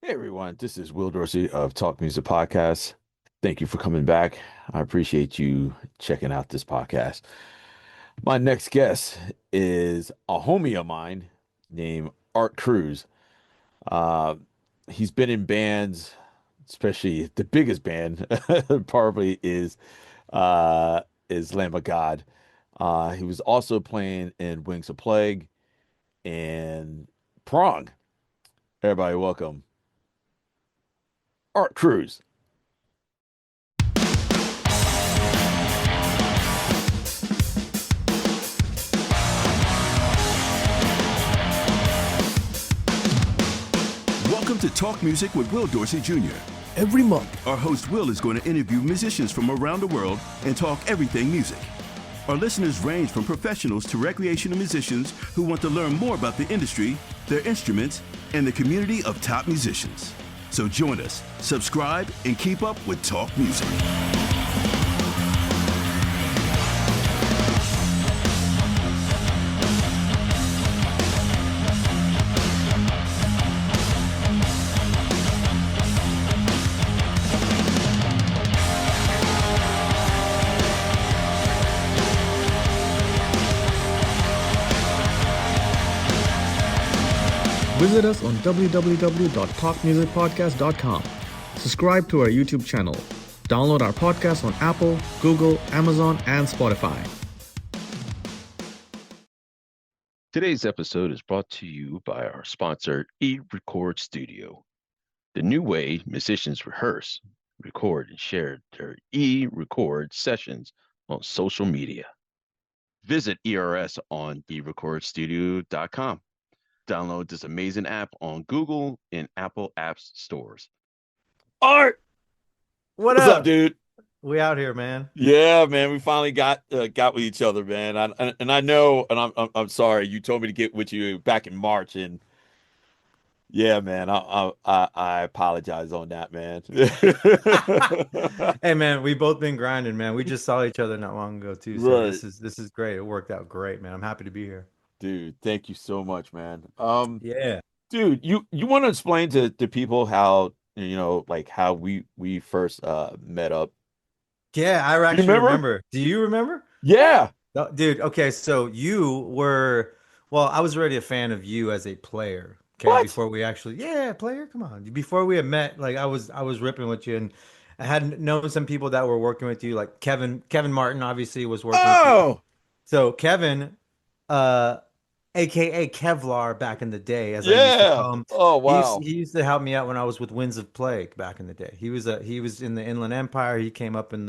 Hey everyone, this is Will Dorsey of Talk Music Podcast. Thank you for coming back. I appreciate you checking out this podcast. My next guest is a homie of mine named Art Cruz. Uh, he's been in bands, especially the biggest band probably uh, is Lamb of God. He was also playing in Wings of Plague and Prong. Everybody, welcome Art Cruz. Welcome to Talk Music with Will Dorsey Jr. Every month, Our host Will is going to interview musicians from around the world and talk everything music. Our listeners range from professionals to recreational musicians who want to learn more about the industry, their instruments, and the community of top musicians. So join us, subscribe, and keep up with Talk Music. visit us on www.talkmusicpodcast.com. Subscribe to our YouTube channel. Download our podcast on Apple, Google, Amazon, and Spotify. Today's episode is brought to you by our sponsor, E-Record Studio, the new way musicians rehearse, record, and share their E-Record sessions on social media. Visit ERS on erecordstudio.com. Download this amazing app on Google and Apple Apps stores. Art, What what's up, up? dude? We out here, man. Yeah, man, we finally got with each other, man. I know, and I'm sorry. You told me to get with you back in March, and yeah, man, I apologize on that, man. Hey, man, we both been grinding, man. We just saw each other not long ago too, so Right, this is great. It worked out great, man. I'm happy to be here. dude. Thank you so much, man. Yeah. Dude, you want to explain to people how like how we first met up? Yeah, I You actually remember? remember. Do you remember? Yeah. Dude, okay, so you were, well, I was already a fan of you as a player. Okay, What? before we actually, yeah, player, come on. Before we had met, like I was ripping with you, and I had known some people that were working with you, like Kevin Martin obviously was working with you. Oh, So Kevin, uh, aka Kevlar back in the day, as I used to yeah. call him. Oh, He used wow. he used to help me out when I was with Winds of Plague back in the day. He was in the Inland Empire. He came up in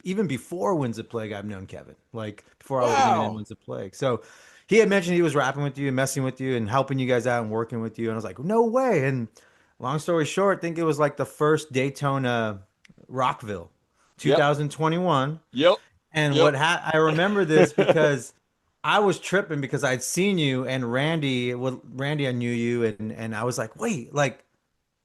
even before Winds of Plague. I've known Kevin, like before I was even in Wow. Winds of Plague. So he had mentioned he was rapping with you and messing with you and helping you guys out and working with you. And I was like, no way. And long story short, I think it was like the first Daytona Rockville, Yep. 2021. Yep. And Yep. I remember this because I was tripping because I'd seen you and Randy. Well, Randy, I knew you, and I was like, wait, like,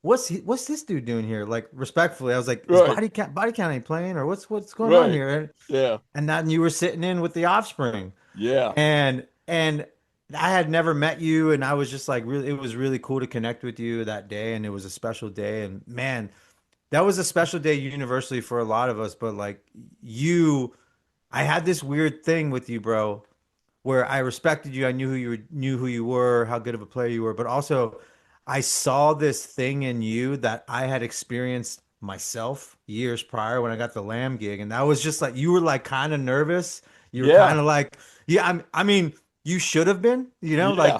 what's this dude doing here? Like, respectfully, I was like, is Right. Body Count ain't playing, or what's going on Right. here? Yeah. And then you were sitting in with the Offspring, Yeah. and I had never met you, and I was just like, really, it was really cool to connect with you that day, and it was a special day, and man, that was a special day universally for a lot of us, but like you. I had this weird thing with you, bro, where I respected you. I knew who you were, how good of a player you were, but also I saw this thing in you that I had experienced myself years prior when I got the Lamb gig, and that was just like you were like kind of nervous. You were Yeah. kind of like, yeah, I mean, you should have been, Yeah. like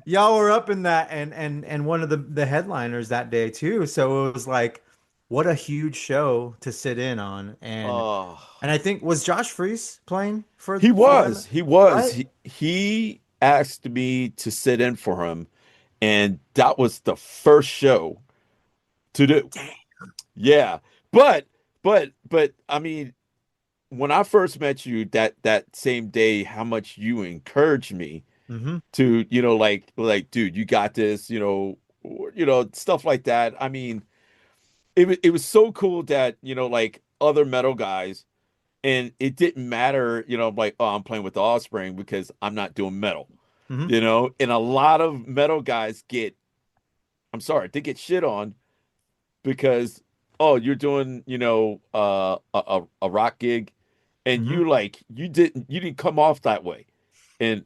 y'all were up in that and one of the headliners that day too. So it was like what a huge show to sit in on. Oh, And I think was Josh Freese playing he for was. them, He was. right? He asked me to sit in for him, and that was the first show to do. Yeah. But but I mean, when I first met you that same day, how much you encouraged me Hmm. to, like, dude, you got this, stuff like that. I mean, it was so cool that, like other metal guys, and it didn't matter, like, oh, I'm playing with the Offspring because I'm not doing metal. Hmm. and a lot of metal guys get, I'm sorry, they get shit on because, oh, you're doing, a rock gig, and Hmm. you didn't come off that way. And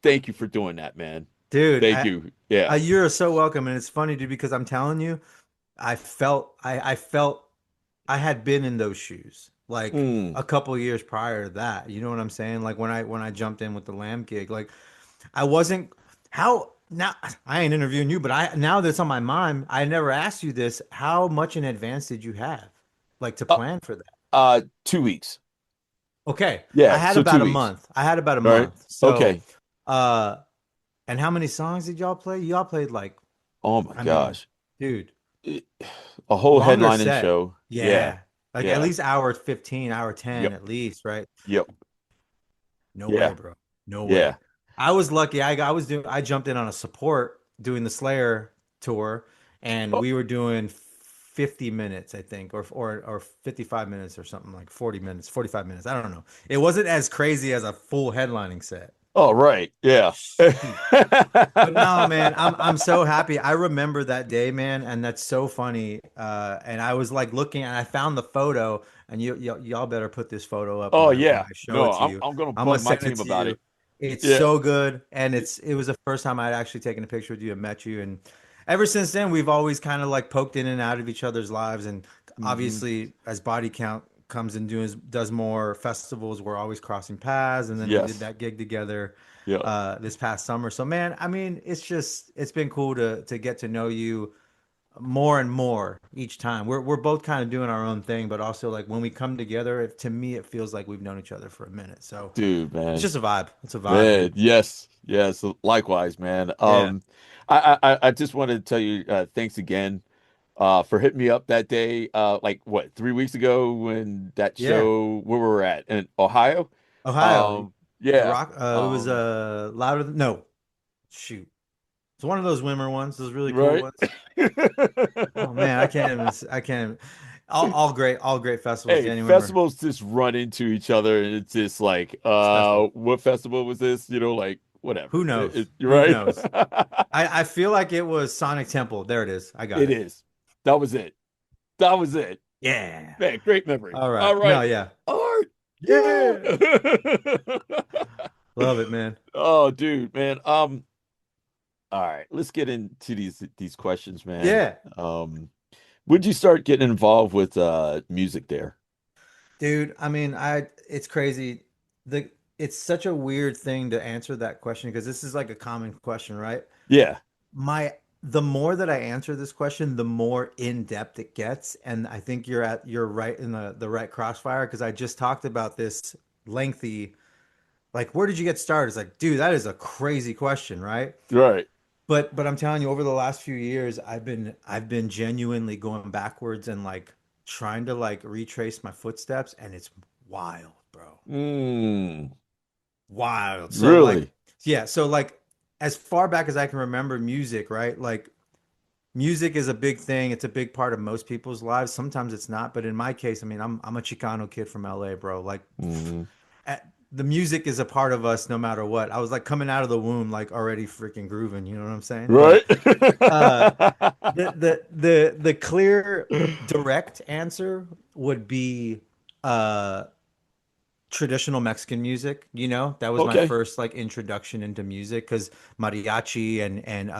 thank you for doing that, man. Dude, Thank you. Yeah. you're so welcome. And it's funny, dude, because I'm telling you, I felt I had been in those shoes like Mm. a couple years prior to that. You know what I'm saying? Like when I jumped in with the Lamb gig, like I wasn't how now I ain't interviewing you, but I now that's on my mind, I never asked you this. How much in advance did you have like to Uh, plan for that? 2 weeks. Okay. I Yeah. had So about two a weeks. month. I had about a All right. month. So Okay. uh and how many songs did y'all play? Y'all played like Oh my I mean, gosh. dude, It- a whole longer headlining set. show. Yeah. Yeah. Like at Yeah. least hour 15, hour 10 Yep. at least, right? Yep. No way, Yeah. bro. No way. Yeah. I was lucky. I jumped in on a support doing the Slayer tour, and Oh, we were doing 50 minutes, I think, or 55 minutes or something, like 40 minutes, 45 minutes. I don't know. It wasn't as crazy as a full headlining set. oh, right. Yeah. Shoot. But no, man, I'm so happy. I remember that day, man, and that's so funny. And I was like looking, and I found the photo, and y'all better put this photo up Oh when yeah. I show No, it to I'm you. I'm gonna I'm gonna bug my send it team to about you. it. It's Yeah. so good, and it was the first time I'd actually taken a picture with you and met you, and ever since then we've always kind of like poked in and out of each other's lives, and Hmm. obviously as Body Count comes and does more festivals, we're always crossing paths, and then we did Yes. that gig together Yeah. this past summer. So man, I mean, it's been cool to get to know you more and more each time. We're both kind of doing our own thing, but also like when we come together, to me it feels like we've known each other for a minute. So Dude, it's man. just a vibe. It's a vibe, Man, dude. yes, yes, likewise, man. Yeah. I just wanted to tell you, thanks again, for hitting me up that day, like what, 3 weeks ago when that Yeah. show where we were at in Ohio. Ohio. The Yeah. Rock it was Um, louder than no. Shoot. It's one of those Wimmer ones, those really cool right. ones. Oh man, I can't even, all great festivals, Hey, Danny Wimmer. festivals just run into each other, and it's just like, Special. what festival was this? Like whatever. Who knows? You're Who right. knows? I feel like it was Sonic Temple. There it is. I got It it. is. That was it. That was it. Yeah. Man, great memory. All right. All No, right. yeah. Art. Yeah. Yeah. Love it, man. Oh, dude, man. All right. Let's get into these questions, man. Yeah. Would you start getting involved with music there? Dude, I mean, it's crazy. The it's such a weird thing to answer that question because this is like a common question, right? Yeah. My the more that I answer this question, the more in depth it gets, and I think you're right in the right crossfire because I just talked about this lengthy, like, where did you get started? It's like, dude, that is a crazy question, right? Right. But I'm telling you, over the last few years, I've been genuinely going backwards and like trying to like retrace my footsteps, and it's wild, bro. Mm, Wild. So like, really? yeah, so like as far back as I can remember music, right? Like music is a big thing. It's a big part of most people's lives. Sometimes it's not, but in my case, I mean, I'm a Chicano kid from LA, bro. Like Mm, the music is a part of us no matter what. I was like coming out of the womb like already freaking grooving, you know what I'm saying? But right. uh the clear direct answer would be uh traditional Mexican music, you know? That was my Okay. first like introduction into music because mariachi and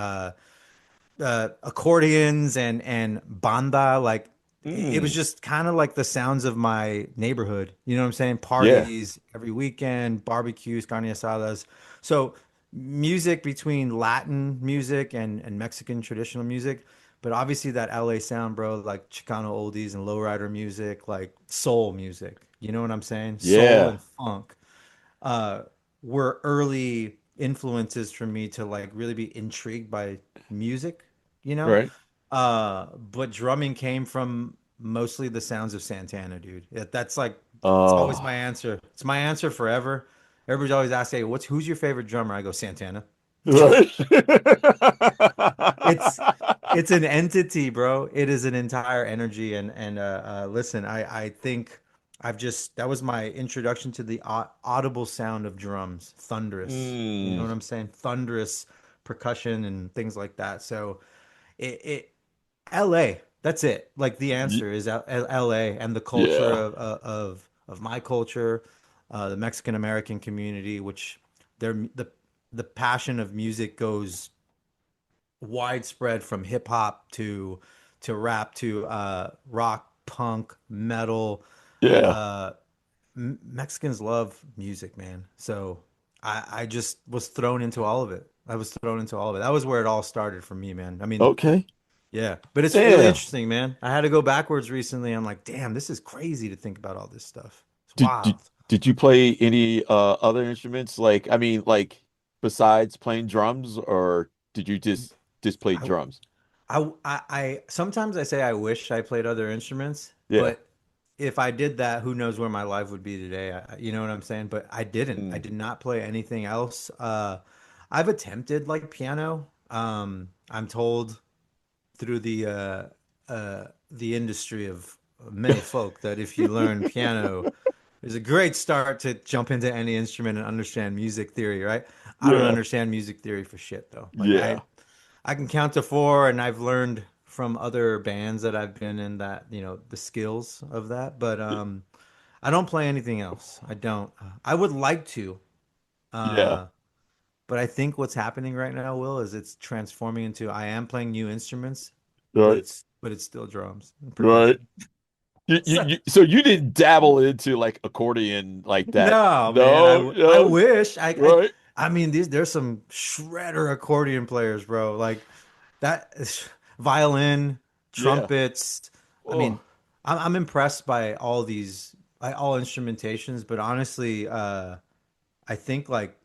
accordions and banda, like it was Mm, just kind of like the sounds of my neighborhood. You know what I'm saying? yeah. Parties every weekend, barbecues, carne asadas. So music between Latin music and Mexican traditional music, but obviously that LA sound, bro, like Chicano oldies and lowrider music, like soul music. You know what I'm saying? Soul Yeah. and funk uh, were early influences for me to like really be intrigued by music, you know? Right. But drumming came from mostly the sounds of Santana, dude. That's like, it's always my Oh. answer. It's my answer forever. Everybody's always asking, hey, who's your favorite drummer? I go, Santana. Right. It's it's an entity, bro. It is an entire energy. And listen, I think I've just that was my introduction to the audible sound of drums, thunderous. You know Mm, what I'm saying? Thunderous percussion and things like that. So it LA, that's it. Like the y- answer is LA and the culture yeah, of my culture, the Mexican American community, which they're the passion of music goes widespread from hip hop to rap to rock, punk, metal. yeah. Uh, Mexicans love music, man. So I just was thrown into all of it. I was thrown into all of it. That was where it all started for me, man. I mean, Okay. yeah, but it's really Damn. interesting, man. I had to go backwards recently. I'm like, damn, this is crazy to think about all this stuff. It's Did did wild. did you play any other instruments? Like, I mean, like besides playing drums, or did you just play I, drums? I sometimes I say I wish I played other instruments, Yeah. but if I did that, who knows where my life would be today? You know what I'm saying? But I didn't. I Mm. did not play anything else. I've attempted like piano. I'm told through the industry of many folk that if you learn piano, it's a great start to jump into any instrument and understand music theory, right? I don't Yeah. understand music theory for shit though. Like Yeah. I can count to four, and I've learned from other bands that I've been in that, the skills of that, but I don't play anything else. I don't. I would like to, Yeah. uh, but I think what's happening right now, Will, is it's transforming into I am playing new instruments, but Right. it's still drums and Right. percussion. So, So you didn't dabble into like accordion like that? no, man, No, I no. wish Right. I mean there's some shredder accordion players, bro. Like that violin, Yeah. trumpets. I Oh. mean, I'm impressed by by all instrumentations, but honestly, I think like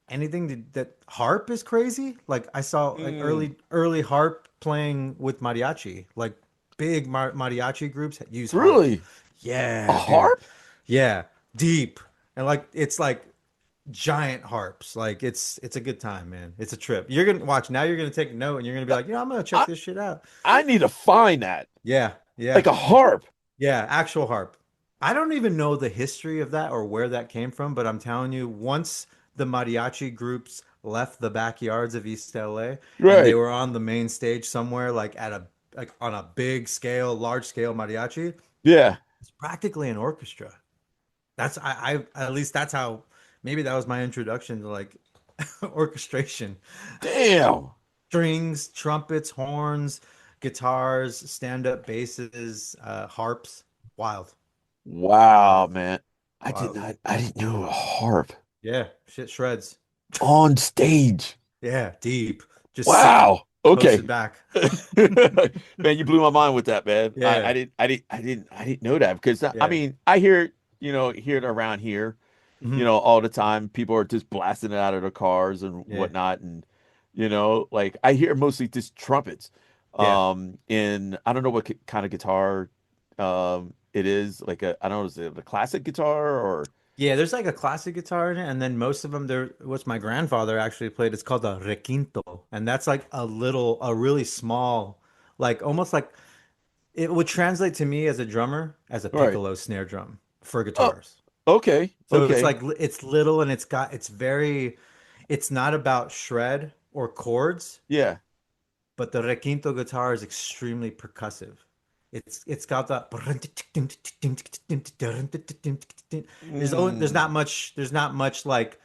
anything that harp is crazy. Like I saw like Mm. early harp playing with mariachi, like big mariachi groups use harps. Really? A Yeah, dude. harp? Yeah, deep. And like it's like giant harps. Like it's a good time, man. It's a trip. You're gonna watch now. You're gonna take a note, and you're gonna be like, I'm gonna check I this shit out. I need to find that. Yeah, yeah, Like a harp. yeah. Actual harp. I don't even know the history of that or where that came from, but I'm telling you, once the mariachi groups left the backyards of East LA and they Right. were on the main stage somewhere, like at a like on a big scale, large scale mariachi, Yeah. it's practically an orchestra. That's I at least that's how maybe that was my introduction to like orchestration. Damn. Strings, trumpets, horns, guitars, stand-up basses, harps. Wild, Wow, wild, man. wild. I didn't know a harp Yeah, shit shreds. on stage. Yeah, deep. Just sitting, Wow. Okay. posted back. Man, you blew my mind with that, man. Yeah, I didn't know that because I yeah. mean, I hear, hear it around here, Mhm. all the time. People are just blasting it out of their cars and Yeah, whatnot. And, like I hear mostly just trumpets. yeah. And I don't know what kind of guitar it is. Like I don't know, is it a classic guitar or Yeah, there's like a classic guitar in it, and then most of them, what's my grandfather actually played. It's called a requinto, and that's like a really small, like almost like it would translate to me as a drummer as a right. piccolo snare drum for Oh, guitars. okay. So it's Okay. like it's little and it's not about shred or chords, Yeah. but the requinto guitar is extremely percussive. It's got the Mm. there's not much like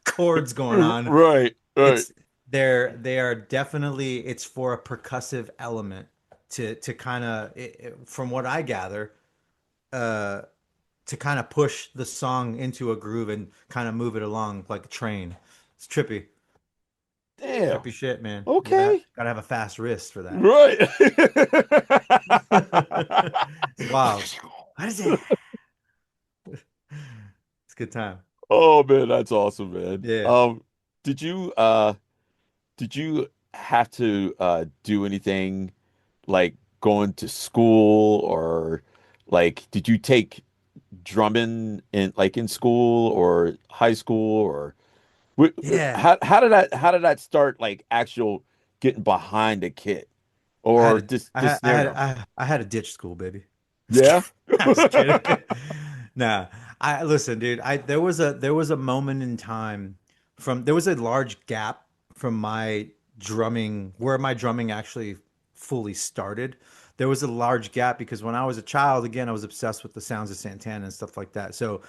chords going on. Right. Right. It's they are definitely it's for a percussive element to kind of from what I gather uh to kind of push the song into a groove and kind of move it along like a train. It's trippy. Damn. Trippy shit, man. You Okay. gotta have a fast wrist for that. Right. It's wild. What is it? It's a good time. Oh man, that's awesome, man. Yeah. Did you did you have to do anything like going to school or like did you take drumming in school or high school or Yeah. how did that start like actual getting behind a kit I had or a just snare drum? I had a ditch school, baby. Yeah. I'm just kidding. Nah, I listen, dude. There was a moment in time there was a large gap from my drumming where my drumming actually fully started. There was a large gap because when I was a child, again, I was obsessed with the sounds of Santana and stuff like that. So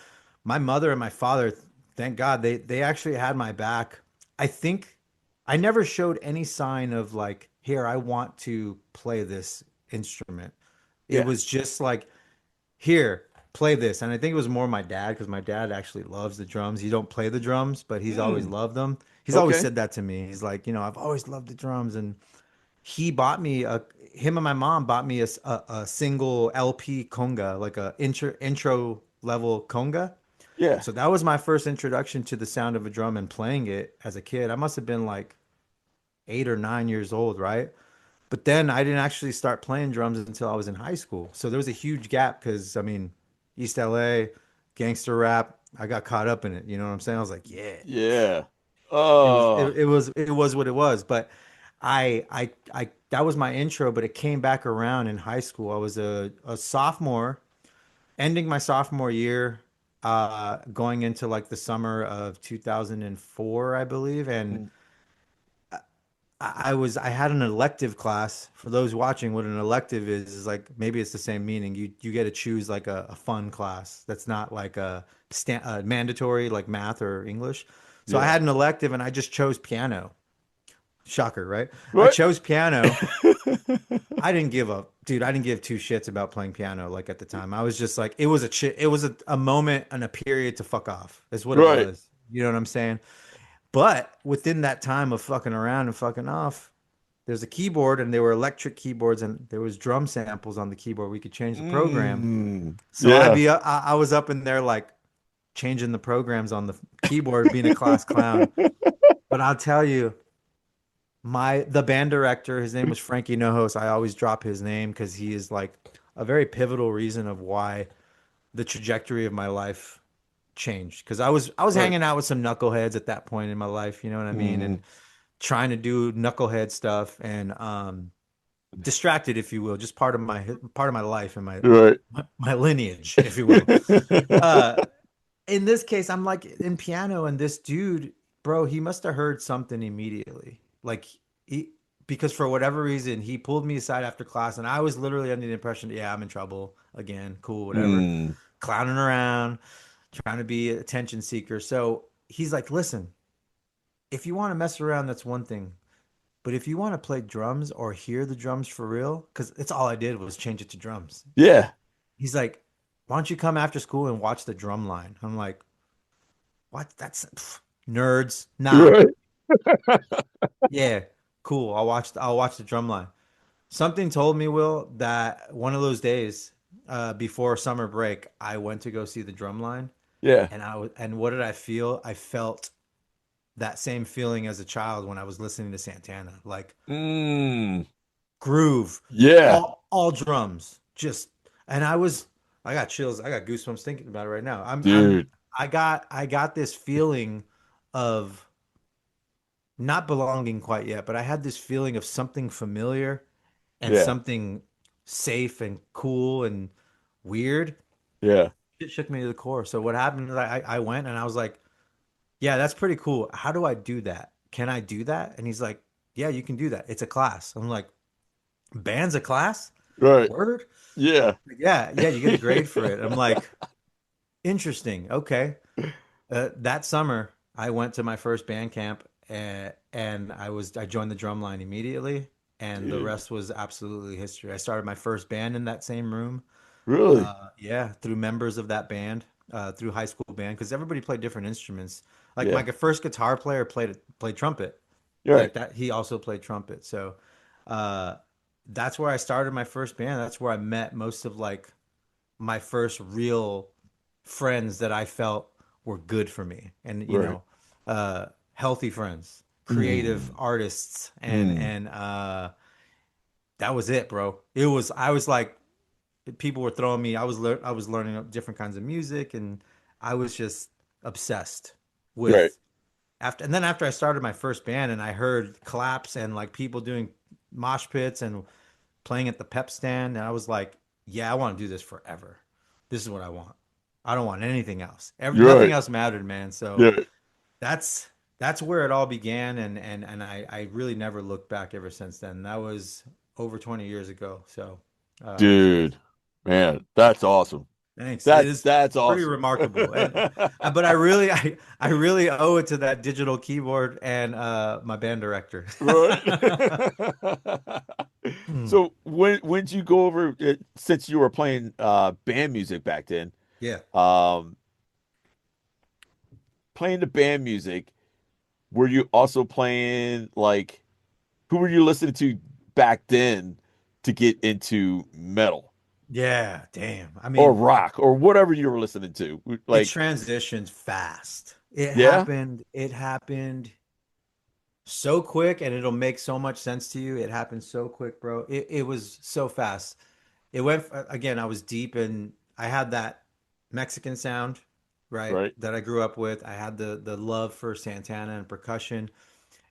my mother and my father, thank God, they actually had my back. I think I never showed any sign of like, here, I want to play this instrument. It Yeah. was just like, here, play this. And I think it was more my dad because my dad actually loves the drums. He don't play the drums, but he's always Mm, loved them. He's always okay. said that to me. He's like, I've always loved the drums. And he bought me him and my mom bought me a single LP conga, like a intro level conga. Yeah. So that was my first introduction to the sound of a drum and playing it as a kid. I must have been like 8 or 9 years old, right? But then I didn't actually start playing drums until I was in high school. So there was a huge gap because I mean, East LA, gangster rap, I got caught up in it. You know what I'm saying? I was like, yeah, Yeah. it was it, Oh, it was it was what it was. But I that was my intro, but it came back around in high school. I was a sophomore, ending my sophomore year, going into like the summer of 2004, I believe, and mm, I had an elective class. For those watching, what an elective is like maybe it's the same meaning. You get to choose like a fun class that's not like a mandatory like math or English. So I yeah. had an elective and I just chose piano. Shocker, right? I What? chose piano. I didn't give a dude. I didn't give two shits about playing piano like at the time. I was just like it was a moment and a period to fuck off. Is what it Right. was. You know what I'm saying? But within that time of fucking around and fucking off, there's a keyboard and there were electric keyboards and there was drum samples on the keyboard. We could change the program. Mm, So yeah. I was up in there like changing the programs on the keyboard, being a class clown. But I'll tell you, the band director, his name was Frankie Nohos. I always drop his name because he is like a very pivotal reason of why the trajectory of my life changed. Because I was Right. hanging out with some knuckleheads at that point in my life, you know what I mean, and Mm, trying to do knucklehead stuff and distracted, if you will, just part of my life and my right. my lineage, if you will. Uh, in this case, I'm like in piano, and this dude, bro, he must have heard something immediately. Like he, because for whatever reason, he pulled me aside after class, and I was literally under the impression, yeah, I'm in trouble again. Cool, whatever. Mm, Clowning around, trying to be attention seeker. So he's like, listen, if you want to mess around, that's one thing. But if you want to play drums or hear the drums for real, because it's all I did was change it to drums. yeah. He's like, why don't you come after school and watch the drum line? I'm like, what? That's nerds. Nah. Right. Yeah, cool. I'll watch the drum line. Something told me, Will, that one of those days, before summer break, I went to go see the drum line, Yeah. and what did I feel? I felt that same feeling as a child when I was listening to Santana, like Mm, groove, yeah. all drums, just, and I got chills, I got goosebumps thinking about it right now. Dude. I got this feeling of not belonging quite yet, but I had this feeling of something familiar and Yeah. something safe and cool and weird. Yeah. It shook me to the core. So what happened is I went and I was like, yeah, that's pretty cool. How do I do that? Can I do that? And he's like, yeah, you can do that. It's a class. I'm like, band's a class? Right. Word? Yeah. Yeah, yeah, you get a grade for it. I'm like, interesting. Okay. That summer, I went to my first band camp and I joined the drum line immediately, and the Dude. rest was absolutely history. I started my first band in that same room. Really? Yeah, through members of that band, through high school band, because everybody played different instruments. Like my Yeah. first guitar player played trumpet, You're right. like that. He also played trumpet. So uh, that's where I started my first band. That's where I met most of like my first real friends that I felt were good for me, and Right. healthy friends, creative Mm, artists, and mm, that was it, bro. I was like, people were throwing me. I was learning different kinds of music, and I was just obsessed right. with and then after I started my first band, and I heard claps and like people doing mosh pits and playing at the pep stand, and I was like, yeah, I want to do this forever. This is what I want. I don't want anything else. You're Nothing right. else mattered, man. So Yeah, that's that's where it all began, and I really never looked back ever since then. That was over 20 years ago. So, uh, dude, man, that's awesome. thanks. It That's is that's pretty awesome. remarkable, and but I really owe it to that digital keyboard and my band director. Right. Hmm. So when did you go over since you were playing band music back then, Yeah. um playing the band music, were you also playing like who were you listening to back then to get into metal Yeah, damn. I or mean, rock or whatever you were listening to? it Like, transitions fast. yeah, It happened so quick, and it'll make so much sense to you. It happened so quick, bro. It was so fast. It went again, I was deep in I had that Mexican sound, right? right. That I grew up with. I had the love for Santana and percussion.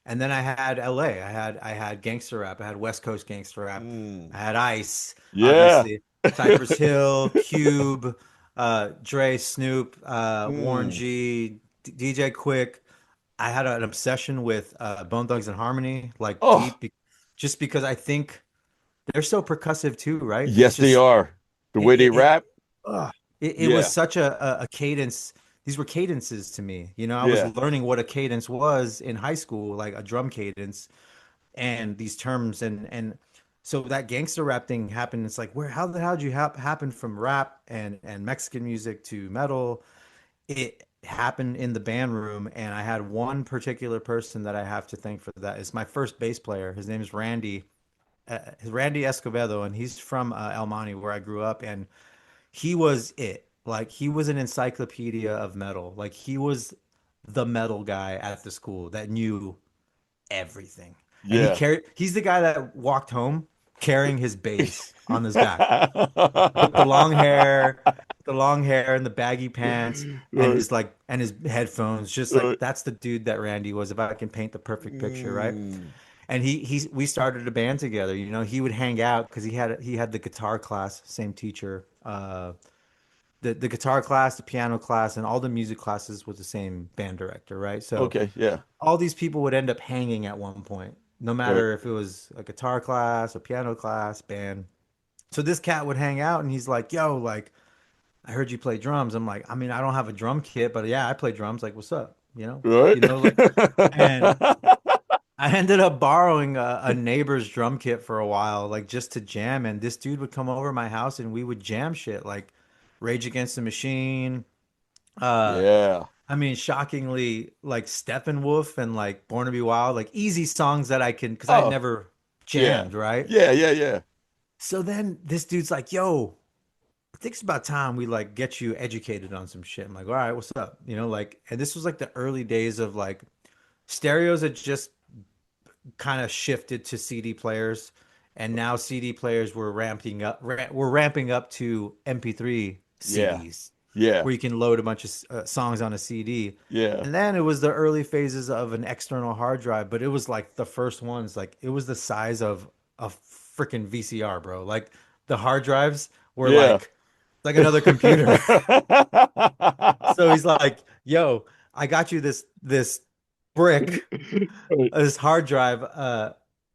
And then I had LA. I had gangster rap. I had West Coast gangster rap. Mm, I had Ice, yeah. obviously. Cypress Hill, Cube, Dre, Snoop, Warren Mm. G, DJ Quick. I had an obsession with Bone Thugs and Harmony, like Oh, deep, just because I think they're so percussive too, right? It's yes, they just are. The it way they it rap. ugh. It was Yeah, such a cadence. These were cadences to me. You know, I was yeah, learning what a cadence was in high school, like a drum cadence and these terms and so that gangster rap thing happened. It's like, where how the hell did you happen from rap and Mexican music to metal? It happened in the band room, and I had one particular person that I have to thank for that. It's my first bass player. His name is Randy Escobedo, and he's from El Monte, where I grew up, and he was it. Like he was an encyclopedia of metal. Like he was the metal guy at the school that knew everything. And yeah. he's the guy that walked home carrying his bass on his back with the long hair and the baggy pants and Right, his headphones. Just like right. that's the dude that Randy was, if I can paint the perfect picture, right? Mm. And we started a band together. You know, he would hang out because he had the guitar class, same teacher. The guitar class, the piano class, and all the music classes with the same band director, right? So Okay, yeah. all these people would end up hanging at one point, no Right. matter if it was a guitar class, a piano class, band. So this cat would hang out and he's like, yo, like, I heard you play drums. I'm like, I mean, I don't have a drum kit, but yeah, I play drums. Like, what's up? Right. Like, and I ended up borrowing a neighbor's drum kit for a while, like just to jam. And this dude would come over to my house and we would jam shit like Rage Against the Machine, uh, Yeah. I mean, shockingly, like Steppenwolf and like Born to Be Wild, like easy songs that I can, because I'd Oh, never yeah. jammed, right? Yeah, yeah, yeah. So then this dude's like, yo, I think it's about time we like get you educated on some shit. I'm like, all right, what's up? Like, and this was like the early days of like stereos had just kind of shifted to CD players, and now CD players were ramping up to MP3 Yeah. CDs, Yeah. where you can load a bunch of songs on a CD. Yeah. And then it was the early phases of an external hard drive, but it was like the first ones, like it was the size of a freaking VCR, bro. Like the hard drives were Yeah. like another computer. So he's like, "Yo, I got you this brick, this hard drive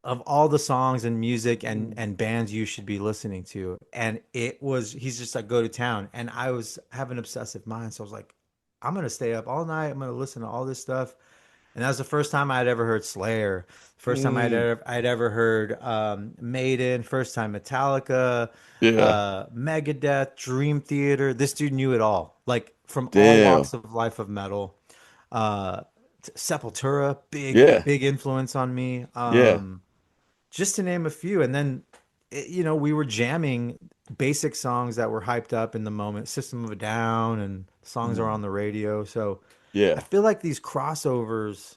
of all the songs and music and bands you should be listening to." And he's just like, go to town. And I was have an obsessive mind, so I was like, I'm gonna stay up all night. I'm gonna listen to all this stuff. And that was the first time I'd ever heard Slayer. First time Mm. I'd ever heard Maiden. First time Metallica, Yeah. Megadeth, Dream Theater. This dude knew it all, like from all Damn. walks of life of metal. Uh, Sepultura, Yeah. big influence on me. Yeah. Just to name a few. And then, we were jamming basic songs that were hyped up in the moment. System of a Down and songs are Mm. on the radio. So I Yeah. feel like these crossovers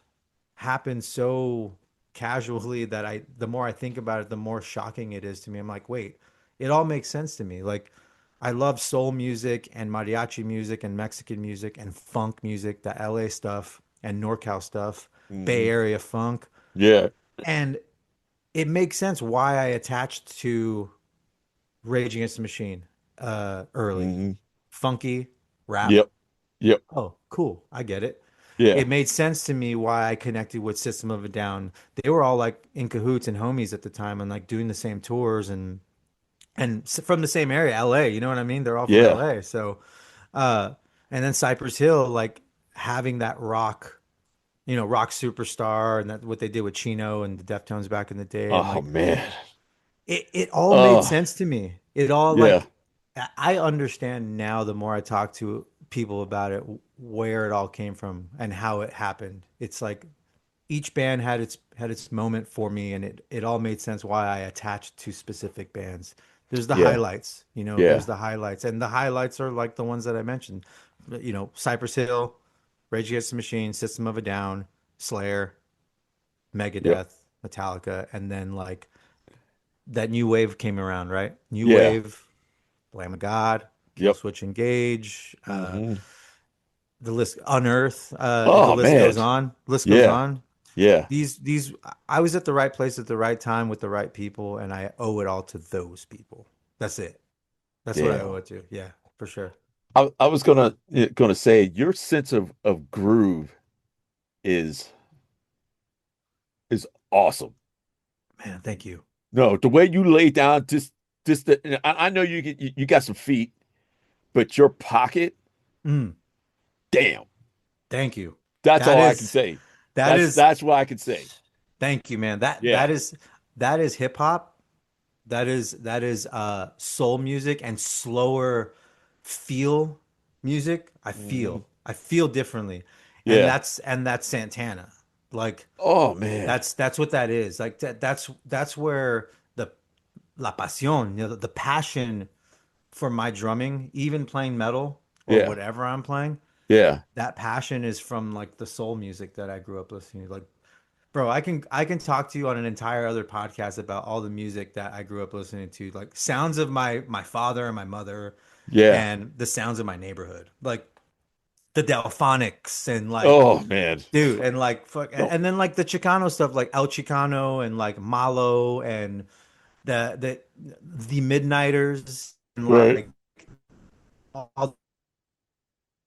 happen so casually that the more I think about it, the more shocking it is to me. I'm like, wait, it all makes sense to me. Like, I love soul music and mariachi music and Mexican music and funk music, the LA stuff and NorCal stuff, Bay Hmm. Area funk. Yeah. And it makes sense why I attached to Rage Against the Machine, early, Hmm. funky rap. Yep. Yep. Oh, cool. I get it. Yeah. It made sense to me why I connected with System of a Down. They were all like in cahoots and homies at the time and like doing the same tours and from the same area, LA, you know what I mean? They're all from Yeah. LA. So uh and then Cypress Hill like having that rock, rock superstar and that what they did with Chino and the Deftones back in the day and Oh like man. it all made Oh sense to me. It all yeah. like I understand now the more I talk to people about it where it all came from and how it happened. It's like each band had its moment for me and it all made sense why I attached to specific bands. There's the Yeah. highlights, there's Yeah. the highlights and the highlights are like the ones that I mentioned. Cypress Hill, Rage Against the Machine, System of a Down, Slayer, Yep. Megadeth, Metallica, and then like that new wave came around, right? New Yeah. wave, Lamb of God, Kill Yep. Switch Engage, Hmm. the list Unearth, the Oh list man. goes on. List goes Yeah. on. Yeah. These I was at the right place at the right time with the right people, and I owe it all to those people. That's it. That's what I owe Damn. it to. Yeah, for sure. I was gonna say your sense of groove is is awesome. Man, thank you. No, the way you lay down, just I know you got some feet, but your pocket, Mm, damn. thank you. That's That all I can is say. that That's is that's what I can say. thank you, man. That Yeah. that is that is hip hop. That is soul music and slower feel music. I Hmm. feel. I feel differently. And Yeah. that's Santana. Like Oh man. that's what that is. Like that's where the la pasión, the passion for my drumming, even playing metal or Yeah. whatever I'm playing, Yeah. that passion is from like the soul music that I grew up listening to. Like, bro, I can talk to you on an entire other podcast about all the music that I grew up listening to, like sounds of my father and my mother, Yeah. and the sounds of my neighborhood, like the Delphonics and like, Oh man. dude, and like fuck, No. and then like the Chicano stuff, like El Chicano and like Malo and the Midnighters and Right. like all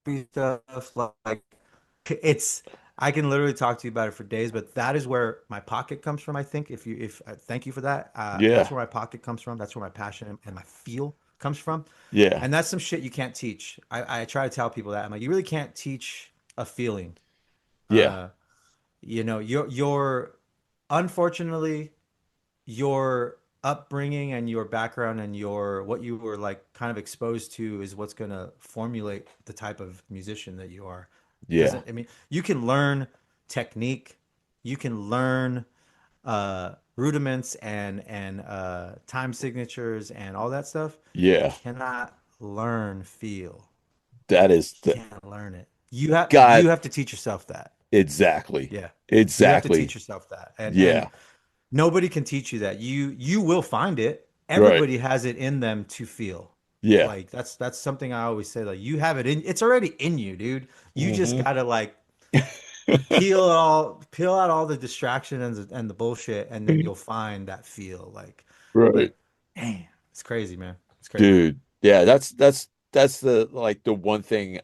the stuff, like it's I can literally talk to you about it for days, but that is where my pocket comes from. I think if thank you for that. That's Yeah. where my pocket comes from. That's where my passion and my feel comes from, Yeah. and that's some shit you can't teach. I try to tell people that I'm like, you really can't teach a feeling. Yeah. Uh, your unfortunately your upbringing and your background and your what you were like kind of exposed to is what's going to formulate the type of musician that you are. Yeah. Doesn't I mean you can learn technique, you can learn rudiments and time signatures and all that stuff. You Yeah. cannot learn feel. That is You the can't learn it. You God. have to teach yourself that. Exactly. Yeah. You have to teach Exactly. yourself that. And Yeah. nobody can teach you that. You will find it. Right. Everybody has it in them to feel. Yeah. Like that's something I always say. Like you have it in. It's already in you, dude. You just Hmm. gotta like peel out all the distraction and the bullshit, and then you'll find that feel. Like, Right. damn, it's crazy, man. It's crazy. Dude. Yeah, that's the like the one thing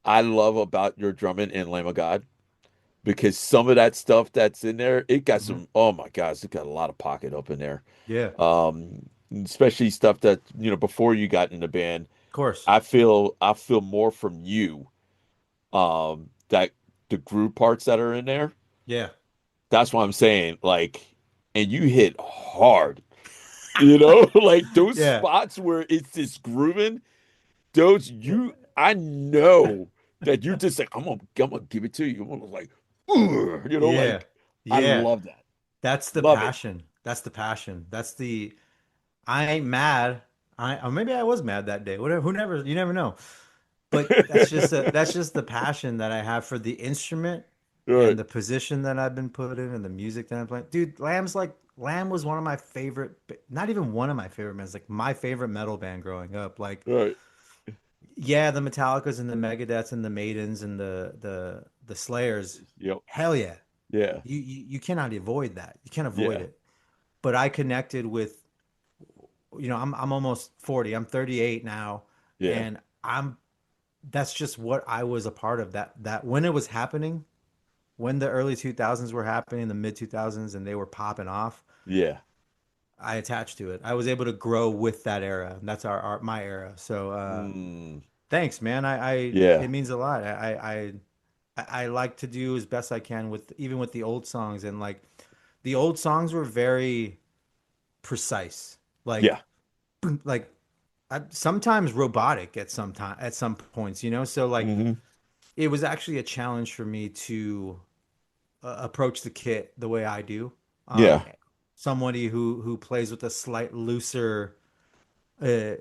I love about your drumming in Lamb of God because some of that stuff that's in there, it got Hmm. some, oh my gosh, it got a lot of pocket up in there. Yeah, of Especially stuff that, before you got in the band, course. I feel more from you. That the groove parts that are in there, Yeah, that's what I'm saying. Like, and you hit hard, like those yeah, spots where it's just grooving, those I know that you're just like, I'm gonna give it to you. I'm gonna like, yeah, like I yeah. love that. That's the Love it. passion. That's the passion. That's the I ain't mad. Or maybe I was mad that day. Whatever. You never know. But that's just the passion that I have for the instrument and Right, the position that I've been put in and the music that I'm playing. Dude, Lamb was one of my favorite, not even one of my favorite bands, like my favorite metal band growing up. Like, right. yeah, the Metallicas and the Megadeths and the Maidens and the Slayers. Yep. Hell yeah. Yeah. You cannot avoid that. You can't avoid Yeah. it. But I connected with I'm almost 40. I'm 38 now, Yeah. and I'm that's just what I was a part of, that when it was happening, when the early 2000s were happening, the mid 2000s, and they were popping off. Yeah. I attached to it. I was able to grow with that era. That's our my era. So Mm, thanks, man. yeah. It means a lot. I like to do as best I can with even with the old songs, and like the old songs were very precise. Yeah. Like sometimes robotic at some points, So like Hmm. it was actually a challenge for me to approach the kit the way I do. Um, Yeah. Somebody who plays with a slight looser, uh,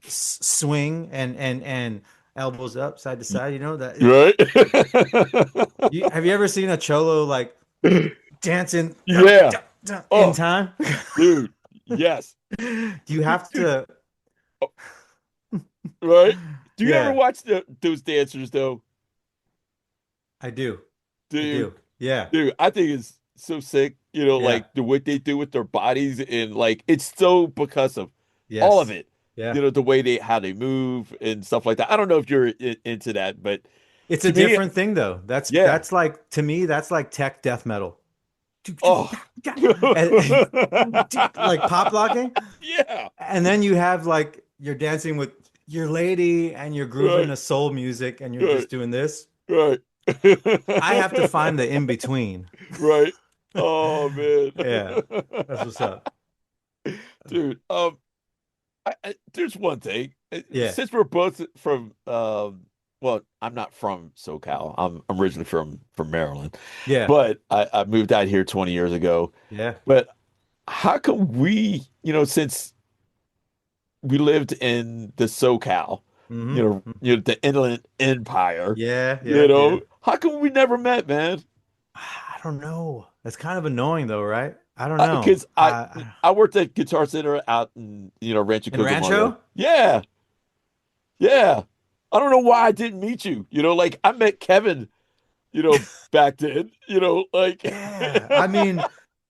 swing and elbows up side to side. You know that. Right. Have you ever seen a cholo like dancing Yeah. in Oh, time? dude. Yes. Do you have Dude. to? Oh, right. Do you ever Yeah, watch those dancers though? I do. Do I you? do. Yeah, Dude, I think it's so sick, yeah, like the what they do with their bodies and like it's so because of all of yes, it. yeah. The way they how they move and stuff like that. I don't know if you're into that, but It's a to me, different thing though. That's yeah. that's like to me, that's like tech death metal. Oh. Like pop locking. Yeah. And then you have like you're dancing with your lady and you're grooving Right. to soul music and you're Right. just doing this. Right. I have to find the in between. Right. Oh man. Yeah, that's what's up. Dude, there's one thing. Yeah, Since we're both from well, I'm not from SoCal. I'm originally from Maryland, yeah, but I moved out here 20 years ago. yeah. But how come we, since we lived in the SoCal, the Inland Empire, Yeah, yeah, yeah. how come we never met, man? I don't know. That's kind of annoying though, right? I don't know. Because I worked at Guitar Center out in Rancho In Cucamonga. Rancho? Yeah, yeah. I don't know why I didn't meet you. Like I met Kevin, back then. Like Yeah. I mean,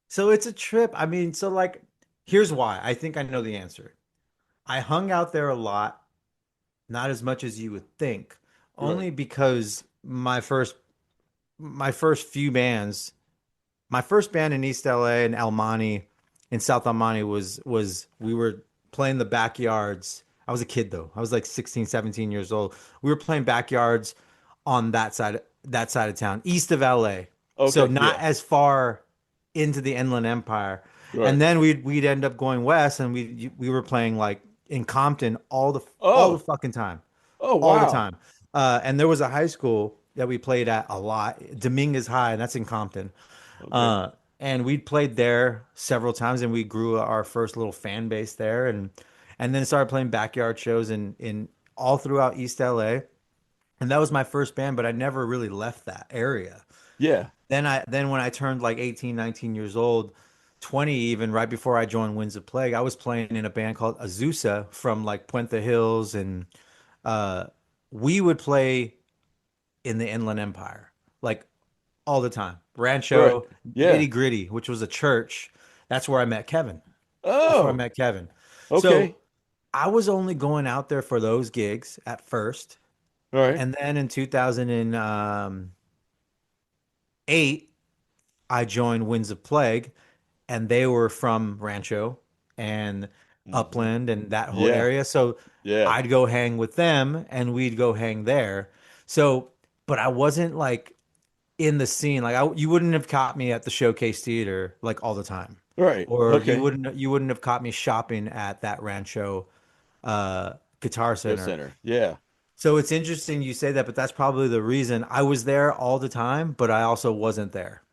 so it's a trip. I mean, so like, here's why. I think I know the answer. I hung out there a lot, not as much as you would think, right. only because my first few bands, my first band in East LA and Almani in South Almani was we were playing the backyards. I was a kid though. I was like 16, 17 years old. We were playing backyards on that side of town, east of LA. So Okay. not Yeah. as far into the Inland Empire. And Right. then we'd end up going west and we were playing like in Compton all the Oh. fucking time. Oh All the wow. time. And there was a high school that we played at a lot, Dominguez High, and that's in Compton. Okay. Uh, and we'd played there several times, and we grew our first little fan base there, and then started playing backyard shows in all throughout East LA. And that was my first band, but I never really left that area. Yeah. Then when I turned like 18, 19 years old, 20 even, right before I joined Winds of Plague, I was playing in a band called Azusa from like Puente Hills, and uh, we would play in the Inland Empire like all the time. Right. Rancho, Yeah. Nitty Gritty, which was a church. That's where I met Kevin. That's where I Oh. met Kevin. So Okay. I was only going out there for those gigs at first. All right. And then in 2008, I joined Winds of Plague, and they were from Rancho and Hmm. Upland and that whole Yeah. area. So Yeah. I'd go hang with them and we'd go hang there. So, but I wasn't like in the scene. Like you wouldn't have caught me at the Showcase Theater like all the time, Right. or Okay. you wouldn't have caught me shopping at that Rancho Guitar Go Center. center. Yeah. So it's interesting you say that, but that's probably the reason I was there all the time, but I also wasn't there.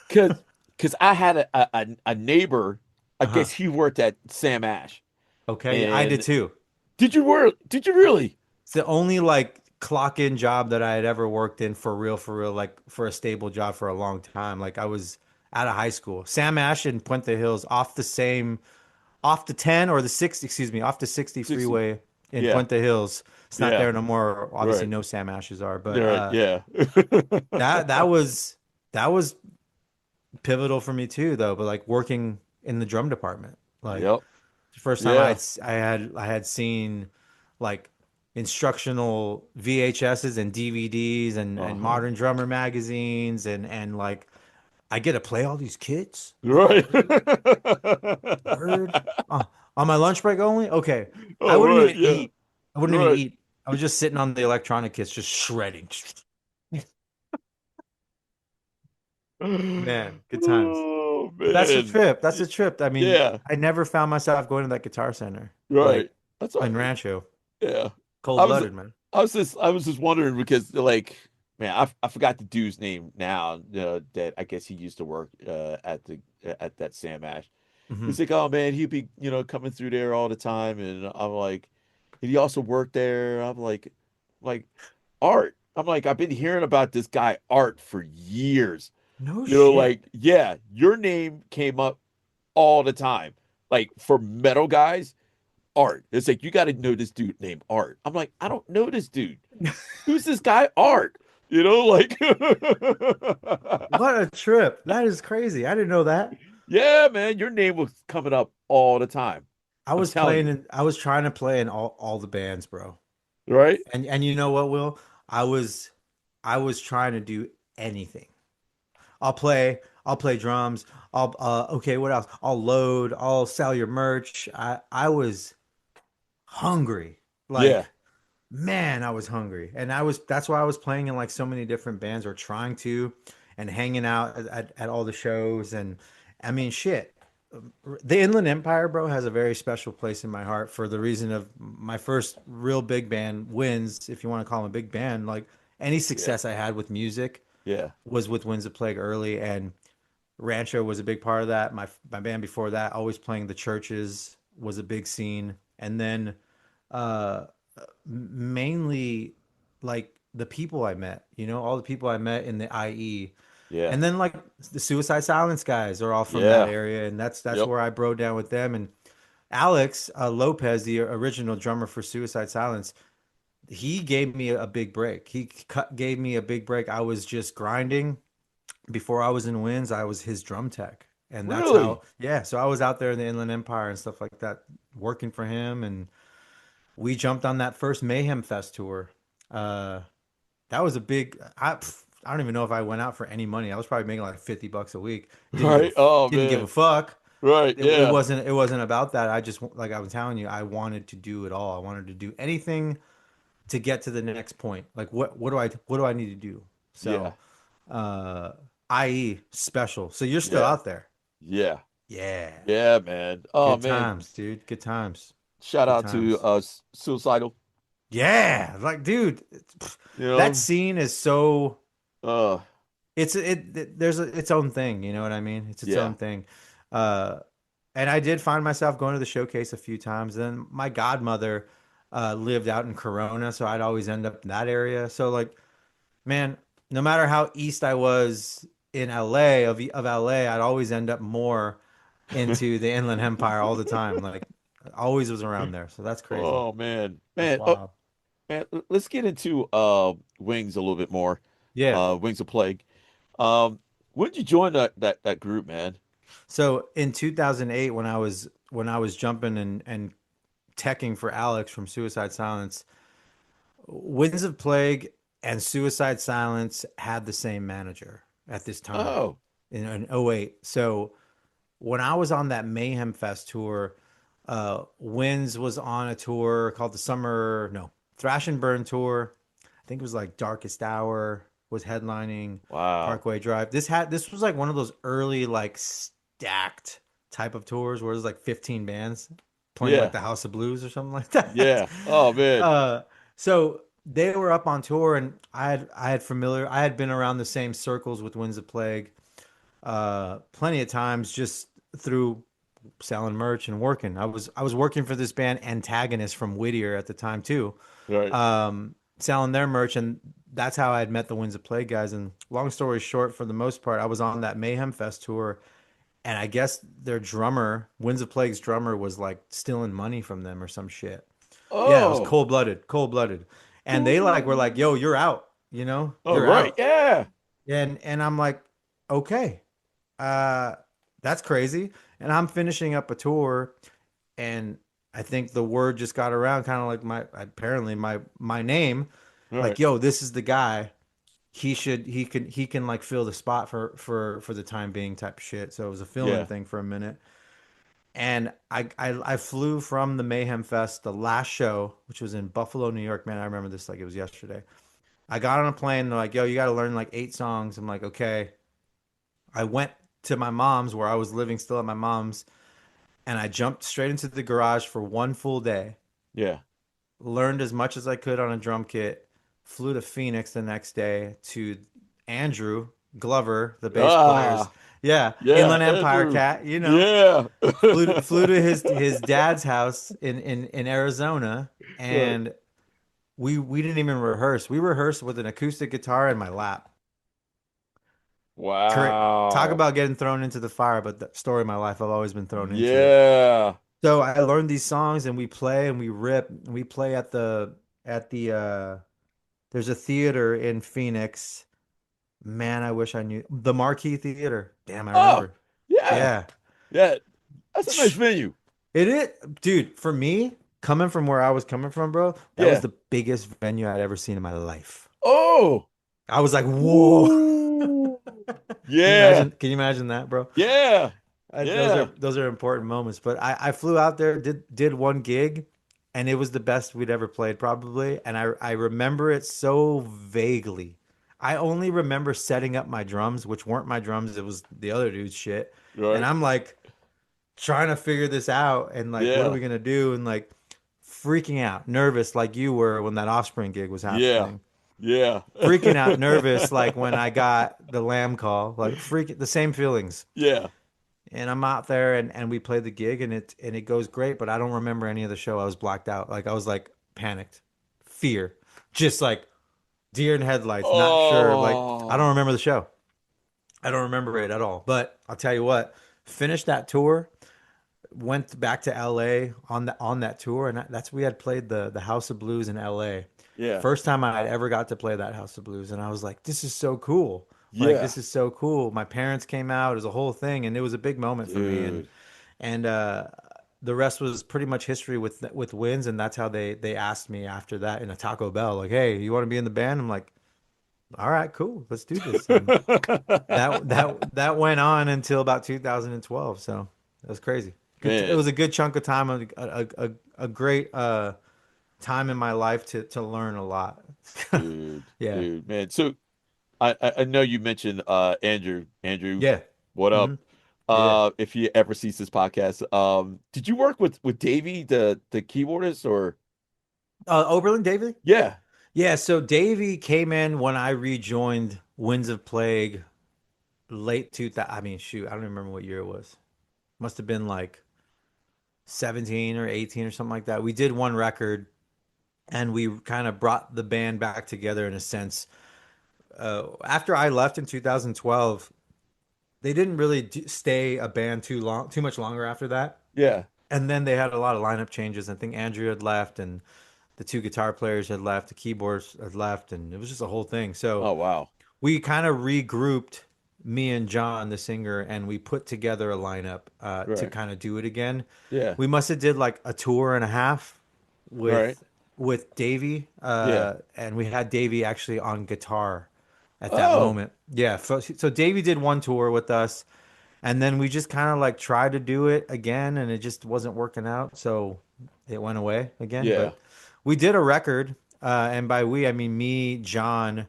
Cause, cause I had a neighbor. I Uh-huh. guess he worked at Sam Ash. Okay, I did And too. did you work? Did you really? It's the only like clock in job that I had ever worked in for real, like for a stable job for a long time. Like I was out of high school. Sam Ash and Puente Hills off the 10 or the 60, excuse me, off the 60 60. freeway in Yeah. Puente Hills. It's not Yeah. there no more. Obviously, Right. no Sam Ashes are, but Right. Yeah. that was pivotal for me too, though. But like working in the drum department, like Yep. The first time Yeah. I had seen like instructional VHSs and DVDs and Uh-huh. Modern Drummer magazines and like I get to play all these kids. Right. Oh, word. On my lunch break only? Okay. I Oh, wouldn't right. even Yeah. eat. I wouldn't even Right. eat. I was just sitting on the electronic kits, just shredding. Man, good times. Oh, But that's the man. trip. That's the trip. I mean, Yeah. I never found myself going to that guitar center, like Right. That's all in right. Rancho. Yeah. Cold I was blooded, man. I was just wondering because like man, I forgot the dude's name now that I guess he used to work at that Sam Ash. Hmm. He's like, "Oh man, he'd be, coming through there all the time." And I'm like, and he also worked there. I'm like Art. I'm like, I've been hearing about this guy Art for years. No shit. Like, yeah, your name came up all the time. Like for metal guys, Art. It's like you got to know this dude named Art. I'm like, I don't know this dude. Who's this guy Art? Like What a trip. That is crazy. I didn't know that. yeah, man, your name was coming up all the time. I'm telling you, I was trying to play in all the bands, bro. right? And you know what, Will? I was I was trying to do anything. I'll play drums. I'll okay, what else? I'll load, I'll sell your merch. I was hungry. Yeah, Like, man, I was hungry. And that's why I was playing in like so many different bands or trying to and hanging out at all the shows. And I mean, shit. The Inland Empire, bro, has a very special place in my heart for the reason of my first real big band wins, if you want to call them a big band. Like any yeah, success I had with music yeah, was with Winds of Plague early, and Rancho was a big part of that. My band before that, always playing the churches, was a big scene, and then uh, mainly like the people I met, all the people I met in the IE, yeah, and then like the Suicide Silence guys are all from that yeah. area, and that's Yep. where I broke down with them. And Alex Lopez, the original drummer for Suicide Silence, he gave me a big break. Gave me a big break. I was just grinding before I was in Winds. I was his drum tech, and that's how. Really? Yeah, so I was out there in the Inland Empire and stuff like that, working for him, and we jumped on that first Mayhem Fest tour. Uh, that was a big. I don't even know if I went out for any money. I was probably making like $50 a week. Right. Oh Didn't give a man. fuck. Right. Yeah. It wasn't about that. I just like I was telling you, I wanted to do it all. I wanted to do anything to get to the next point. Like what do I need to do? Yeah. So uh IE special. So you're still Yeah. out there. Yeah. Yeah. Yeah, man. Oh Good man. times, dude. Good times. Shout Good out to times. Suicidal. Yeah. Like dude, You that know? scene is so Uh there's its own thing, you know what I mean? It's its yeah. own thing. Uh and I did find myself going to the showcase a few times. Then my godmother lived out in Corona, so I'd always end up in that area. So like, man, no matter how east I was in LA of LA, I'd always end up more into the Inland Empire all the time. Like, always was around there. So that's crazy. Oh man. That's Man. wild. Man, let's get into Wings a little bit more. Yeah. Wings of Plague. When did you join that group, man? So in 2008, when I was jumping and teching for Alex from Suicide Silence, Winds of Plague and Suicide Silence had the same manager at this time Oh, in '08. So when I was on that Mayhem Fest tour, Winds was on a tour called the Thrash and Burn tour. I think it was like Darkest Hour was headlining wow. Parkway Drive. This was like one of those early like stacked type of tours where there's like 15 bands playing like Yeah. the House of Blues or something like that. Yeah. Oh man. Uh, so they were up on tour, and I had been around the same circles with Winds of Plague plenty of times just through selling merch and working. I was working for this band Antagonist from Whittier at the time too, Right. selling their merch, and that's how I had met the Winds of Plague guys. And long story short, for the most part, I was on that Mayhem Fest tour, and I guess their drummer, Winds of Plague's drummer, was like stealing money from them or some shit. Yeah, it was Oh. cold blooded, and Cool they like were like, blooded. "Yo, you're out," Oh, you're right. out, Yeah. and I'm like, okay, uh, that's crazy. And I'm finishing up a tour, and I think the word just got around, kind of like apparently my name, All like, right. yo, this is the guy. He can like fill the spot for the time being type of shit. So it was a fill-in Yeah. thing for a minute. And I flew from the Mayhem Fest, the last show, which was in Buffalo, New York. Man, I remember this like it was yesterday. I got on a plane. They're like, yo, you got to learn like 8 songs. I'm like, okay. I went to my mom's where I was living still at my mom's, and I jumped straight into the garage for one full day. Yeah. Learned as much as I could on a drum kit. Flew to Phoenix the next day to Andrew Glover, the bass player's, Ah, yeah, yeah, Inland Empire Andrew. cat, you know. Yeah. Flew to his dad's house in Arizona, Right. and we didn't even rehearse. We rehearsed with an acoustic guitar in my lap. Talk Wow. about getting thrown into the fire, but the story of my life, I've always been thrown into it. Yeah. So I learned these songs and we play and we rip. And we play at the there's a theater in Phoenix. Man, I wish I knew the Marquee Theater. Damn, I Oh, remember. yeah. Yeah. Yeah. That's a nice venue. It is, dude, for me, coming from where I was coming from, bro, that was Yeah. the biggest venue I'd ever seen in my life. Oh. I was like, whoa. Ooh. Can you Yeah. imagine? Can you imagine that, bro? Yeah. Those are Yeah. important moments. But I flew out there, did one gig, and it was the best we'd ever played, probably. And I remember it so vaguely. I only remember setting up my drums, which weren't my drums, it was the other dude's shit. And Right. I'm like trying to figure this out and like what are Yeah. we gonna do? And like freaking out, nervous like you were when that Offspring gig was Yeah. happening. Yeah. Freaking out, nervous like when I got the Lamb call, like freaking the same feelings. Yeah. And I'm out there and we play the gig and it goes great, but I don't remember any of the show. I was blacked out. Like I was like panicked, fear, just like deer in headlights, not sure. Like I don't Oh. remember the show. I don't remember it at all. But I'll tell you what, finished that tour, went back to LA on that tour, and that's we had played the House of Blues in LA. Yeah. First time I had ever got to play that House of Blues, and I was like, this is so cool. Like Yeah. this is so cool. My parents came out, it was a whole thing, and it was a big moment for me. Dude. And the rest was pretty much history with wins, and that's how they asked me after that in a Taco Bell, like, hey, you want to be in the band? I'm like, all right, cool, let's do this. And that went on until about 2012. So it was crazy. Good. It Man, was a good chunk of time, a great time in my life to learn a lot. Yeah, man. So I know you mentioned Andrew. Andrew, yeah, what hmm up? yeah. If he ever sees this podcast, did you work with Davey, the keyboardist, or Oberlin, David. yeah, Yeah. So Davey came in when I rejoined Winds of Plague late 2000. I mean, shoot, I don't remember what year it was. Must have been like 17 or 18 or something like that. We did one record and we kind of brought the band back together in a sense. After I left in 2012, they didn't really stay a band too much longer after that. yeah, And then they had a lot of lineup changes. I think Andrew had left and the 2 guitar players had left, the keyboards had left, and it was just a whole thing. So oh wow, we kind of regrouped, me and John, the singer, and we put together a lineup to right, kind of do it again. yeah, We must have did like a tour and a half right, with Davey, yeah, and we had Davey actually on guitar at that oh moment. Yeah, so Davey did one tour with us, and then we just kind of like tried to do it again, and it just wasn't working out, so it went away again. yeah, But we did a record, and by we I mean me, John,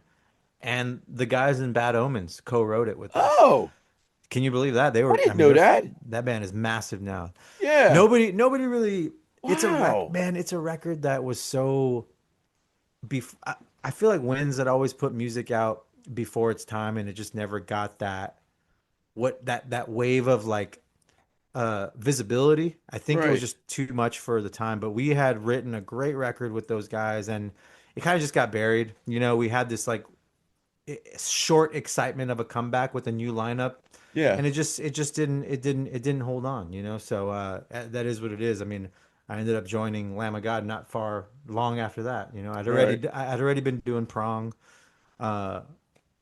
and the guys in Bad Omens co-wrote it with us. oh, Can you believe that? They I were, I didn't mean, know that. that band is massive now. Yeah, Nobody really. wow, Man. It's a record that was so. I feel like Winds had always put music out before its time, and it just never got that wave of like visibility. I think it was right, just too much for the time. But we had written a great record with those guys, and it kind of just got buried. You know, we had this like short excitement of a comeback with a new lineup, yeah, and it didn't hold on, you know. So that is what it is. I mean, I ended up joining Lamb of God not far long after that. You know, right, I'd already been doing Prong, uh,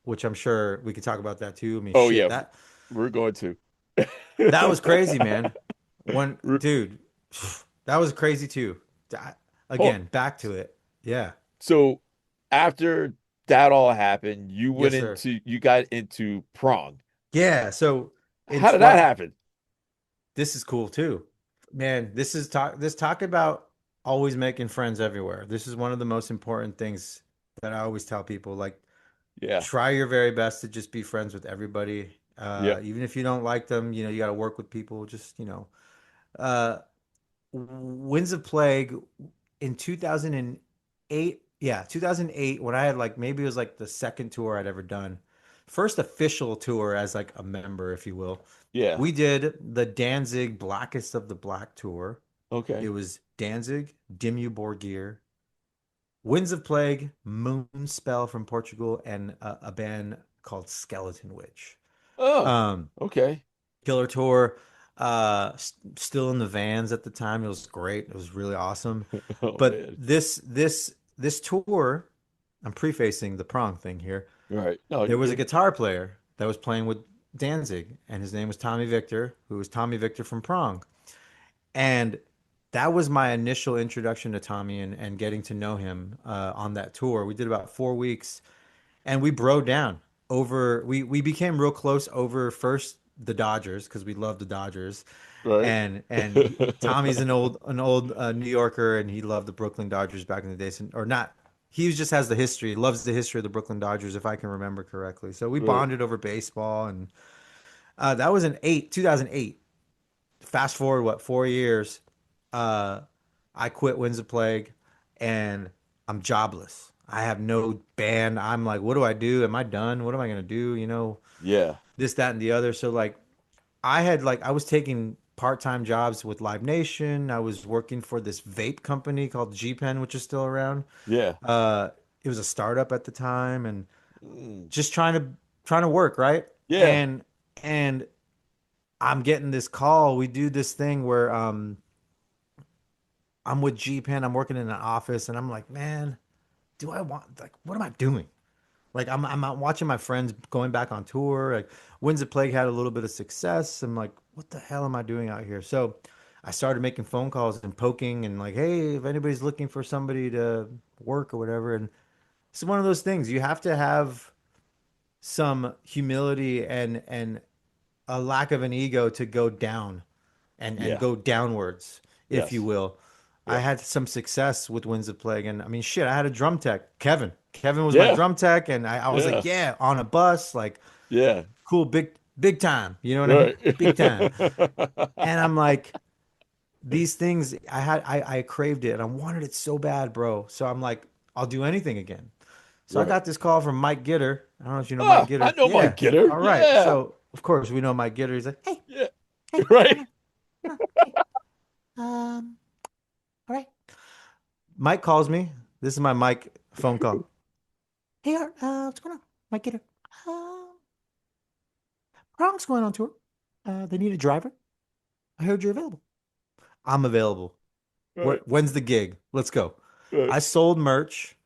which I'm sure we could talk about that too. I mean, oh shit, yeah, that we're going to. that was crazy, man. When We're- dude, That was crazy too. I- Oh, Again, back to it. Yeah. so after that all happened, Yes, sir. you got into Prong. Yeah. So in How did that 12, happen? this is cool too. Man, this talk about always making friends everywhere. This is one of the most important things that I always tell people. Like, Yeah. try your very best to just be friends with everybody. Yeah. Even if you don't like them, you got to work with people. Just, uh, Winds of Plague in 2008. Yeah, 2008, when I had like maybe it was like the second tour I'd ever done. First official tour as like a member, if you will. Yeah. We did the Danzig Blackest of the Black tour. It Okay. was Danzig, Dimmu Borgir, Winds of Plague, Moonspell from Portugal, and a band called Skeleton Witch. Oh, Um, okay. Killer tour. Still in the vans at the time. It was great. It was really awesome. Oh But man. this tour, I'm prefacing the Prong thing here. Right. No, There you're was a good. guitar player that was playing with Danzig, and his name was Tommy Victor, who was Tommy Victor from Prong. And that was my initial introduction to Tommy and getting to know him on that tour. We did about 4 weeks, and we broke down over. We became real close over first the Dodgers because we loved the Dodgers, Right. and Tommy's an old New Yorker, and he loved the Brooklyn Dodgers back in the days, or not. He just has the history, loves the history of the Brooklyn Dodgers, if I can remember correctly. So we Right. bonded over baseball, and that was in 2008. Fast forward, what, 4 years? Uh, I quit Winds of Plague, and I'm jobless. I have no band. I'm like, what do I do? Am I done? What am I gonna do? Yeah. This, that, and the other. So like, I was taking part-time jobs with Live Nation. I was working for this vape company called G Pen, which is still around. Yeah. Uh, it was a startup at the time, and Mm. just trying to work, right? Yeah. And I'm getting this call. We do this thing where I'm with G Pen. I'm working in an office, and I'm like, man, do I want like what am I doing? Like I'm out watching my friends going back on tour. Like Winds of Plague had a little bit of success. I'm like, what the hell am I doing out here? So I started making phone calls and poking and like, hey, if anybody's looking for somebody to work or whatever. And it's one of those things. You have to have some humility and a lack of an ego to go down and Yeah. go downwards, if you Yes. will. I Yep. had some success with Winds of Plague, and I mean, shit, I had a drum tech, Kevin. Kevin was my Yeah. drum tech, and I was Yeah. like, yeah, on a bus, like Yeah. cool, big time. You know what I mean? Right. Big time. And I'm like, these things, I craved it, and I wanted it so bad, bro. So I'm like, I'll do anything again. So I Right. got this call from Mike Gitter. I don't know if you know Mike Oh, I Gitter. know Mike Yeah. Gitter. All right. Yeah. So of course we know Mike Gitter. He's like, hey, Yeah. hey, Right. hey, all right. Mike calls me. This is my Mike phone call. Hey, Art, what's going on? Mike Gitter. Uh, Prong's going on tour. They need a driver. I heard you're available. I'm available. Right. When's the gig? Let's go. Right. I sold merch,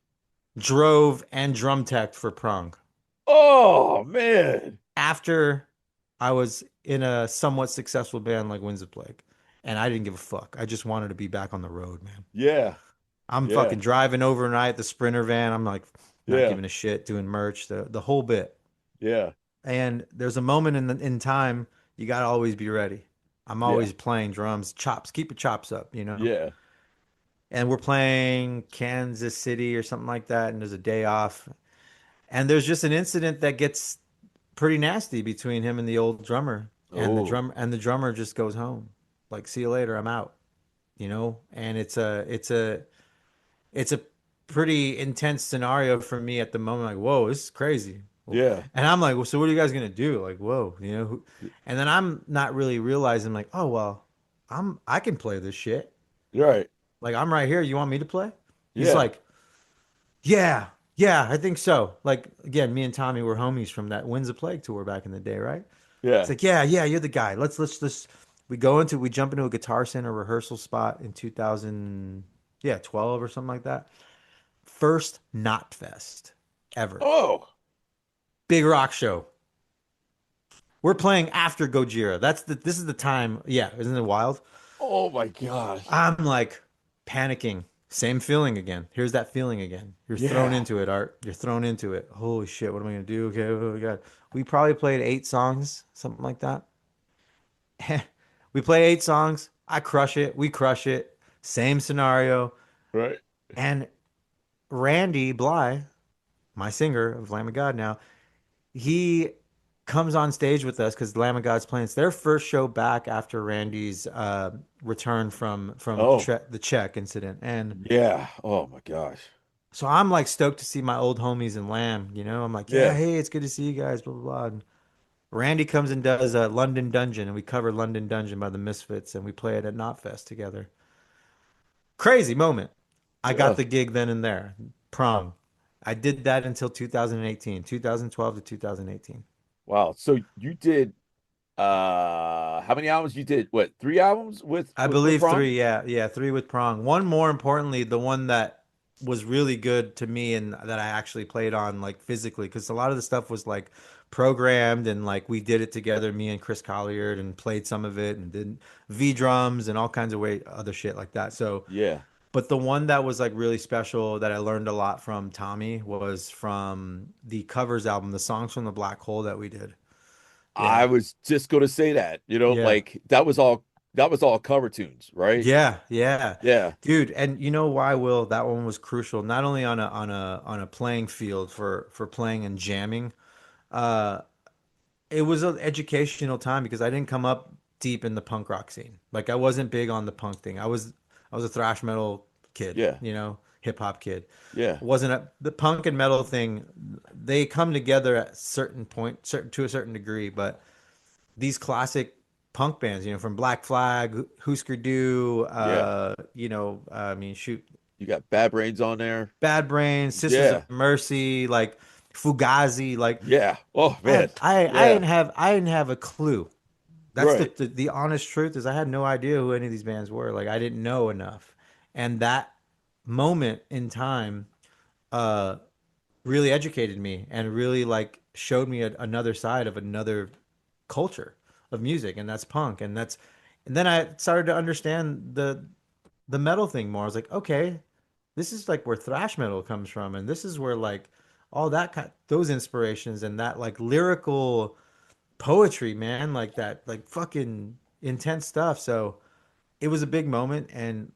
drove, and drum teched for Prong. Oh man. After I was in a somewhat successful band like Winds of Plague, and I didn't give a fuck. I just wanted to be back on the road, man. Yeah. I'm Yeah. fucking driving overnight the Sprinter van. I'm like not Yeah. giving a shit, doing merch, the whole bit. Yeah. And there's a moment in time you gotta always be ready. I'm Yeah. always playing drums, chops, keep your chops up. Yeah. And we're playing Kansas City or something like that, and there's a day off. And there's just an incident that gets pretty nasty between him and the old drummer. And Oh. the drummer just goes home. Like, see you later, I'm out. And it's a pretty intense scenario for me at the moment. Like, whoa, this is crazy. Yeah. And I'm like, well, so what are you guys gonna do? Like, whoa. And then I'm not really realizing, like, oh well, I can play this shit. Right. Like, I'm right here. You want me to play? He's Yeah. like, yeah, yeah, I think so. Like, again, me and Tommy were homies from that Winds of Plague tour back in the day, right? It's Yeah. like, yeah, you're the guy. Let's we jump into a Guitar Center rehearsal spot in 2000, yeah, 12 or something like that. First Knot Fest ever. Oh. Big rock show. We're playing after Gojira. This is the time. Yeah, isn't it wild? Oh my gosh. I'm like panicking. Same feeling again. Here's that feeling again. You're thrown Yeah. into it, Art. You're thrown into it. Holy shit, what am I gonna do? Okay, oh my God. We probably played 8 songs, something like that. We play 8 songs. I crush it. We crush it. Same scenario. Right. And Randy Bly, my singer of Lamb of God now, he comes on stage with us because Lamb of God's playing. It's their first show back after Randy's return from Oh, the Czech incident, and yeah. Oh my gosh. so I'm like stoked to see my old homies in Lamb. I'm like, yeah, Yeah. hey, it's good to see you guys. Blah blah blah. And Randy comes and does London Dungeon, and we cover London Dungeon by the Misfits, and we play it at Knotfest together. Crazy moment. I got Yeah. the gig then and there. Prong. I did that until 2018, 2012 to 2018. Wow. So you did how many albums you did? What, 3 albums I with believe Prong? three, yeah, yeah, three with Prong. One more importantly, the one that was really good to me and that I actually played on like physically, because a lot of the stuff was like programmed and like we did it together, me and Chris Colliard, and played some of it and did V drums and all kinds of other shit like that. So, Yeah. but the one that was like really special that I learned a lot from Tommy was from the covers album, the songs from the Black Hole that we did. I Yeah. was just gonna say that, Yeah. like that was all cover tunes, right? Yeah, yeah. Yeah. Dude, and you know why, Will, that one was crucial, not only on a playing field for playing and jamming. Uh it was an educational time because I didn't come up deep in the punk rock scene. Like I wasn't big on the punk thing. I was a thrash metal kid, Yeah. hip hop kid. Yeah. Wasn't the punk and metal thing, they come together at certain point, certain to a certain degree, but these classic punk bands, from Black Flag, Husker Du, Yeah. I mean, shoot, You got Bad Brains on there. Bad Brains, Sisters of Yeah. Mercy, like Fugazi, like Yeah. Oh I man. had, Yeah. I didn't have a clue. That's Right. the honest truth is I had no idea who any of these bands were. Like I didn't know enough, and that moment in time, uh, really educated me and really like showed me another side of another culture of music, and that's punk, and then I started to understand the metal thing more. I was like, okay, this is like where thrash metal comes from, and this is where like all that those inspirations and that like lyrical poetry, man, like that, like fucking intense stuff. So it was a big moment, and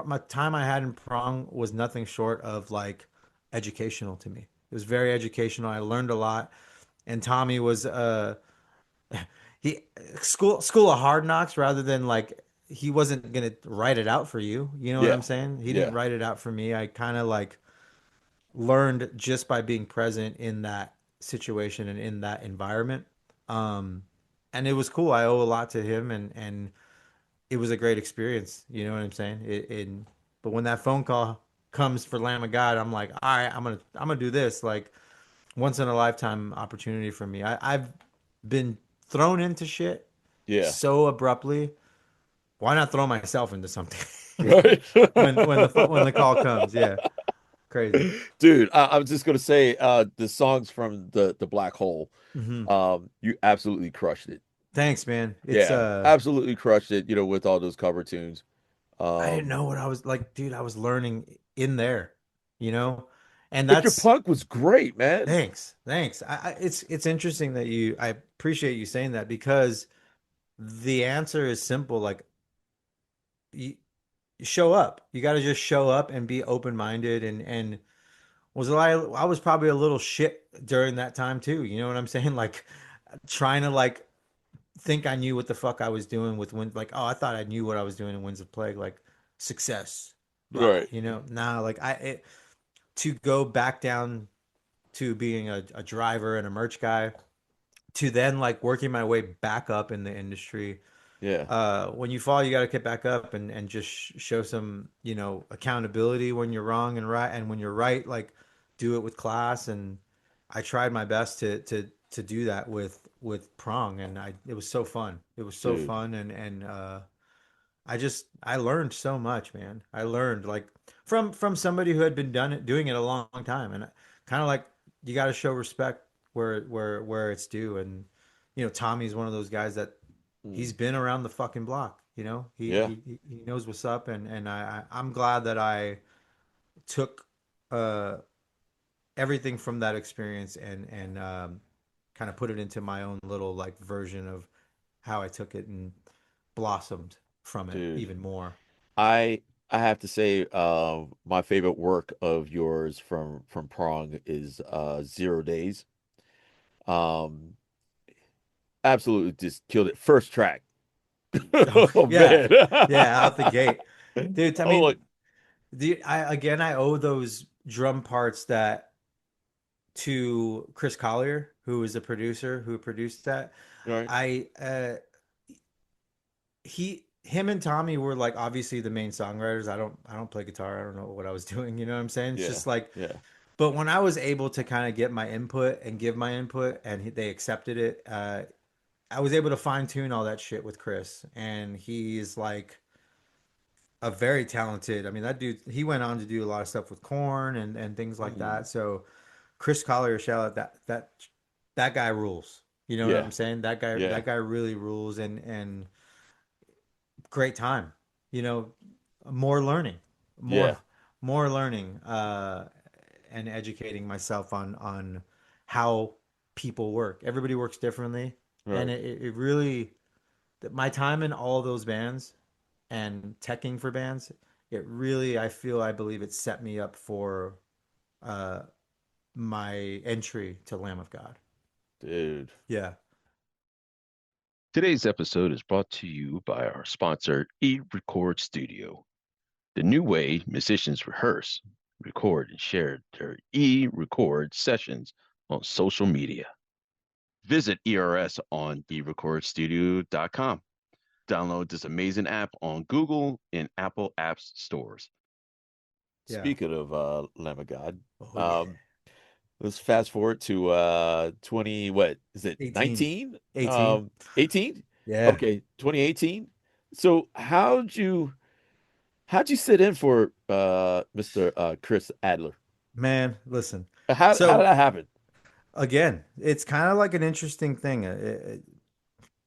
my time I had in Prong was nothing short of like educational to me. It was very educational. I learned a lot, and Tommy was he school of hard knocks rather than like he wasn't gonna write it out for you. You know what I'm Yeah. saying? He didn't Yeah. write it out for me. I kind of like learned just by being present in that situation and in that environment. Um, and it was cool. I owe a lot to him, and it was a great experience. You know what I'm saying? But when that phone call comes for Lamb of God, I'm like, all right, I'm gonna do this. Like once in a lifetime opportunity for me. I've been thrown into shit Yeah. so abruptly. Why not throw myself into something Right. when the call comes? Yeah, crazy. Dude, I was just gonna say, the songs from the Black Hole, Hmm. you absolutely crushed it. Thanks, man. It's Yeah, absolutely crushed it, with all those cover tunes. I didn't Um, know what I was like, dude. I was learning in there, you know, and but your that's punk was great, man. thanks. It's interesting that I appreciate you saying that because the answer is simple. Like you, you show up. You got to just show up and be open minded and I was probably a little shit during that time too. You know what I'm saying? Like trying to like think I knew what the fuck I was doing with Winds. Like, oh, I thought I knew what I was doing in Winds of Plague. Like success, blah. Right. Nah. Like to go back down to being a driver and a merch guy to then like working my way back up in the industry. Yeah. When you fall, you got to get back up and just show some, accountability when you're wrong and right. And when you're right, like do it with class. And I tried my best to do that with Prong. And it was so fun. It was so Dude. fun. And I learned so much, man. I learned like from somebody who had been doing it a long time. And kind of like, you got to show respect where it's due. And, Tommy's one of those guys that Mm. he's been around the fucking block, you know. He Yeah, he knows what's up, and I'm glad that I took uh everything from that experience and kind of put it into my own little like version of how I took it and blossomed from it dude. even more. I I have to say, my favorite work of yours from Prong is 0 Days. Um, Absolutely just killed it. First track. Oh Oh yeah, man. yeah, out the gate, dude. I Oh, mean, look. I owe those drum parts that to Chris Collier, who was the producer who produced that. All right. I him and Tommy were like obviously the main songwriters. I don't play guitar. I don't know what I was doing. You know what I'm saying? It's Yeah. just like, Yeah. but when I was able to kind of get my input and give my input, and they accepted it, I was able to fine tune all that shit with Chris, and he's like a very talented. I mean, that dude, he went on to do a lot of stuff with Korn and things like Mhm. that. So Chris Collier, shout out that guy rules. You know what Yeah. I'm saying? Yeah. That guy really rules, and great time. You know, more learning, more Yeah. more learning, and educating myself on how people work. Everybody works differently, and Right. it really my time in all those bands and teching for bands, it really I believe it set me up for uh, my entry to Lamb of God. Dude. Yeah, Today's episode is brought to you by our sponsor, eRecord Studio, the new way musicians rehearse, record, and share their e-record sessions on social media. Visit ERS on erecordstudio.com. Download this amazing app on Google and Apple Apps stores. yeah. Speaking of Lamb of God, Oh yeah. um, let's fast forward to 20, what is it, 18. 19? 18. 18? Yeah. Okay, 2018. So how'd you sit in for Mr. Chris Adler? Man, listen. How did So that happen? again, it's kind of like an interesting thing.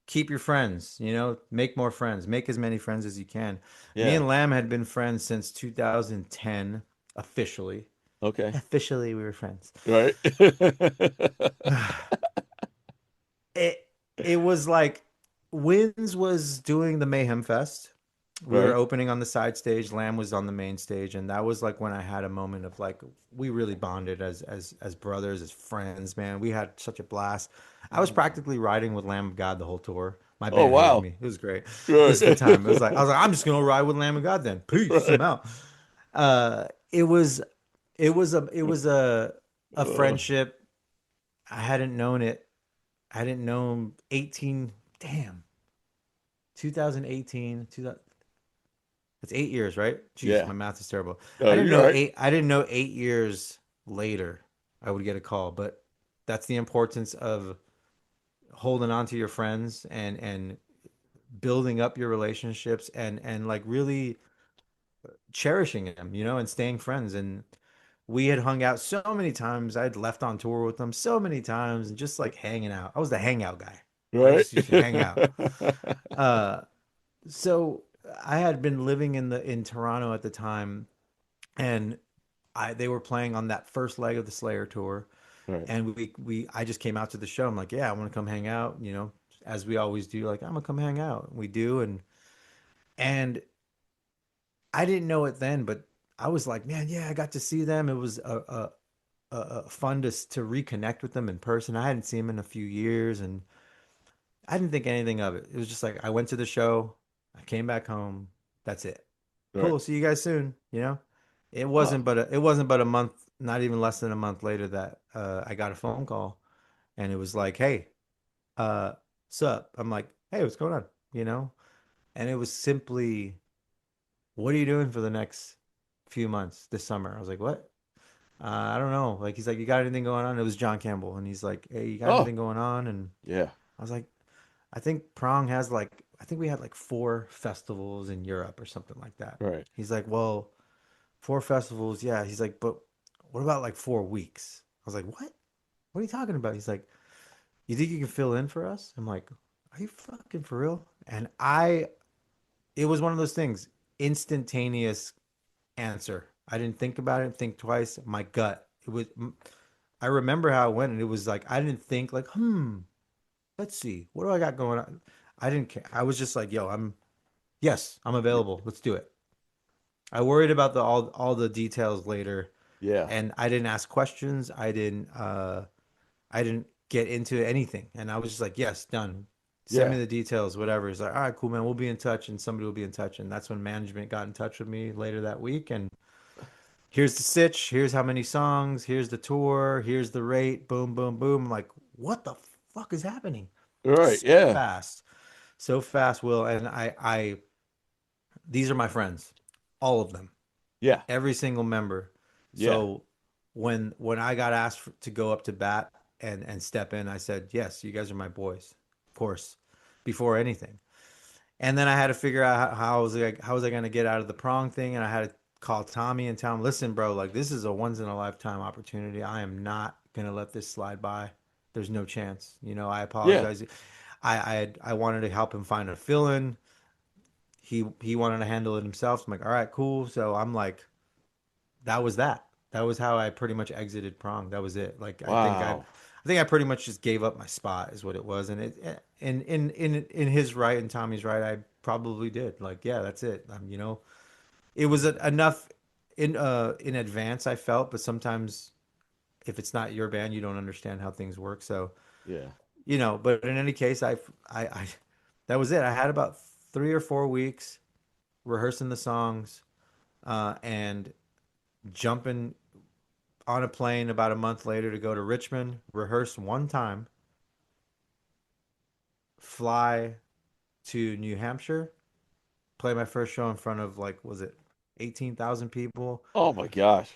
Keep your friends, you know, make more friends, make as many friends as you can. Me Yeah. and Lamb had been friends since 2010, officially. Okay. Officially, we were friends. Right. It it was like Wins was doing the Mayhem Fest. We were Right. opening on the side stage. Lamb was on the main stage, and that was like when I had a moment of like we really bonded as brothers, as friends. Man, we had such a blast. I was practically riding with Lamb of God the whole tour. My Oh band hated wow. me. It was great. It Right. was a good time. It was like I was like I'm just gonna ride with Lamb of God then. Peace. I'm Right. out. Uh, it was it was a Uh, friendship. I hadn't known it. I didn't know him 18. Damn. 2018. 2000, it's 8 years, right? Jeez, yeah. my math is terrible. Oh, you're right. I didn't know 8 years later I would get a call, but that's the importance of holding on to your friends and building up your relationships and like really cherishing them, you know, and staying friends. And we had hung out so many times. I'd left on tour with them so many times and just like hanging out. I was the hangout guy. I Right. just used to hang out. Uh, so I had been living in Toronto at the time, and I they were playing on that first leg of the Slayer tour, Right. and we I just came out to the show. I'm like, yeah, I want to come hang out, you know, as we always do. Like, I'm gonna come hang out. We do, and I didn't know it then, but I was like, man, yeah, I got to see them. It was a fun to reconnect with them in person. I hadn't seen them in a few years, and I didn't think anything of it. It was just like I went to the show, I came back home. That's it. Right. Cool. See you guys soon. You know, Oh, it wasn't but a month, not even less than a month later that I got a phone call, and it was like, hey, sup? I'm like, hey, what's going on? You know, and it was simply, what are you doing for the next few months this summer? I was like, what? I don't know. Like, he's like, you got anything going on? It was John Campbell, and he's like, hey, you got oh, anything going on? And yeah. I was like, I think Prong has like, I think we had like four festivals in Europe or something like that. Right. He's like, well, four festivals, yeah. He's like, but what about like 4 weeks? I was like, what? What are you talking about? He's like, you think you can fill in for us? I'm like, are you fucking for real? And it was one of those things, instantaneous answer. I didn't think about it, think twice. My gut. I remember how it went, and it was like, I didn't think like, let's see, what do I got going on? I didn't care. I was just like, yo, yes, I'm available. Let's do it. I worried about the all the details later, Yeah. and I didn't ask questions. I didn't get into anything. And I was just like, yes, done. Send me Yeah. the details, whatever. It's like, all right, cool, man. We'll be in touch, and somebody will be in touch. And that's when management got in touch with me later that week. And here's the sitch. Here's how many songs. Here's the tour. Here's the rate. Boom, boom, boom. I'm like, what the fuck is happening? All right. So Yeah. fast, so fast, Will. And these are my friends, all of them, Yeah. every single member. Yeah. So when I got asked to go up to bat and step in, I said, "Yes, you guys are my boys, of course." Before anything, and then I had to figure out how was I going to get out of the prong thing, and I had to call Tommy and tell him, "Listen, bro, like this is a once in a lifetime opportunity. I am not going to let this slide by. There's no chance. You know, I Yeah. apologize. I wanted to help him find a fill in. He wanted to handle it himself. So I'm like, all right, cool. So I'm like, that was that. That was how I pretty much exited Prong. That was it. Like Wow. I think I pretty much just gave up my spot is what it was. And in his right and Tommy's right, I probably did. Like, yeah, that's it. You know, it was enough in advance I felt, but sometimes if it's not your band, you don't understand how things work. So, Yeah. you know, but in any case, I that was it. I had about 3 or 4 weeks rehearsing the songs, and jumping on a plane about a month later to go to Richmond, rehearse one time, fly to New Hampshire, play my first show in front of like, was it 18,000 people Oh my gosh.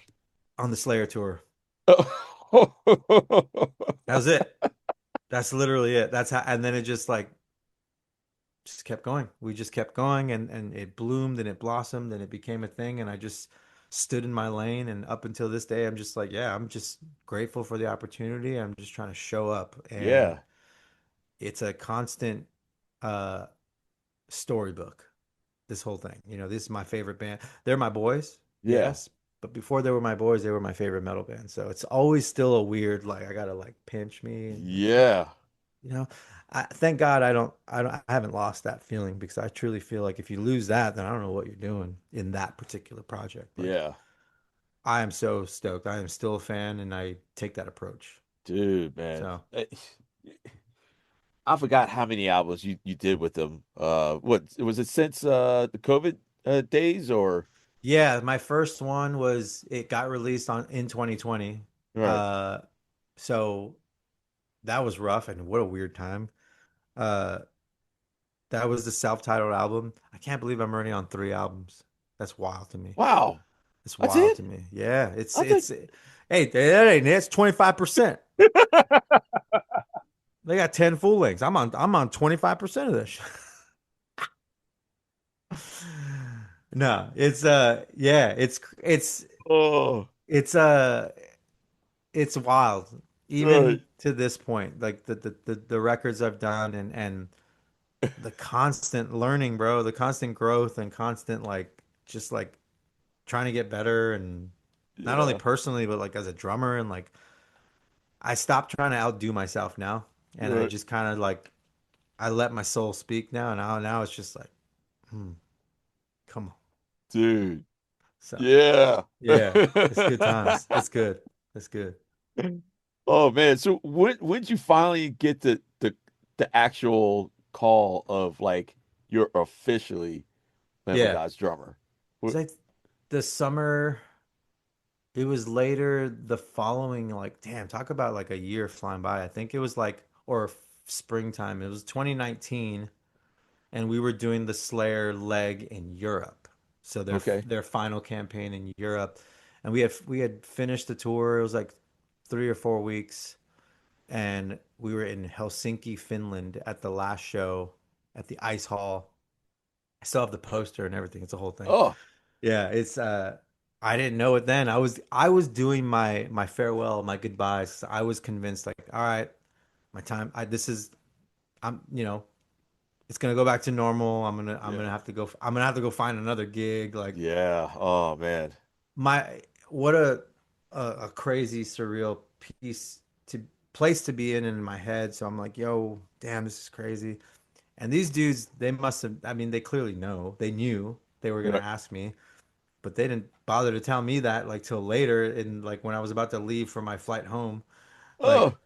on the Slayer tour. That was it. That's literally it. That's how, and then it just like, just kept going. We just kept going, and it bloomed and it blossomed and it became a thing. And I just stood in my lane. And up until this day, I'm just like, yeah, I'm just grateful for the opportunity. I'm just trying to show up. And Yeah. it's a constant uh storybook, this whole thing. You know, this is my favorite band. They're my boys, Yeah. yes, but before they were my boys, they were my favorite metal band. So it's always still a weird, like, I gotta like pinch me, and Yeah. you know, thank God I haven't lost that feeling, because I truly feel like if you lose that, then I don't know what you're doing in that particular project. But Yeah. I am so stoked. I am still a fan, and I take that approach. Dude, man. So I forgot how many albums you did with them. What was it since the COVID days or yeah, my first one was, it got released on in 2020. right? Uh, so that was rough, and what a weird time. Uh, that was the self-titled album. I can't believe I'm already on 3 albums. That's wild to me. Wow. It's That's wild it? to me. Yeah, I think hey, that ain't it. It's 25%. They got 10 full lengths. I'm on 25% of this. No, yeah, oh, it's uh it's wild. right. Even to this point, like the records I've done, and the constant learning, bro, the constant growth and constant like just like trying to get better, and not only Yeah. personally but like as a drummer, and like I stopped trying to outdo myself now, and I Right. just kind of like I let my soul speak now, and now it's just like, hmm, come on. Dude. So Yeah. yeah, it's good times. It's good. It's good. Oh man. So when did you finally get the actual call of like you're officially Lamb of Yeah. God's drummer? It's like the summer. It was later the following, like, damn, talk about like a year flying by. I think it was like, or springtime. It was 2019, and we were doing the Slayer leg in Europe. So Okay. their final campaign in Europe, and we had finished the tour. It was like 3 or 4 weeks, and we were in Helsinki, Finland at the last show at the ice hall. I still have the poster and everything. It's a whole thing. Oh, Yeah, it's I didn't know it then. I was doing my farewell, my goodbyes. I was convinced like, all right, my time, I this is I'm, you know, it's gonna go back to normal. I'm Yeah. gonna have to go. I'm gonna have to go find another gig. Like Yeah. Oh man. my what a crazy surreal piece to place to be in my head. So I'm like, yo, damn, this is crazy. And these dudes, they must have. I mean, they clearly know. They knew they were gonna Yeah. ask me, but they didn't bother to tell me that like till later. And like when I was about to leave for my flight home, like Oh,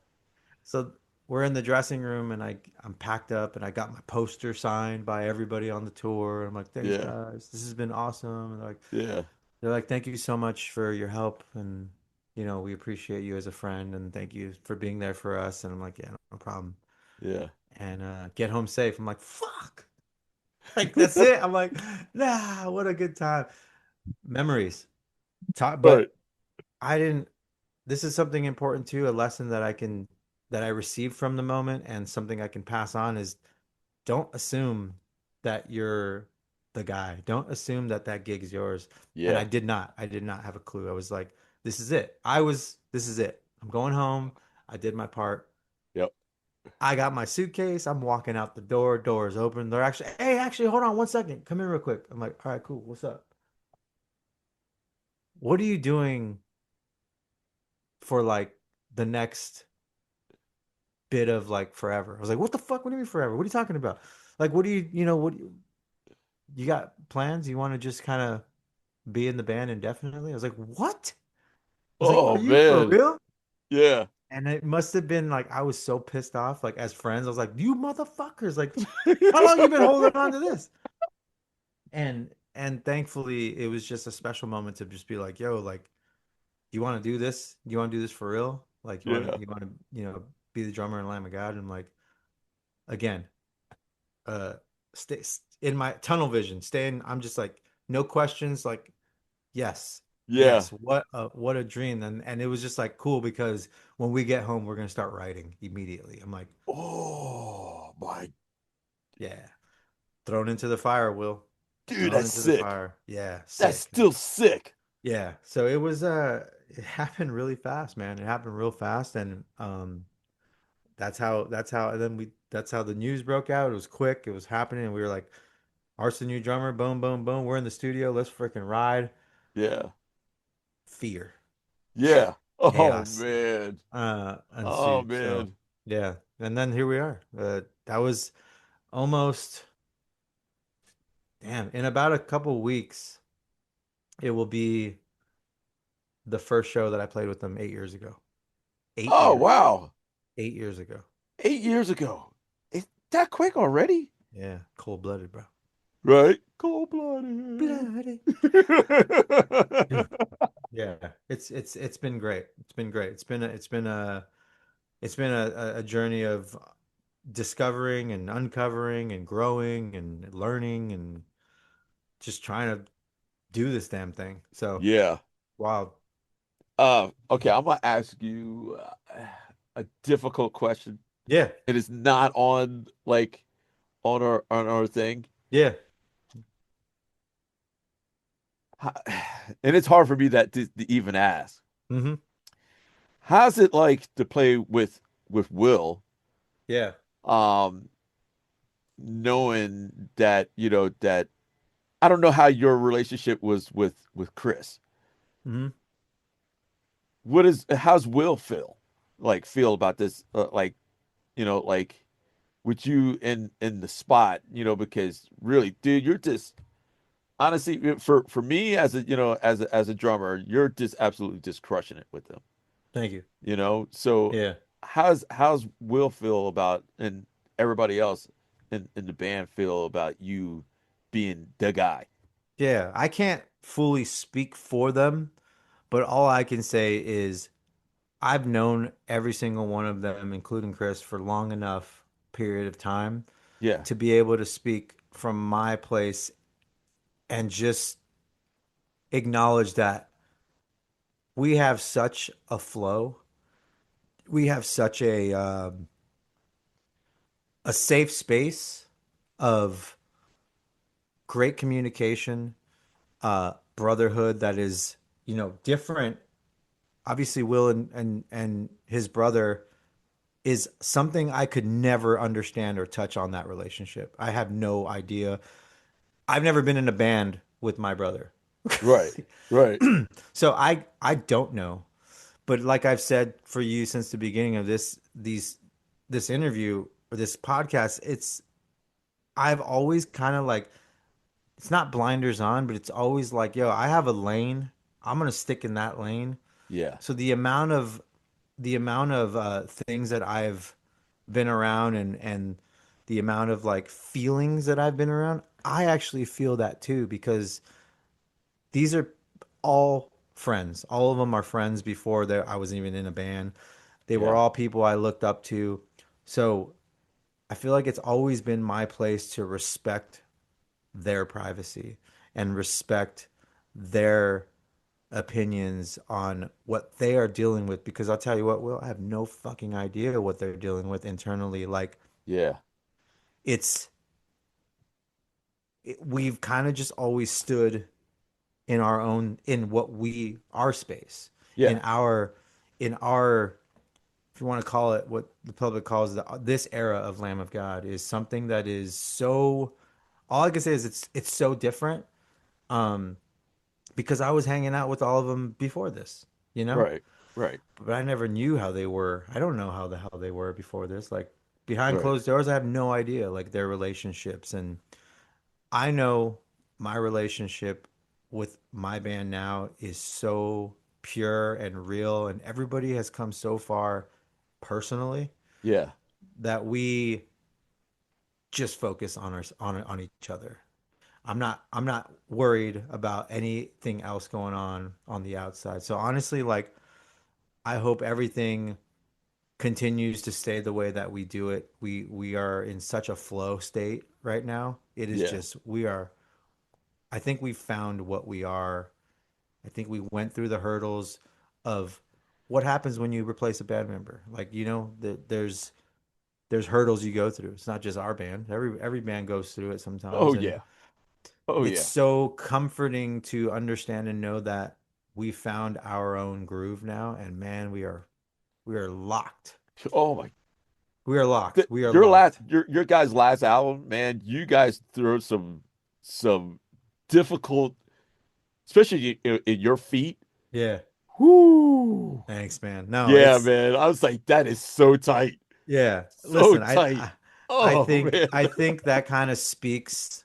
so we're in the dressing room and I'm packed up and I got my poster signed by everybody on the tour. I'm like, thanks yeah. guys, this has been awesome. And like Yeah. they're like, thank you so much for your help and we appreciate you as a friend and thank you for being there for us. And I'm like, yeah, no problem. Yeah. And get home safe. I'm like, fuck. Like that's it. I'm like, nah, what a good time. Memories. Right. But I didn't this is something important too, a lesson that I received from the moment and something I can pass on is don't assume that you're the guy. Don't assume that that gig is yours. And Yeah. I did not have a clue. I was like, this is it. This is it. I'm going home. I did my part. Yep. I got my suitcase. I'm walking out the door. Doors open. They're actually, hey, actually, hold on 1 second. Come in real quick. I'm like, all right, cool. What's up? What are you doing for like the next bit of like forever? I was like, what the fuck? What do you mean forever? What are you talking about? Like, what do you got plans? You want to just kind of be in the band indefinitely? I was like, what? I was like, are Oh you for man. real? Yeah. And it must have been like I was so pissed off. Like as friends, I was like, you motherfuckers! Like, how long you been holding on to this? And thankfully, it was just a special moment to just be like, yo, like, you want to do this? You want to do this for real? Like, Yeah. you want to, be the drummer in Lamb of God? And I'm like, again, uh, stay in my tunnel vision. Staying, I'm just like, no questions. Like, yes, Yeah. yes. What a dream. And it was just like cool because when we get home, we're gonna start writing immediately. I'm like, Oh my yeah, thrown into the fire, Will. dude, Thrown that's into the sick. fire. Yeah, That's sick. still sick. Yeah. So it was it happened really fast, man. It happened real fast and that's how and then we that's how the news broke out. It was quick, it was happening, and we were like, Art's the new drummer, boom, boom, boom. We're in the studio, let's freaking ride. Yeah. Fear, Yeah. Oh chaos, man. Oh ensued. So man. yeah. And then here we are. That was almost damn, in about a couple weeks, it will be the first show that I played with them 8 years ago. Eight Oh years. wow. 8 years ago. 8 years ago. It's that quick already? Yeah, cold blooded, bro. Right? Cold-blooded. Blooded. Yeah, it's been great. It's been great. It's been a journey of discovering and uncovering and growing and learning and just trying to do this damn thing. So Yeah. wow. Okay, I'm gonna ask you a difficult question. Yeah, It is not on like on our thing. yeah. How- And it's hard for me that to even ask. Hmm. How's it like to play with Will, Yeah. um, knowing that that I don't know how your relationship was with Chris. Hmm. How's Will feel about this? Like with you in the spot, because really, dude, you're just honestly for me as a drummer, you're just absolutely just crushing it with them. Thank you. So Yeah. how's Will feel about and everybody else in the band feel about you being the guy? Yeah. I can't fully speak for them, but all I can say is I've known every single one of them, including Chris, for long enough period of time Yeah, to be able to speak from my place and just acknowledge that we have such a flow. We have such a safe space of great communication, brotherhood that is, different. Obviously, Will and his brother is something I could never understand or touch on that relationship. I have no idea. I've never been in a band with my brother. Right. Right. So I don't know. But like I've said for you since the beginning of this interview or this podcast, it's I've always kind of like it's not blinders on, but it's always like, yo, I have a lane. I'm gonna stick in that lane. Yeah. So the amount of things that I've been around and the amount of like feelings that I've been around, I actually feel that too because these are all friends. All of them are friends before I wasn't even in a band. They were Yeah. all people I looked up to. So I feel like it's always been my place to respect their privacy and respect their opinions on what they are dealing with because I'll tell you what, Will, I have no fucking idea what they're dealing with internally. Like Yeah. it's we've kind of just always stood in our own in what we our space Yeah. in our if you want to call it what the public calls this era of Lamb of God is something that is so all I can say is it's so different um because I was hanging out with all of them before this, you know? Right. Right. But I never knew how they were. I don't know how the hell they were before this. Like behind Right. closed doors, I have no idea like their relationships. And I know my relationship with my band now is so pure and real, and everybody has come so far personally Yeah. that we just focus on on each other. I'm not worried about anything else going on the outside. So honestly, like I hope everything continues to stay the way that we do it. We are in such a flow state right now. It is Yeah. just we are I think we found what we are. I think we went through the hurdles of what happens when you replace a band member. Like, you know, there's hurdles you go through. It's not just our band. Every band goes through it Oh sometimes and yeah. Oh it's yeah. so comforting to understand and know that we found our own groove now and man, we are locked. Oh my. We are locked. We are Your last, locked. your guys' last album, man. You guys threw some difficult, especially in your feet. Yeah. Whoo. Thanks, man. No, Yeah, it's man. I was like, that is so tight. yeah. So Listen, tight. Oh man. I think that kind of speaks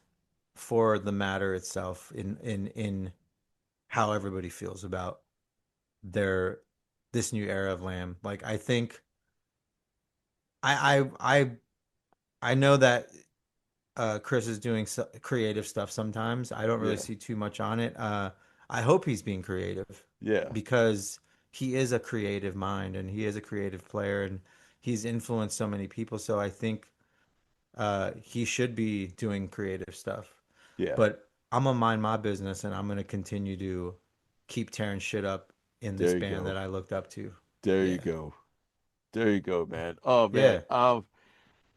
for the matter itself in how everybody feels about their this new era of Lamb. Like I think I I know that Chris is doing creative stuff sometimes. I don't really Yeah. see too much on it. I hope he's being creative Yeah. because he is a creative mind and he is a creative player and he's influenced so many people. So I think he should be doing creative stuff. Yeah. But I'm gonna mind my business and I'm gonna continue to keep tearing shit up in this There you band that go. I looked up to. There you Yeah. go. There you go, man. Oh man. Yeah.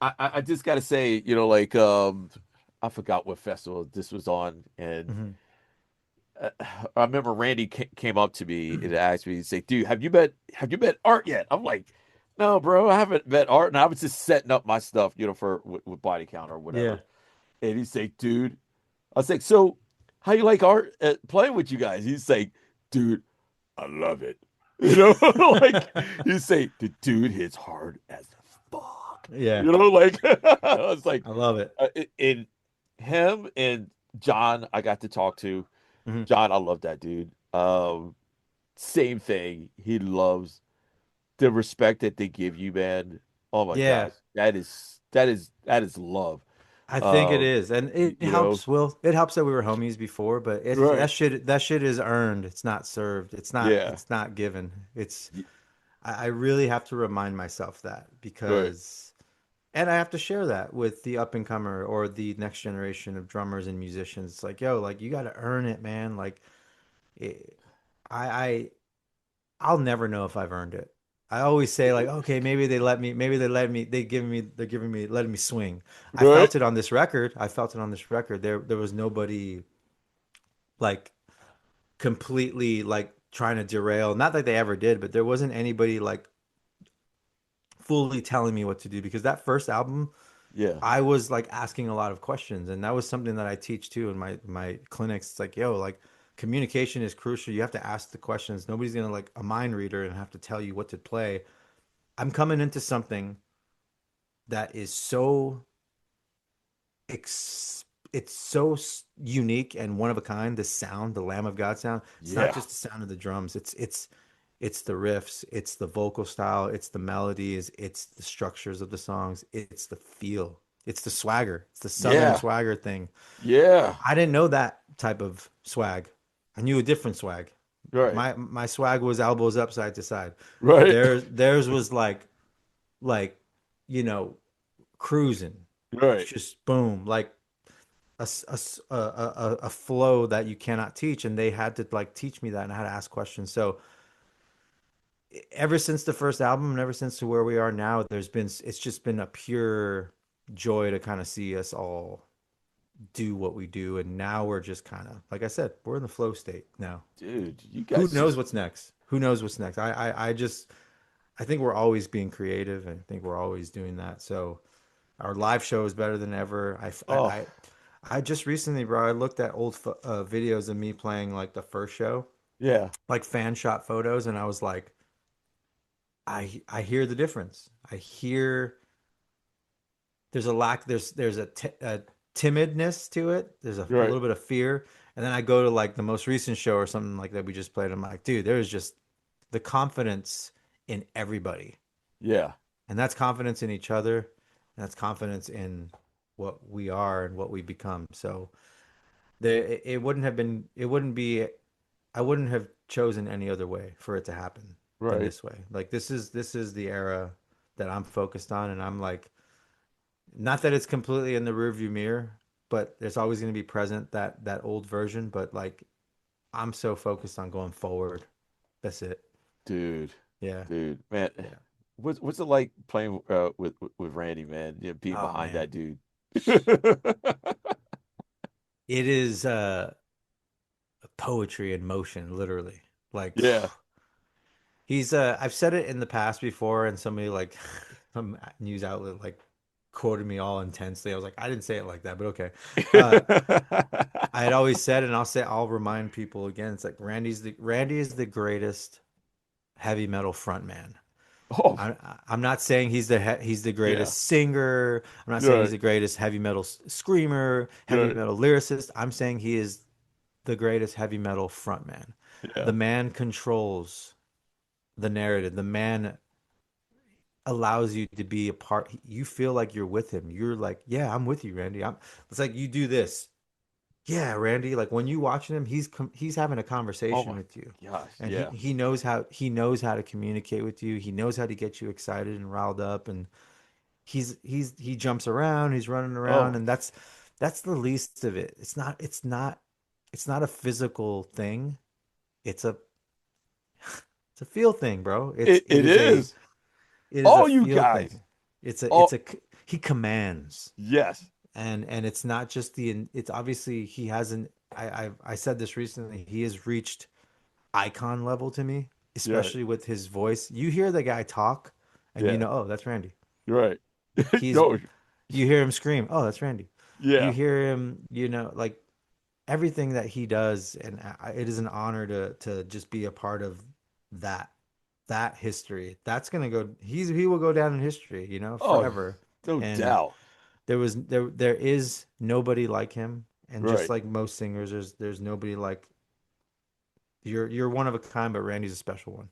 I just gotta say, I forgot what festival this was on, and Hmm. uh, I remember Randy came up to me and asked me, he said, "Dude, have you met Art yet?" I'm like, "No, bro, I haven't met Art." And I was just setting up my stuff, for with body count or Yeah. whatever. And he's like, "Dude," I was like, "So, how you like Art playing with you guys?" He's like, "Dude, I love it." Like you say, the dude hits hard as fuck. Yeah. Like I was like, I love it. in him and John, I got to talk to. Hmm. John, I love that dude. Same thing. He loves the respect that they give you, man. Oh my Yeah. gosh, that is love. I think it Um, is, and it you know, helps. Will it helps that we were homies before, but it's right? that shit is earned. It's not served. Yeah, It's not given. It's y- I really have to remind myself that right, because, and I have to share that with the up and comer or the next generation of drummers and musicians. It's like, yo, like you got to earn it, man. Like, it, I I'll never know if I've earned it. I always say like, okay, they're giving me, letting me swing. I right, felt it on this record. I felt it on this record. There was nobody like completely like trying to derail. Not that they ever did, but there wasn't anybody like fully telling me what to do because that first album, Yeah. I was like asking a lot of questions, and that was something that I teach too in my clinics. It's like, yo, like communication is crucial. You have to ask the questions. Nobody's gonna like a mind reader and have to tell you what to play. I'm coming into something that is so ex it's so unique and one of a kind. The sound, the Lamb of God sound. It's not Yeah. just the sound of the drums. It's the riffs, it's the vocal style, it's the melodies, it's the structures of the songs, it's the feel, it's the swagger, it's the Southern Yeah. swagger thing. Yeah. I didn't know that type of swag. I knew a different swag. Right. My swag was elbows up, side to side. Right. Theirs was like you know cruising, Right. just boom, like a flow that you cannot teach, and they had to like teach me that, and I had to ask questions. So ever since the first album and ever since to where we are now, it's just been a pure joy to kind of see us all do what we do. And now we're just kind of, like I said, we're in the flow state now. Dude, you Who guys knows just what's next? Who knows what's next? I think we're always being creative, and I think we're always doing that. So our live show is better than ever. oh, I just recently, bro, I looked at old videos of me playing like the first show, yeah. like fan shot photos, and I was like, I hear the difference. I hear there's a lack, there's a timidness to it. There's a Right. little bit of fear. And then I go to like the most recent show or something like that we just played. I'm like, dude, there's just the confidence in everybody. Yeah. And that's confidence in each other. And that's confidence in what we are and what we become. So it wouldn't have been, it wouldn't be, I wouldn't have chosen any other way for it to happen than Right. this way. Like this is the era that I'm focused on, and I'm like, not that it's completely in the rearview mirror, but there's always going to be present that old version. But like, I'm so focused on going forward. That's it. Dude. Yeah, Dude, man. yeah. What's it like playing with Randy, man? Yeah, being Oh behind that man, dude. it is poetry in motion, literally. Like Yeah. he's I've said it in the past before, and somebody like some news outlet like quoted me all intensely. I was like, I didn't say it like that, but okay. Uh, I had always said, and I'll remind people again. It's like Randy is the greatest heavy metal frontman. Oh, I'm not saying he's the yeah. greatest singer. I'm not saying he's Right. the greatest heavy metal screamer, heavy Right. metal lyricist. I'm saying he is the greatest heavy metal frontman. Yeah. The man controls the narrative. The man allows you to be a part. You feel like you're with him. You're like, yeah, I'm with you, Randy. It's like you do this. Yeah, Randy, like when you watching him, he's having a Oh conversation my with you. gosh. And Yeah. he knows how to communicate with you. He knows how to get you excited and riled up, and he jumps around, he's running around, Oh, and that's the least of it. It's not a physical thing. It's a it's a feel thing, bro. it is. It is a All you feel guys. thing. Oh, He commands. yes. And it's not just it's obviously he hasn't I said this recently, he has reached icon level to me, Yeah. especially with his voice. You hear the guy talk and you Yeah. know, oh, that's Randy. You're right. He's No. You hear him scream, oh, that's Randy. You Yeah. hear him, like everything that he does, and it is an honor to just be a part of that history. That's gonna go. He will go down in history, Oh, forever. no And doubt. there is nobody like him, and just Right. like most singers, there's nobody like you're one of a kind, but Randy's a special one.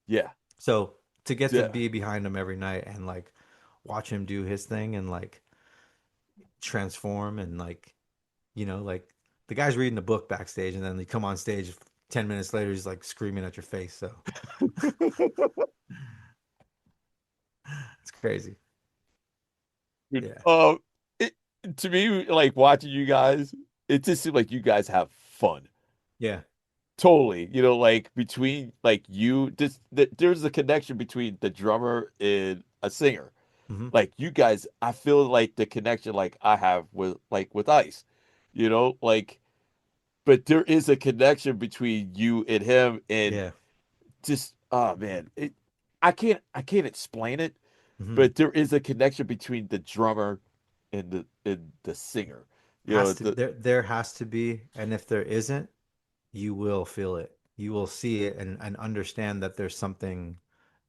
Yeah. So to get to Yeah. be behind him every night and like watch him do his thing and like transform and like the guy's reading the book backstage, and then they come on stage 10 minutes later, he's like screaming at your face. So it's crazy. Dude, Yeah. it, to me, like watching you guys, it just seems like you guys have fun. Yeah. Totally. Like between like you, there's a connection between the drummer and a singer. Hmm. Like you guys, I feel like the connection like I have with Ice. Like, but there is a connection between you and him, and Yeah. just oh man, I can't explain it, Hmm. but there is a connection between the drummer and the singer. You know, Has to the there has to be, and if there isn't, you will feel it. You will see it and understand that there's something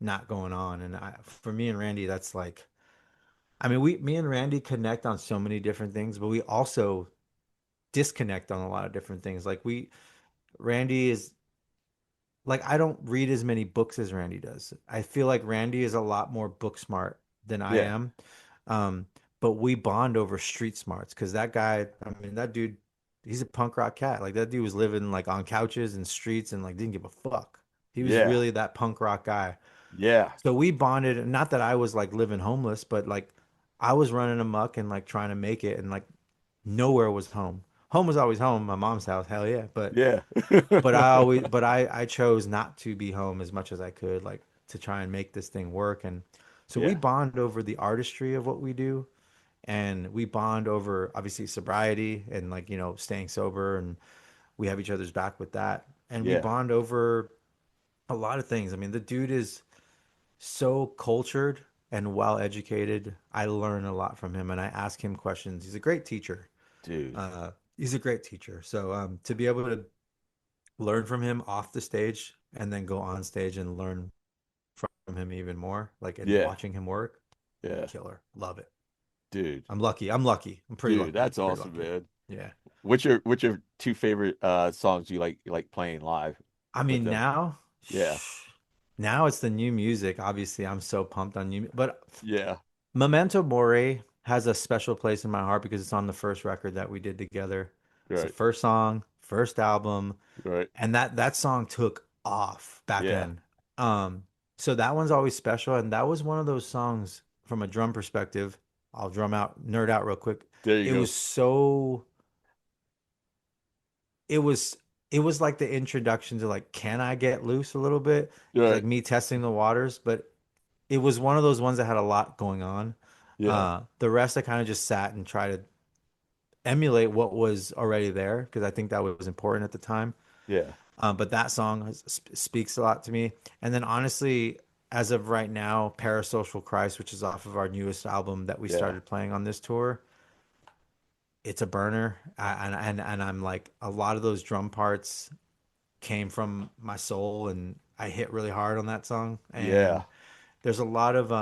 not going on. And for me and Randy, that's like, I mean, me and Randy connect on so many different things, but we also disconnect on a lot of different things. Randy is like, I don't read as many books as Randy does. I feel like Randy is a lot more book smart than I yeah, am. Um, but we bond over street smarts because that guy, I mean, that dude, he's a punk rock cat. Like that dude was living like on couches and streets and like didn't give a fuck. He was yeah, really that punk rock guy. yeah, So we bonded, not that I was like living homeless, but like I was running amok and like trying to make it and like nowhere was home. Home was always home, my mom's house, hell yeah. yeah, But I chose not to be home as much as I could, like to try and make this thing work. And so we yeah, bond over the artistry of what we do, and we bond over obviously sobriety and like, staying sober, and we have each other's back with that. And we yeah, bond over a lot of things. I mean, the dude is so cultured and well educated. I learn a lot from him and I ask him questions. He's a great teacher. dude. He's a great teacher. So to be able to learn from him off the stage and then go on stage and learn from him even more, like, and Yeah, watching him work, yeah, killer. Love it. dude, I'm lucky. I'm lucky. I'm pretty dude. lucky. That's Pretty awesome, lucky. man. Yeah. What's your two favorite songs you like playing live I with mean, them? now, Yeah, now it's the new music. Obviously, I'm so pumped on but yeah, Memento Mori has a special place in my heart because it's on the first record that we did together. It's the right, first song, first album, right, and that song took off back yeah. then. Um, so that one's always special, and that was one of those songs from a drum perspective. I'll nerd out real quick. There you It go. was so it was it was like the introduction to like, can I get loose a little bit? Right, Like me testing the waters, but it was one of those ones that had a lot going on. yeah, The rest I kind of just sat and tried to emulate what was already there because I think that was important at the time. yeah, But that song speaks a lot to me. And then honestly, as of right now, Parasocial Christ, which is off of our newest album that we yeah, started playing on this tour, it's a burner. And I'm like, a lot of those drum parts came from my soul, and I hit really hard on that song. yeah, And there's a lot of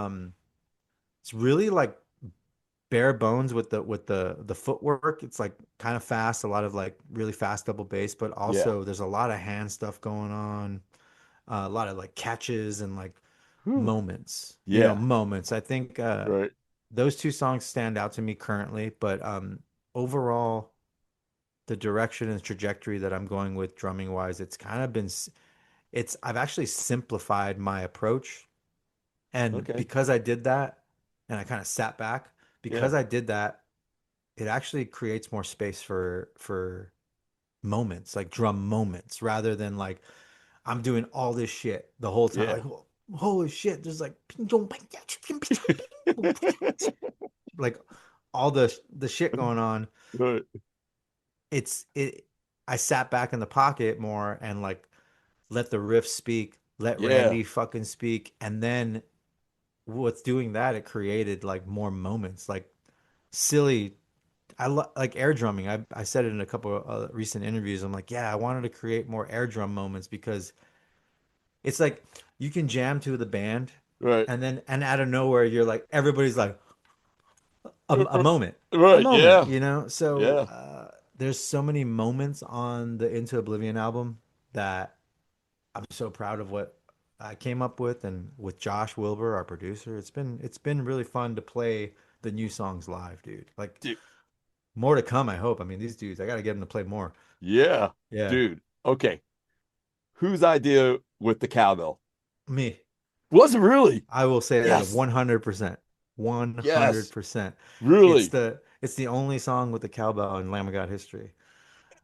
it's really like bare bones with the footwork. It's like kind of fast, a lot of like really fast double bass, but yeah. also there's a lot of hand stuff going on, a lot of like catches and like Whew. moments, Yeah, moments. I think right. those two songs stand out to me currently, but overall, the direction and trajectory that I'm going with drumming wise, it's kind of been, I've actually simplified my approach. And Okay. because I did that and I kind of sat back, Yeah, because I did that, it actually creates more space for moments, like drum moments, rather than like I'm doing all this shit the whole time. yeah. Like, holy shit, there's like like all the shit going on. Right. It I sat back in the pocket more and like let the riff speak, let Yeah, Randy fucking speak, and then what's doing that, it created like more moments, like silly. Like air drumming. I said it in a couple of recent interviews. I'm like, yeah, I wanted to create more air drum moments because it's like you can jam to the band, right. and out of nowhere you're like, everybody's like a moment, a Right. moment, Yeah. you know. So Yeah. there's so many moments on the Into Oblivion album that I'm so proud of what I came up with, and with Josh Wilbur, our producer, it's been really fun to play the new songs live, dude. Like, Dude. more to come, I hope. I mean, these dudes, I got to get them to play more. Yeah. Yeah. Dude. Okay. Whose idea with the cowbell? Me. Was it really? I will say that Yes. 100%. Yes. 100%. Really? It's the only song with the cowbell in Lamb of God history.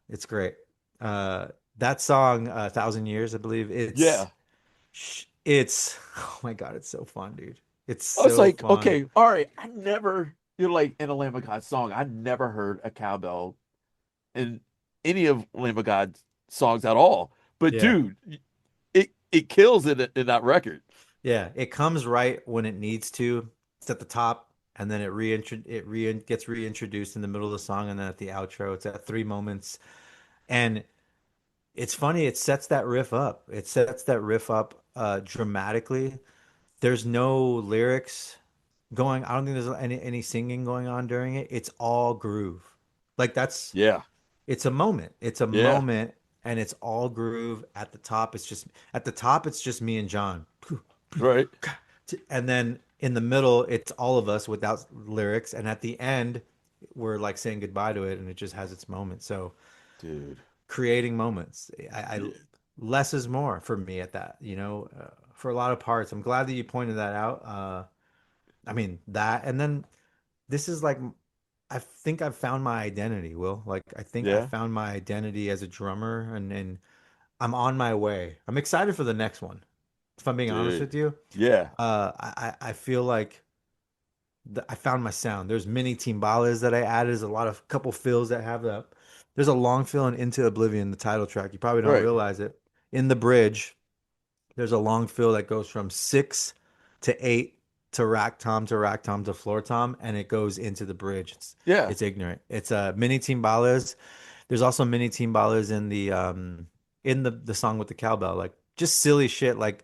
It's great. Uh that song, Thousand Years, I believe, Yeah. it's oh my God, it's so fun, dude. It's I was so like, fun. okay, all right. I never, like in a Lamb of God song, I never heard a cowbell in any of Lamb of God's songs at all. But Yeah. dude, it kills in that record. Yeah, it comes right when it needs to. It's at the top, and then gets reintroduced in the middle of the song, and then at the outro, it's at 3 moments. And it's funny, it sets that riff up. It sets that riff up dramatically. There's no lyrics going. I don't think there's any singing going on during it. It's all groove. Like that's Yeah. it's a moment. It's a Yeah. moment, and it's all groove. At the top, it's just me and John. Right. And then in the middle, it's all of us without lyrics. And at the end, we're like saying goodbye to it, and it just has its moment. So Dude. creating moments, Yeah. less is more for me at that. For a lot of parts. I'm glad that you pointed that out. I mean that, and then this is like I think I've found my identity, Will. Like I think I Yeah. found my identity as a drummer, and I'm on my way. I'm excited for the next one. If I'm being honest Dude. with you, Yeah. I feel like I found my sound. There's mini timbales that I added. There's a lot of couple fills that have that. There's a long fill in Into Oblivion, the title track. You probably don't Right. realize it. In the bridge, there's a long fill that goes from 6 to 8 to rack tom to floor tom, and it goes into the bridge. Yeah. It's ignorant. It's mini timbales. There's also mini timbales in the song with the cowbell, like just silly shit like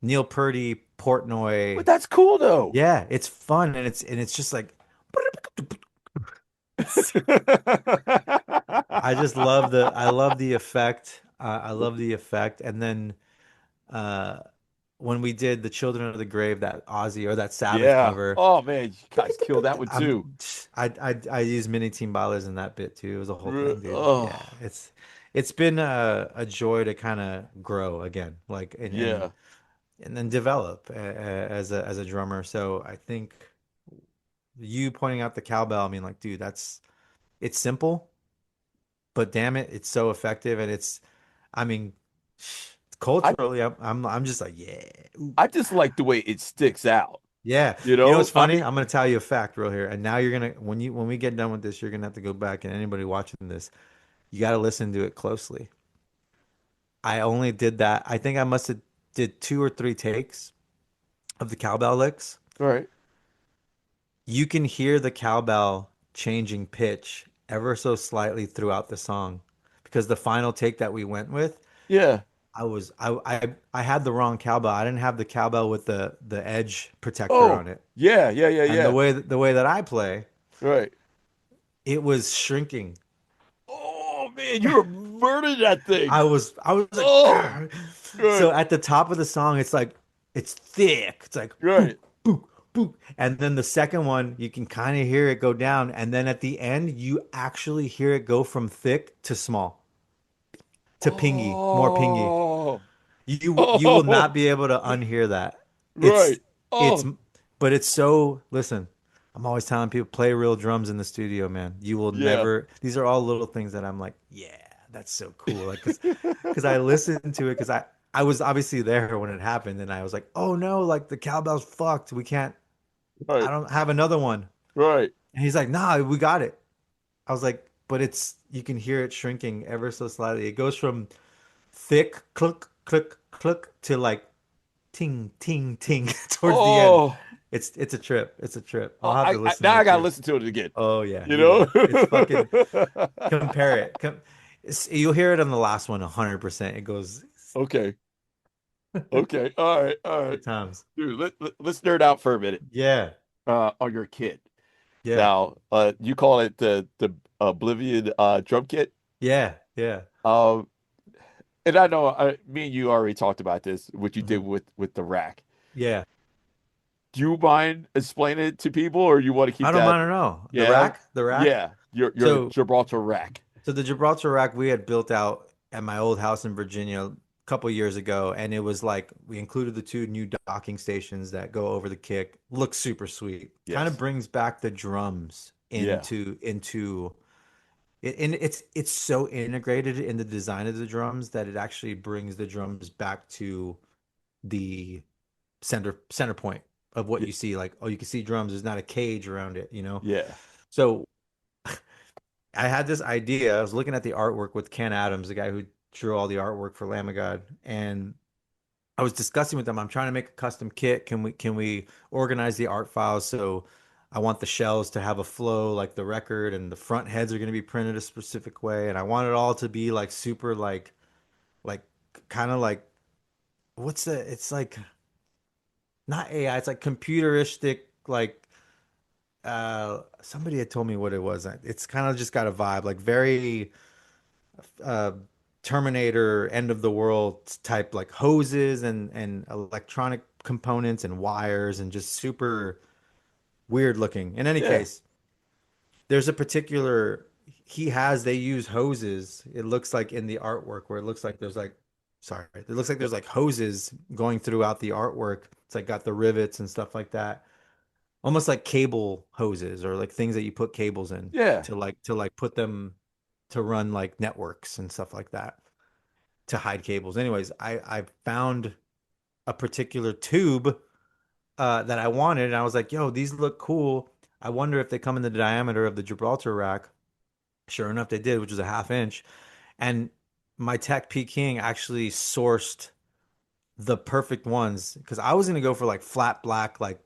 Neil Pearty, But Portnoy. that's cool though. Yeah, it's fun, and it's just like I love the effect. I love the effect. And then uh when we did the Children of the Grave, that Ozzy or that Sabbath Yeah. cover, Oh man, you guys killed that one too. I use mini timbales in that bit too. It was a whole thing, dude. Yeah, Oh, it's been a joy to kind of grow again, like yeah. and then develop as a drummer. So I think you pointing out the cowbell, I mean, like, dude, it's simple, but damn it, it's so effective, and I mean, I culturally, I'm just like, yeah, ooh, I just like the way it sticks out. yeah. You You know know? what's I funny? mean, I'm gonna tell you a fact real here, and now you're gonna when we get done with this, you're gonna have to go back, and anybody watching this, you got to listen to it closely. I only did that. I think I must have did 2 or 3 takes of the cowbell licks. all right. You can hear the cowbell changing pitch ever so slightly throughout the song because the final take that we went with, Yeah. I had the wrong cowbell. I didn't have the cowbell with the edge protector Oh, on it. yeah, yeah, yeah, And yeah. the way that I play, Right. it was shrinking. Oh man, you were murdering that thing. I was like, Oh, "Argh." So right, at the top of the song, it's like it's thick. It's like boop, right. boop, boop. And then the second one, you can kind of hear it go down. And then at the end, you actually hear it go from thick to small to pingy, more pingy. Oh, You will not oh, be able to unhear that. It's right. it's Oh, but it's so listen, I'm always telling people play real drums in the studio, man. You will yeah. never these are all little things that I'm like, yeah, that's so cool. Like cuz I listened to it cuz I was obviously there when it happened and I was like, "Oh no, like the cowbell's fucked. We can't I Right, don't have another one." right. And he's like, "Nah, we got it." I was like, "But it's you can hear it shrinking ever so slightly. It goes from thick click click click to like ting ting ting towards the end. Oh, It's a trip. It's a trip. I'll oh, have to listen now to I it gotta too. listen to it again. Oh yeah, You you know? will. It's fucking compare it. You'll hear it on the last one 100%. It goes Okay. Okay. All right. All right. good times. Dude, let's nerd out for a minute. Yeah. On your kit. Yeah. Now, you call it the Oblivion drum kit. Yeah. Yeah. Um, and I know me and you already talked about this, what you did Mhm. with the rack. Yeah. Do you mind explaining it to people, or you want to I keep don't that? mind at all. Yeah, The rack. yeah. Your So Gibraltar rack. So the Gibraltar rack we had built out at my old house in Virginia a couple years ago, and it was like we included the 2 new docking stations that go over the kick. Looks super sweet. Kind of Yes. brings back the drums Yeah. into it, and it's so integrated in the design of the drums that it actually brings the drums back to the center point of what Yeah. you see. Like, oh, you can see drums. There's not a cage around it, you know? Yeah. So I had this idea. I was looking at the artwork with Ken Adams, the guy who drew all the artwork for Lamb of God, and I was discussing with them, I'm trying to make a custom kit. Can we organize the art files? So I want the shells to have a flow like the record, and the front heads are going to be printed a specific way. And I want it all to be like super like kind of like what's the it's like not AI, it's like computeristic like somebody had told me what it was. It's kind of just got a vibe, like very uh Terminator end of the world type, like hoses and electronic components and wires and just super weird looking. In any Yeah. case, there's a particular they use hoses. It looks like in the artwork where it looks like there's like sorry, it looks like there's like hoses going throughout the artwork. It's like got the rivets and stuff like that. Almost like cable hoses or like things that you put cables in Yeah. to like put them to run like networks and stuff like that to hide cables. Anyways, I found a particular tube that I wanted, and I was like, "Yo, these look cool. I wonder if they come in the diameter of the Gibraltar rack." Sure enough, they did, which was a half inch. And my tech Peking actually sourced the perfect ones because I was gonna go for like flat black, like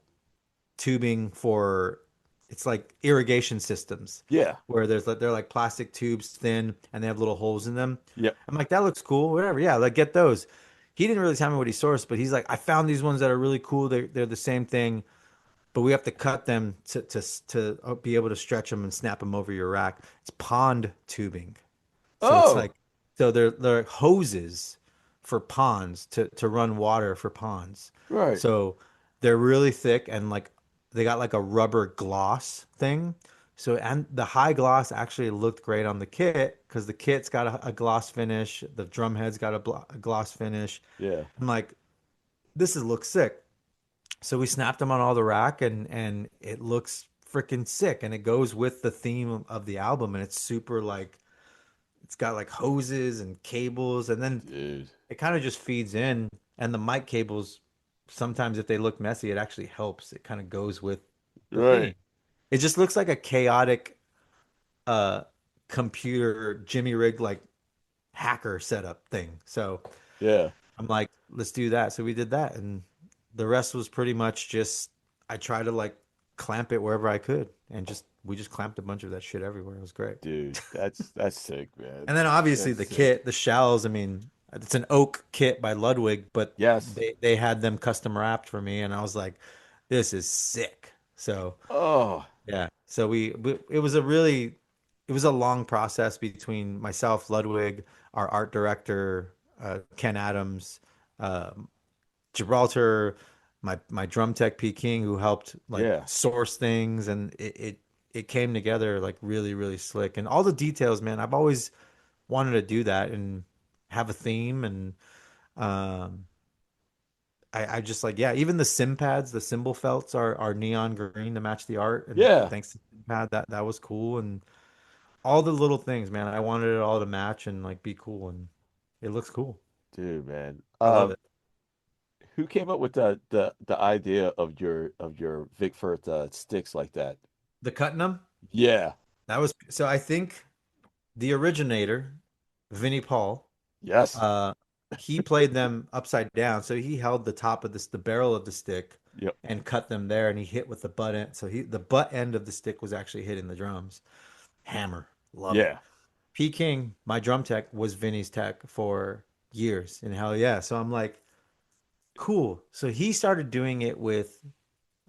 tubing for it's like irrigation systems Yeah. where there's like they're like plastic tubes thin and they have little holes in them. Yep. I'm like, that looks cool, whatever. Yeah, like get those. He didn't really tell me what he sourced, but he's like, I found these ones that are really cool. They're the same thing, but we have to cut them to be able to stretch them and snap them over your rack. It's pond tubing. So it's Oh, like they're hoses for ponds to run water for ponds. right. So they're really thick and like they got like a rubber gloss thing. So and the high gloss actually looked great on the kit because the kit's got a gloss finish, the drum head's got a gloss finish. Yeah. I'm like, looks sick. So we snapped them on all the rack and it looks freaking sick and it goes with the theme of the album and it's super like it's got like hoses and cables, and then Dude. it kind of just feeds in. And the mic cables, sometimes if they look messy, it actually helps. It kind of goes with the Right. theme. It just looks like a chaotic uh computer Jimmy rig like hacker setup thing. So Yeah. I'm like, let's do that. So we did that, and the rest was pretty much just I try to like clamp it wherever I could, and just we just clamped a bunch of that shit everywhere. It was great. Dude, that's sick, man. And then obviously That's the sick. kit, the shells, I mean, it's an oak kit by Ludwig, but Yes. they had them custom wrapped for me and I was like, this is sick. So, Oh, yeah. So we it was a long process between myself, Ludwig, our art director, Ken Adams, um, Gibraltar, my drum tech P King who helped like yeah. source things and it came together like really, really slick. And all the details, man, I've always wanted to do that and have a theme and um I just like yeah, even the sim pads, the cymbal felts are neon green to match the art and Yeah. thanks to sim pad that was cool and all the little things, man. I wanted it all to match and like be cool and it looks cool. Dude, man. I love it. Who came up with the idea of your Vic Firth sticks like that? The cutting them, Yeah. that was so I think the originator, Vinnie Paul, Yes. uh he played them upside down. So he held the top of the barrel of the stick Yep. and cut them there and he hit with the butt end. So the butt end of the stick was actually hitting the drums. Hammer. Love it. Yeah. P King, my drum tech, was Vinny's tech for years. And hell yeah. So I'm like, cool. So he started doing it with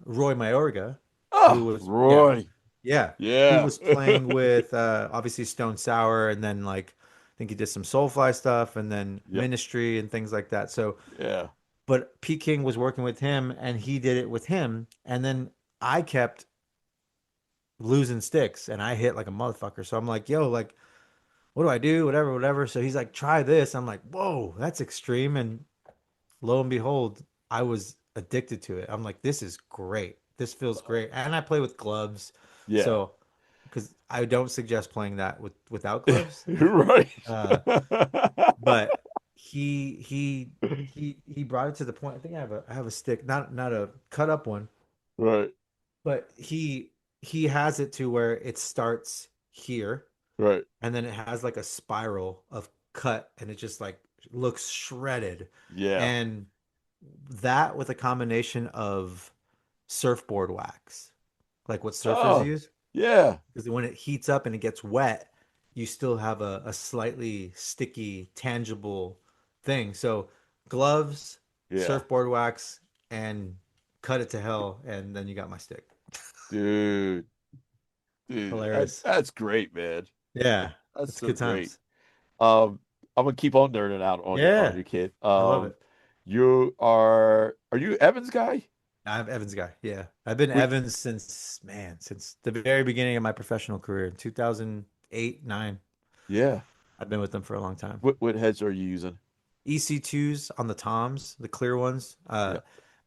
Roy Mayorga, who Oh, was yeah, Roy. yeah, who Yeah. was playing with obviously Stone Sour and then like I think he did some Soulfly stuff and then Yep. Ministry and things like that. So Yeah. but P King was working with him and he did it with him and then I kept losing sticks and I hit like a motherfucker. So I'm like, yo, like what do I do? Whatever, whatever. So he's like, try this. I'm like, whoa, that's extreme. And lo and behold, I was addicted to it. I'm like, this is great. This feels great. And I play with gloves. Yeah. So, because I don't suggest playing that without gloves. Right. Uh, but he brought it to the point. I think I have a stick, not a cut up one, Right. but he has it to where it starts here Right. and then it has like a spiral of cut and it just like looks shredded. Yeah. And that with a combination of surfboard wax, like what surfers Oh, use, yeah. because when it heats up and it gets wet, you still have a slightly sticky, tangible thing. So gloves, Yeah. surfboard wax, and cut it to hell, and then you got my stick. Dude. Dude, Hilarious. that's great, man. Yeah, That's it's so good great. times. I'm gonna keep on nerding out on Yeah, your kid. I love it. Are you Evans guy? I'm Evans guy. Yeah, I've been Which Evans since the very beginning of my professional career, 2008, 9. yeah. I've been with them for a long time. What heads are you using? EC2s on the toms, the clear ones. Yeah.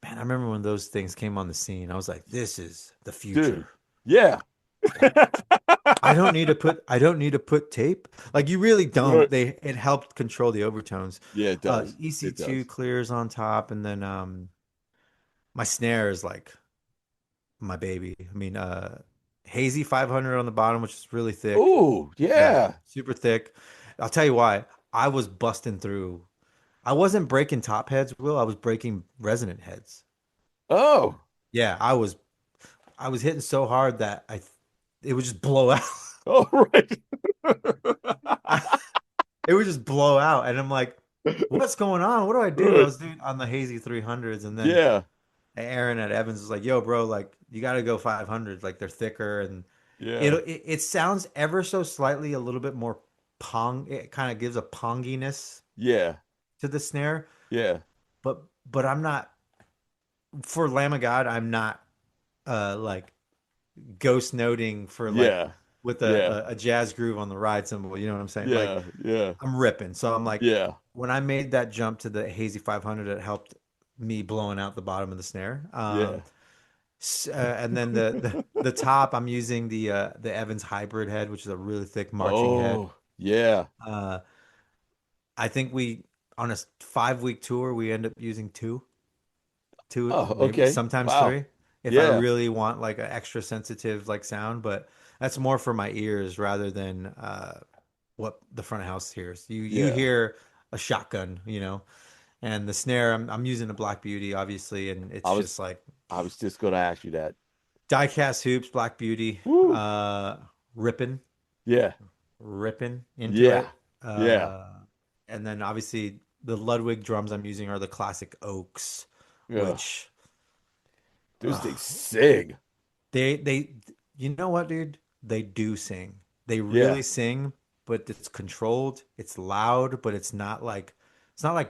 Man, I remember when those things came on the scene. I was like, this is the future. Dude. Yeah. I don't need to put tape. Like you really Right. don't. It helped control the overtones. Yeah, it does. It EC2 does. clears on top, and then my snare is like my baby. I mean, hazy 500 on the bottom, which is really thick. Oh, Yeah, yeah. super thick. I'll tell you why. I was busting through. I wasn't breaking top heads, Will. I was breaking resonant heads. Oh. Yeah, I was hitting so hard that it would just blow out. Oh, right. It would just blow out, and I'm like, "What's going on? What do I do?" I was doing on the hazy 300s, and then Yeah. Aaron at Evans was like, "Yo, bro, like you got to go 500s. Like they're thicker, and Yeah. it sounds ever so slightly a little bit more pong. It kind of gives a ponginess Yeah. to the snare, Yeah. but I'm not for Lamb of God. I'm not like ghost noting for like Yeah. with Yeah. a jazz groove on the ride cymbal. You know what I'm saying? Like Yeah. Yeah. I'm ripping. So I'm like, Yeah. when I made that jump to the hazy 500, it helped me blowing out the bottom of the snare. Yeah. And then the top, I'm using the Evans hybrid head, which is a really thick marching head. Oh, yeah. Uh, I think we on a 5 week tour, we end up using two, Oh, maybe okay. sometimes Wow. three, if I Yeah. really want like an extra sensitive like sound. But that's more for my ears rather than what the front of house hears. You Yeah. hear a shotgun, and the snare. I'm using a Black Beauty, obviously, and I it's was just like I was just gonna ask you that. diecast hoops, Black Beauty, Woo. ripping, Yeah. ripping into Yeah. it. Yeah. And then obviously the Ludwig drums I'm using are the classic Oaks, Yeah. which Those things uh, sing. they you know what, dude? They do sing. They Yeah. really sing, but it's controlled. It's loud, but it's not like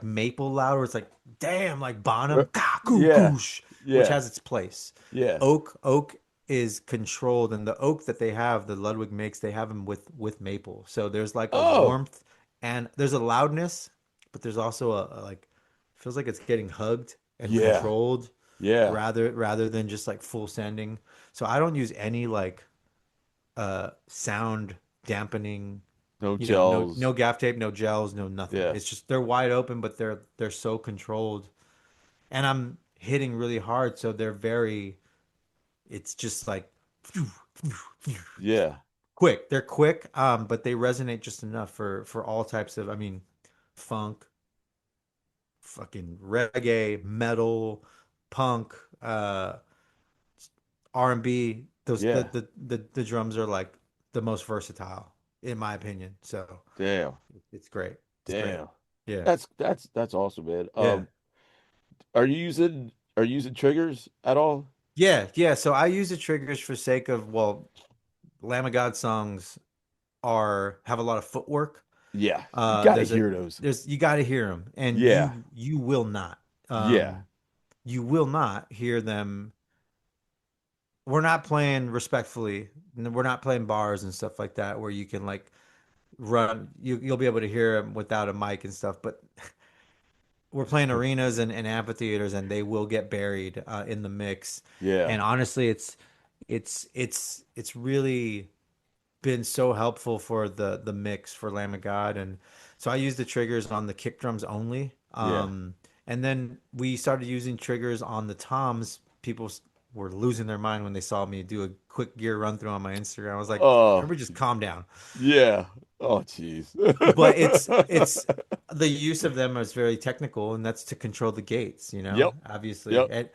maple loud where it's like damn like Uh, Bonham, ka goo Yeah. goosh, which Yeah. has its place. Yeah. Oak is controlled, and the oak that they have, the Ludwig makes, they have them with maple. So there's like a Oh. warmth and there's a loudness, but there's also a like feels like it's getting hugged and Yeah. controlled Yeah. rather than just like full sending. So I don't use any like sound dampening, No no gels. gaff tape, no gels, no nothing. Yeah. It's just they're wide open, but they're so controlled. And I'm hitting really hard, so they're very it's just like Yeah. quick. They're quick, but they resonate just enough for all types of I mean funk, fucking reggae, metal, punk, R&B. Those Yeah. the drums are like the most versatile in my opinion. So Damn. it's great. It's great. Damn. Yeah. That's awesome, man. Yeah. Are you using triggers at all? Yeah. Yeah. So I use the triggers for sake of, well, Lamb of God songs are have a lot of footwork. Yeah. You gotta There's a hear those. there's you got to hear them, and Yeah. you will not. Yeah. You will not hear them. We're not playing respectfully. We're not playing bars and stuff like that where you can like run. You'll be able to hear them without a mic and stuff. But we're playing arenas and amphitheaters, and they will get buried in the mix. Yeah. And honestly, it's really been so helpful for the mix for Lamb of God. And so I use the triggers on the kick drums only. Yeah. And then we started using triggers on the toms. People were losing their mind when they saw me do a quick gear run through on my Instagram. I was like, Oh, everybody just calm down. yeah. Oh, jeez. But it's the use of them is very technical, and that's to control the gates, Yep. obviously. Yep. And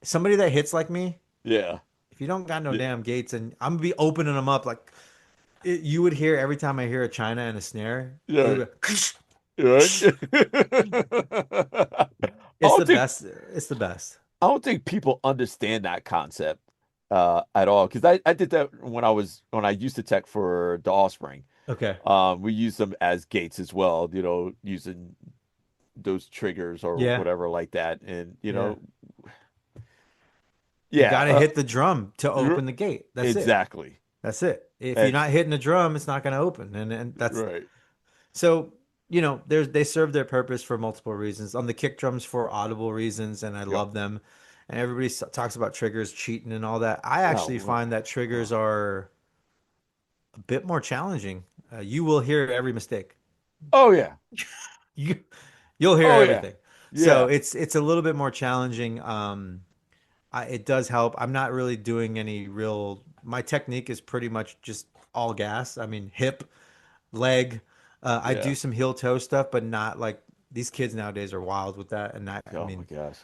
somebody that hits like me, Yeah. if you don't got no Yeah. damn gates, and I'm gonna be opening them up like you would hear every time I hear a china and a snare, it Yeah. would be, Right. it's the best. It's the best. I don't think people understand that concept at all. Because I did that when I used to tech for the Offspring. Okay. We used them as gates as well, using those triggers or Yeah. whatever like that. And Yeah. You yeah, got to hit the drum to you're- open the gate. That's it. exactly. That's it. If you're And not hitting the drum, it's not going to open. And that's right. so, they serve their purpose for multiple reasons. On the kick drums for audible reasons, and I Yep. love them. And everybody talks about triggers, cheating, and all that. I Oh, actually find that triggers are a bit more challenging. You will hear every mistake. oh yeah. You you'll hear Oh yeah. everything. So Yeah. it's a little bit more challenging. It does help. I'm not really doing any real. My technique is pretty much just all gas. I mean, hip, leg. I Yeah. do some heel toe stuff, but not like these kids nowadays are wild with that. And I Oh my mean, gosh.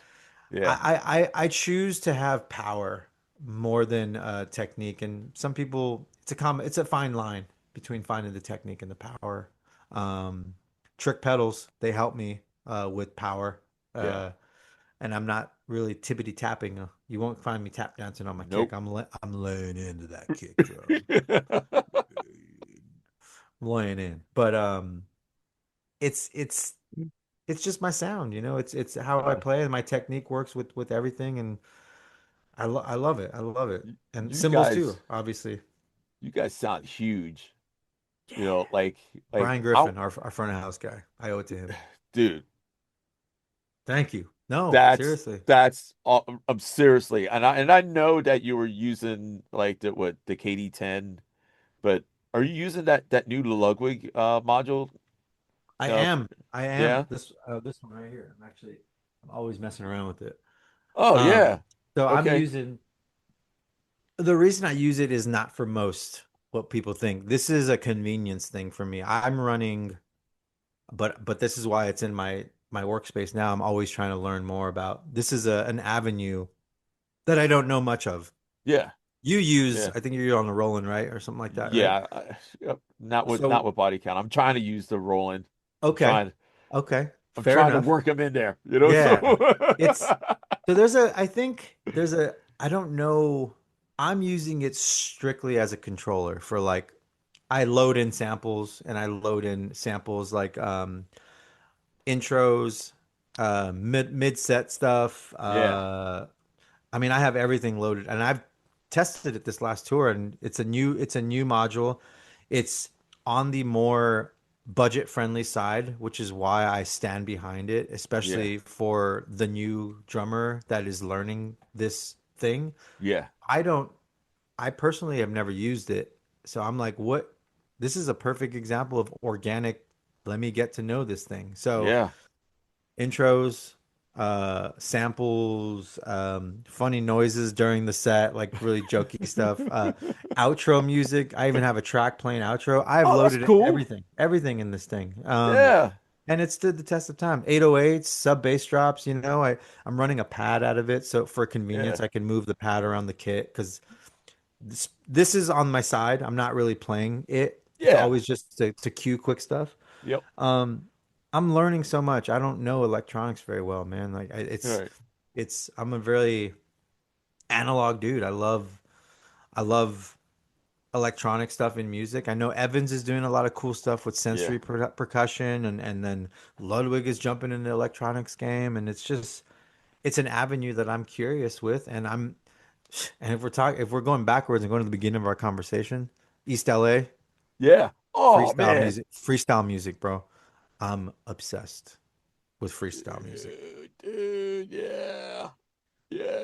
Yeah. I choose to have power more than technique. And some people, it's a fine line between finding the technique and the power. Um, Trick pedals, they help me with power. Yeah. And I'm not really tippity tapping. You won't find me tap dancing on my kick. Nope. I'm laying into that kick drum. I'm laying in. But it's it's it's just my sound, It's how I Uh, play, and my technique works with everything, and I love it. I love it. you And you cymbals too, guys, obviously. you guys sound huge. Yeah. Like Brian I, Griffin, our front of house guy. I owe it to him. dude, Thank you. No, that's seriously. that's seriously, and I know that you were using like the KD10, but are you using that new Ludwig module? I Uh, am. I am. yeah. This one right here. I'm always messing around with it. Oh Um, yeah. so I'm Okay. using the reason I use it is not for most what people think. This is a convenience thing for me. I'm running, but this is why it's in my workspace now. I'm always trying to learn more about. This is an avenue that I don't know much of. Yeah. You use, Yeah. I think you're on the Roland, right? Or something like that, right? Yeah. Yep. Not So, with body count. I'm trying to use the Roland. I'm okay. trying Okay. I'm Fair trying to enough. work them in there, Yeah. so It's I think I don't know. I'm using it strictly as a controller for like, I load in samples and I load in samples like intros, mid set stuff. yeah. I mean, I have everything loaded, and I've tested it this last tour, and it's a new module. It's on the more budget friendly side, which is why I stand behind it, Yeah. especially for the new drummer that is learning this thing. Yeah. I don't, I personally have never used it. So I'm like, what? This is a perfect example of organic. Let me get to know this thing. So Yeah. intros, samples, funny noises during the set, like really jokey stuff. Outro music. I even have a track playing outro. I've Oh, that's loaded cool. everything in this thing. Yeah. And it stood the test of time. 808s, sub bass drops. I'm running a pad out of it, so for convenience, Yeah. I can move the pad around the kit because this is on my side. I'm not really playing it. It's Yeah. always just to cue quick stuff. Yep. Um, I'm learning so much. I don't know electronics very well, man. Like All right. I'm a very analog dude. I love electronic stuff in music. I know Evans is doing a lot of cool stuff with Yeah. sensory percussion, and then Ludwig is jumping in the electronics game, and it's an avenue that I'm curious with, and if we're going backwards and going to the beginning of our conversation, East LA, Yeah. Oh man. freestyle music, bro. I'm obsessed with freestyle music. Dude, yeah.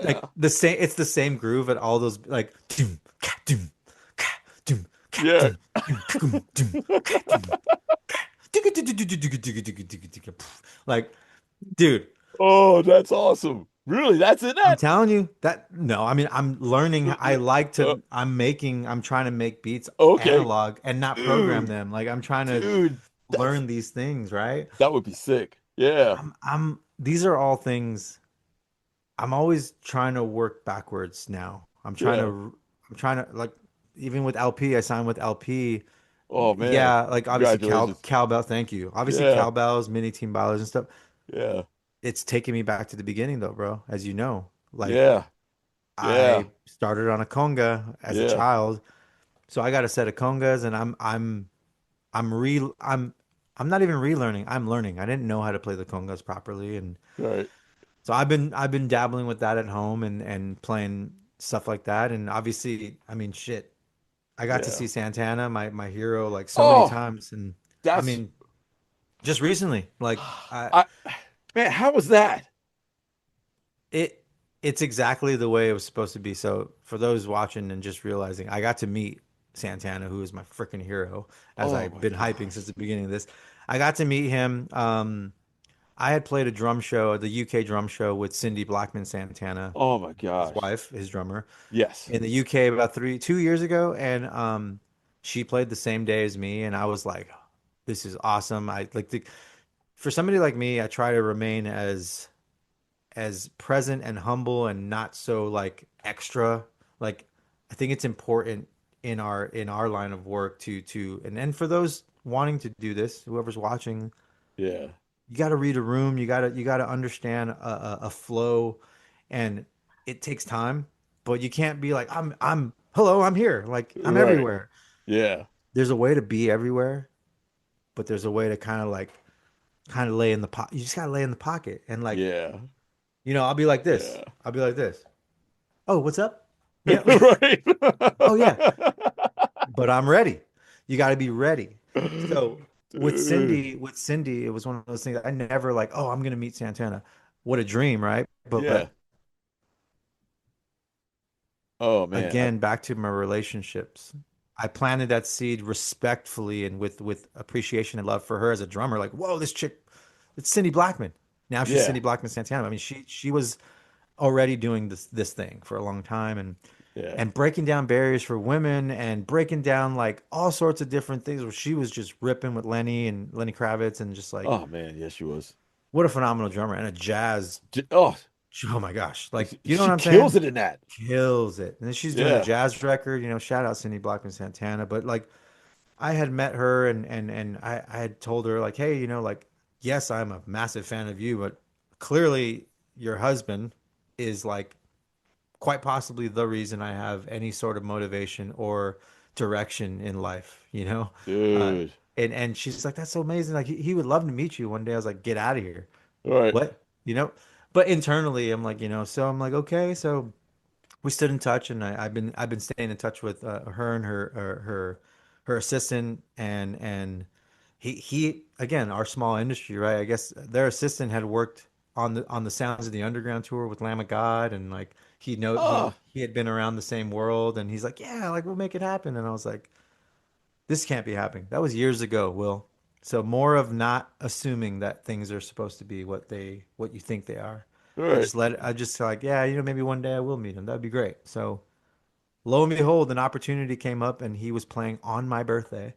Like Yeah. it's the same groove at all those like doom, ka, doom, ka, doom, ka, Yeah. doom, doom, doom, doom, ka, doom, ka, digga, digga, digga, digga, digga, digga, digga, digga, digga. Like, dude, Oh, that's awesome. Really? That's in I'm that? telling you that no, I mean I'm learning. I like Uh, to. I'm trying to make beats okay. analog and not program Dude, them. Like I'm trying to dude, that's learn these things, right? that would be sick. Yeah. These are all things I'm always trying to work backwards now. Yeah. I'm trying to like even with LP, I signed with LP. Oh man. Yeah, like obviously Congratulations. cowbell, thank you. Obviously Yeah. cowbells, mini team ballers and stuff. Yeah. It's taking me back to the beginning though, bro, as you know. Like Yeah. Yeah. I started on a conga as a Yeah. child. So I got a set of congas and I'm re I'm not even relearning. I'm learning. I didn't know how to play the congas properly and Right. so I've been dabbling with that at home and playing stuff like that. And obviously, I mean, shit, I got to Yeah. see Santana, my hero, like so many Oh, times. And I that's mean, just recently, like I I man, how was that? it it's exactly the way it was supposed to be. So for those watching and just realizing, I got to meet Santana, who is my freaking hero, as Oh I've my been hyping since gosh. the beginning of this. I got to meet him. I had played a drum show, the UK drum show with Cindy Blackman Santana, Oh my his gosh. wife, his drummer, Yes. in the UK about 2 years ago, and she played the same day as me, and I was like, this is awesome. I like the for somebody like me, I try to remain as present and humble and not so like extra. Like I think it's important in our line of work to and for those wanting to do this, whoever's watching, Yeah. you got to read a room. You got to understand a flow, and it takes time. But you can't be like hello, I'm here, like I'm Right. everywhere. Yeah. There's a way to be everywhere, but there's a way to kind of lay in the pot. You just gotta lay in the pocket, and like Yeah. I'll be like this. Yeah. I'll be like this. Oh, what's up? Yeah. Right. Oh yeah. But I'm ready. You got to be ready. So Dude. With Cindy, it was one of those things I never like, oh, I'm gonna meet Santana. What a dream, right? Yeah. But Oh man. again, back to my relationships. I planted that seed respectfully and with appreciation and love for her as a drummer. Like, whoa, this chick, it's Cindy Blackman. Now she's Yeah. Cindy Blackman Santana. I mean, she was already doing this thing for a long time Yeah. and breaking down barriers for women and breaking down like all sorts of different things where she was just ripping with Lenny Kravitz and just like Oh man. Yes, she was. what a phenomenal drummer and a jazz. Oh, Oh my gosh. Like, you know what she I'm kills saying? it in that. Kills it. And then she's doing a Yeah. jazz record, shout out Cindy Blackman Santana. But like I had met her and I had told her like, hey, like, yes, I'm a massive fan of you, but clearly your husband is like quite possibly the reason I have any sort of motivation or direction in life, you know? Uh, Dude. and she's like, that's so amazing. Like he would love to meet you one day. I was like, get out of here. All right. What? You know? But internally, I'm like, so I'm like, okay. So we stood in touch, and I've been staying in touch with her and her assistant, and he again our small industry, right? I guess their assistant had worked on the Sounds of the Underground tour with Lamb of God, and like Oh, he had been around the same world, and he's like, yeah, like we'll make it happen, and I was like, this can't be happening. That was years ago, Will. So more of not assuming that things are supposed to be what you think they are. all right. I just like, yeah, maybe one day I will meet him. That'd be great. So lo and behold, an opportunity came up and he was playing on my birthday,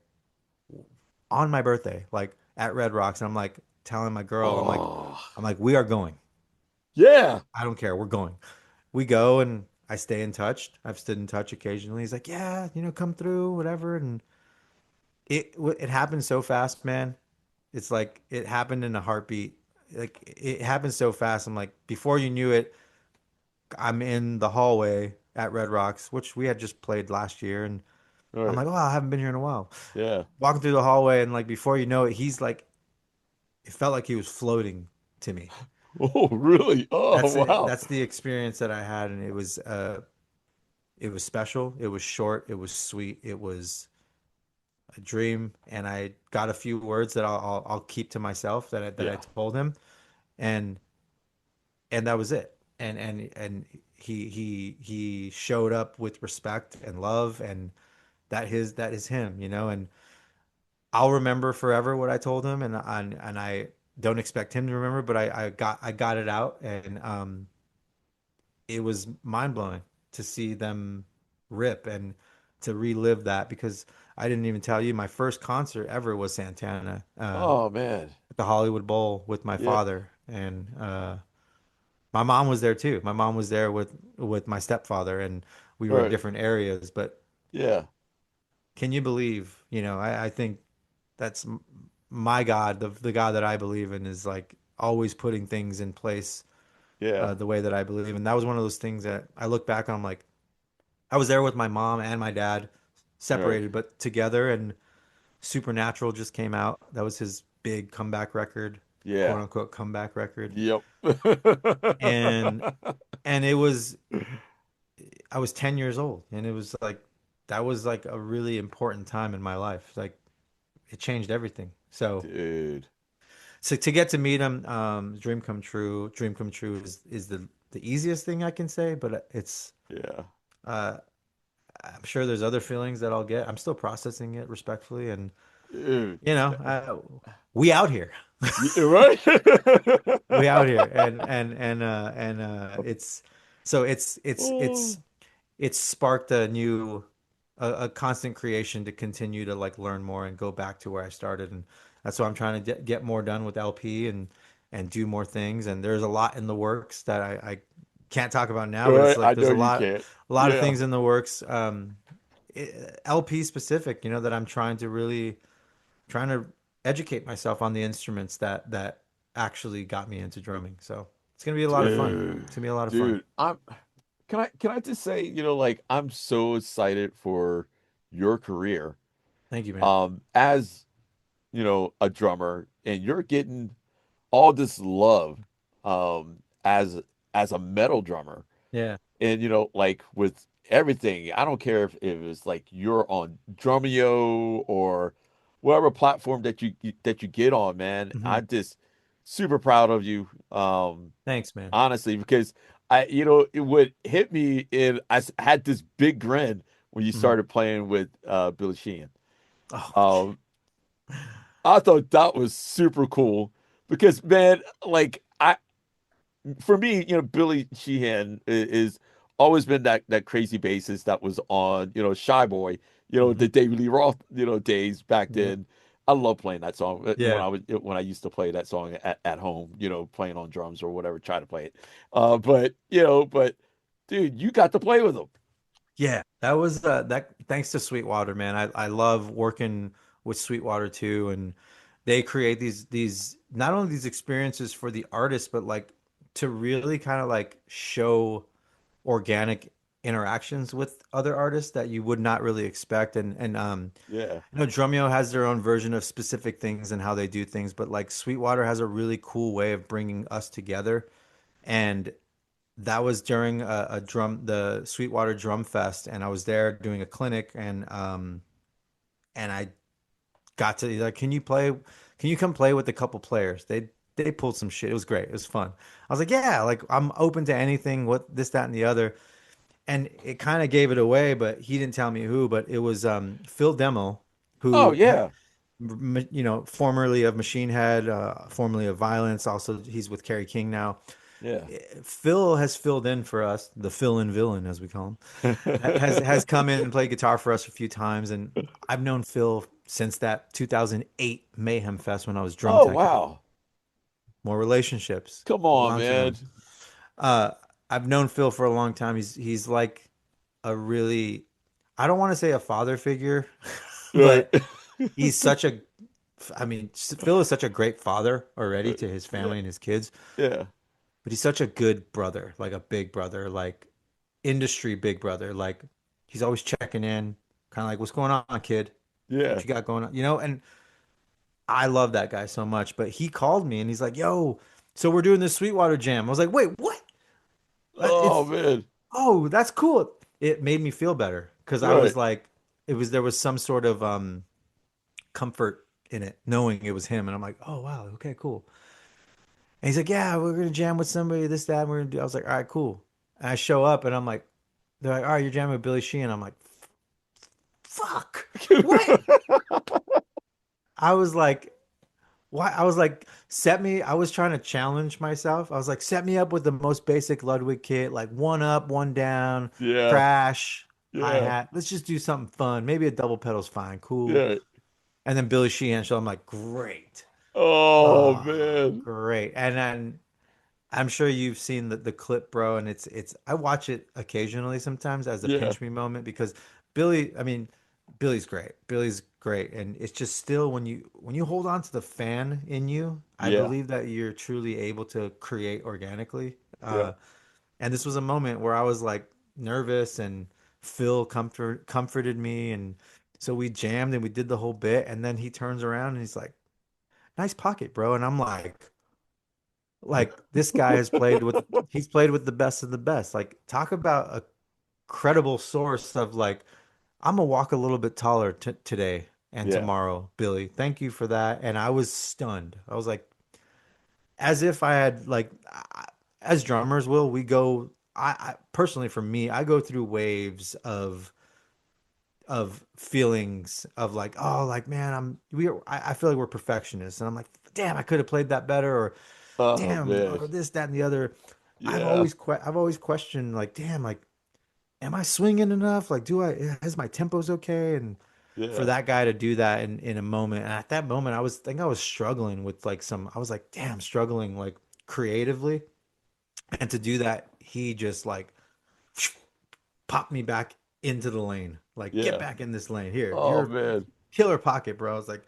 like at Red Rocks. And I'm like telling my girl, Oh, I'm like, we are going. yeah. I don't care. We're going. We go and I stay in touch. I've stood in touch occasionally. He's like, yeah, come through, whatever. And it happened so fast, man. It's like it happened in a heartbeat. Like it happened so fast. I'm like, before you knew it, I'm in the hallway at Red Rocks, which we had just played last year, and All I'm right. like, oh, I haven't been here in a while. Yeah. Walking through the hallway, and like before you know it, he's like, it felt like he was floating to me. Oh, really? Oh, That's it. wow. That's the experience that I had, and it was special. It was short. It was sweet. It was a dream, and I got a few words that I'll keep to myself that I Yeah. told him, and that was it. And he showed up with respect and love, and that is him, and I'll remember forever what I told him, and I don't expect him to remember, but I got it out, and it was mind blowing to see them rip and to relive that because I didn't even tell you my first concert ever was Santana Oh man. at the Hollywood Bowl with my Yeah. father and my mom was there too. My mom was there with my stepfather and we were in Right. different areas. But Yeah. can you believe, I think that's my God, the God that I believe in is like always putting things in place Yeah. the way that I believe. And that was one of those things that I look back on, I'm like, I was there with my mom and my dad, Right. separated but together. And Supernatural just came out. That was his big comeback record, quote Yeah. unquote comeback record. Yep. And it was I was 10 years old, and it was like that was like a really important time in my life. Like it changed everything. Dude. So to get to meet him, dream come true. Dream come true is the easiest thing I can say, but Yeah. uh I'm sure there's other feelings that I'll get. I'm still processing it respectfully, and Dude. we out here. Right? We out here, it's so Oh, it's sparked a new a constant creation to continue to like learn more and go back to where I started, and that's why I'm trying to get more done with LP and do more things. And there's a lot in the works that I can't talk about now, but it's right. like I there's know you can't. a lot of Yeah. things in the works, LP specific, that I'm trying to educate myself on the instruments that actually got me into drumming. So it's gonna be a lot of fun. Dude. It's gonna be a lot of fun. Dude. Can I just say, like I'm so excited for your career. Thank you, man. As a drummer, and you're getting all this love as a metal drummer. Yeah. And like with everything, I don't care if it was like you're on Drumeo or whatever platform that you get on, man. Hmm. I'm just super proud of you. Thanks, man. Honestly, because it would hit me and had this big grin when you Hmm. started playing with Billy Sheehan. Oh, Um, I thought that was super cool because, man, like for me, Billy Sheehan is always been that crazy bassist that was on, Shy Boy, hmm. the David Lee Roth, days back Yep. then. I love playing that song Yeah. when I used to play that song at home, playing on drums or whatever, try to play it. But dude, you got to play with him. Yeah. That was that thanks to Sweetwater, man. I love working with Sweetwater too. And they create these not only these experiences for the artist, but like to really kind of like show organic interactions with other artists that you would not really expect. And Yeah, Drumeo has their own version of specific things and how they do things, but like Sweetwater has a really cool way of bringing us together. And that was during the Sweetwater Drum Fest, and I was there doing a clinic, and I got to like, can you come play with a couple players? They pulled some shit. It was great. It was fun. I was like, yeah, like I'm open to anything, what this, that, and the other. And it kind of gave it away, but he didn't tell me who, but it was Phil Demmel, oh who yeah, formerly of Machine Head, formerly of Violence. Also, he's with Kerry King now. yeah. Phil has filled in for us, the fill-in villain, as we call him, has come in and played guitar for us a few times, and I've known Phil since that 2008 Mayhem Fest when I was drum Oh tech. wow, More relationships, come on, lots of man. them. Uh, I've known Phil for a long time. He's like a really, I don't want to say a father figure, Right. but he's such a, I mean, Phil is such a great father already to his Yeah, family and his kids, yeah, but he's such a good brother, like a big brother, like industry big brother. Like he's always checking in, kind of like, what's going on, kid? What yeah. you got going on? And I love that guy so much. But he called me and he's like, yo, so we're doing this Sweetwater Jam. I was like, wait, what? Oh It's, man, oh, that's cool. It made me feel better because I was right. like, there was some sort of comfort in it, knowing it was him. And I'm like, oh wow, okay, cool. And he's like, yeah, we're gonna jam with somebody, this, that, and we're gonna do. I was like, all right, cool. And I show up and I'm like, they're like, all right, you're jamming with Billy Sheehan. I'm like, fuck, what? I was like, why I was like, set me. I was trying to challenge myself. I was like, set me up with the most basic Ludwig kit, like one up, one down, Yeah, crash, yeah, hi-hat. Let's just do something fun. Maybe a double pedal's fine, cool. yeah. And then Billy Sheehan show. I'm like, great. Oh Oh, man. great. And then I'm sure you've seen the clip, bro, and it's I watch it occasionally sometimes as a Yeah, pinch me moment because Billy, I mean, Billy's great. Billy's great, and it's just still when you hold on to the fan in you, I yeah, believe that you're truly able to create organically. yeah, And this was a moment where I was like nervous, and Phil comforted me, and so we jammed and we did the whole bit, and then he turns around and he's like, "Nice pocket, bro," and I'm like this guy has played with he's played with the best of the best. Like talk about a credible source of like I'm gonna walk a little bit taller t today and yeah, tomorrow, Billy. Thank you for that. And I was stunned. I was like, as if I had like, as drummers, will we go? I personally, for me, I go through waves of feelings of like, oh, like man, I feel like we're perfectionists, and I'm like, damn, I could have played that better, or oh damn, man. or this, that, and the other. Yeah, I've always questioned like, damn, like, am I swinging enough? Like, is my tempos okay? And for yeah, that guy to do that in a moment, and at that moment, I was struggling with like I was like, damn, struggling like creatively, and to do that, he just like popped me back into the lane. Like, get yeah. back in this lane. Here, Oh you're man, killer pocket, bro. I was like,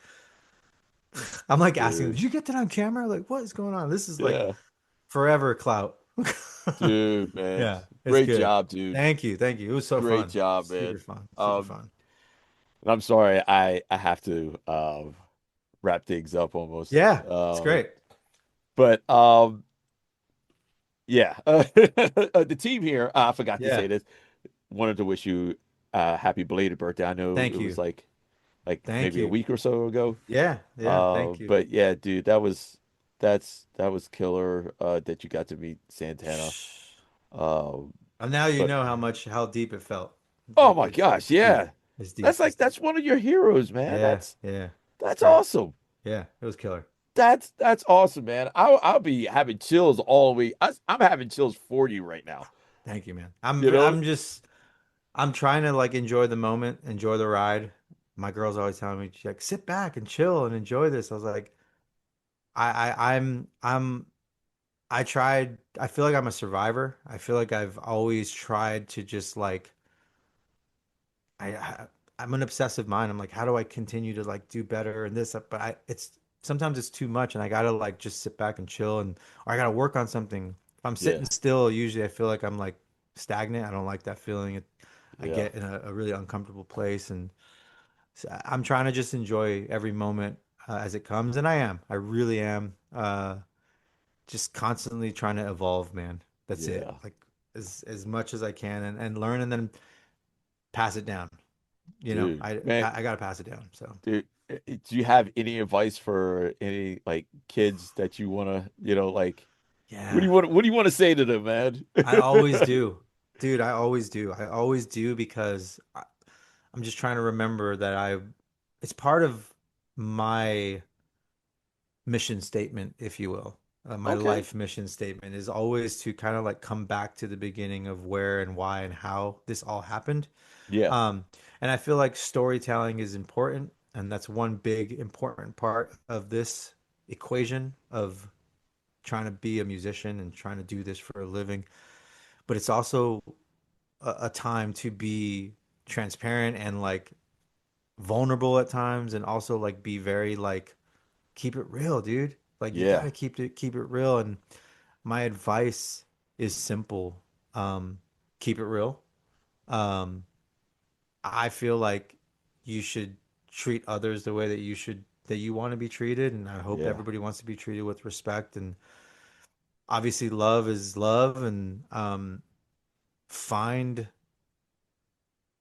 I'm like asking him, dude. did you get that on camera? Like, what is going on? This is like Yeah, forever clout. dude, man. Yeah, it's Great good. job, dude. Thank you. Thank you. It was so Great fun. job, Super man. fun. Super Um, fun. and I'm sorry, I have to wrap things up almost. Yeah, it's great. But yeah, the team here, I forgot to Yeah. say this. Wanted to wish you happy belated birthday. I know it Thank was you. like Thank maybe a you. week or so ago. Yeah. Yeah. Thank you. But yeah, dude, that was killer that you got to meet Santana. Um, And now you but know how deep it felt. oh my It's gosh, deep. yeah. It's deep. It's deep. That's one of your heroes, man. Yeah. Yeah. It's That's great. awesome. Yeah. It was killer. That's awesome, man. I'll be having chills all week. I'm having chills for you right now. Thank you, man. You know? I'm trying to like enjoy the moment, enjoy the ride. My girl's always telling me, she's like, sit back and chill and enjoy this. I was like, I'm I tried, I feel like I'm a survivor. I feel like I've always tried to just like I'm an obsessive mind. I'm like, how do I continue to like do better and this? But it's sometimes it's too much, and I gotta like just sit back and chill, and or I gotta work on something. If I'm Yeah. sitting still, usually I feel like I'm like stagnant. I don't like that feeling. I Yeah. get in a really uncomfortable place, and so I'm trying to just enjoy every moment as it comes, and I am. I really am. Just constantly trying to evolve, man. That's it. Yeah. Like as much as I can, and learn, and then pass it down. You know, Dude, man, I gotta pass it down. So dude, do you have any advice for any like kids that you wanna, like yeah, what do you want to say to them, man? I always do, dude. I always do. I always do because I'm just trying to remember that it's part of my mission statement, if you will. My Okay. life mission statement is always to kind of like come back to the beginning of where and why and how this all happened. Yeah. Um, and I feel like storytelling is important, and that's one big important part of this equation of trying to be a musician and trying to do this for a living. But it's also a time to be transparent and like vulnerable at times, and also like be very like keep it real, dude. Like you Yeah. gotta keep it real. And my advice is simple. Um, keep it real. Um, I feel like you should treat others the way that you want to be treated, and I hope Yeah. everybody wants to be treated with respect. And obviously, love is love, and find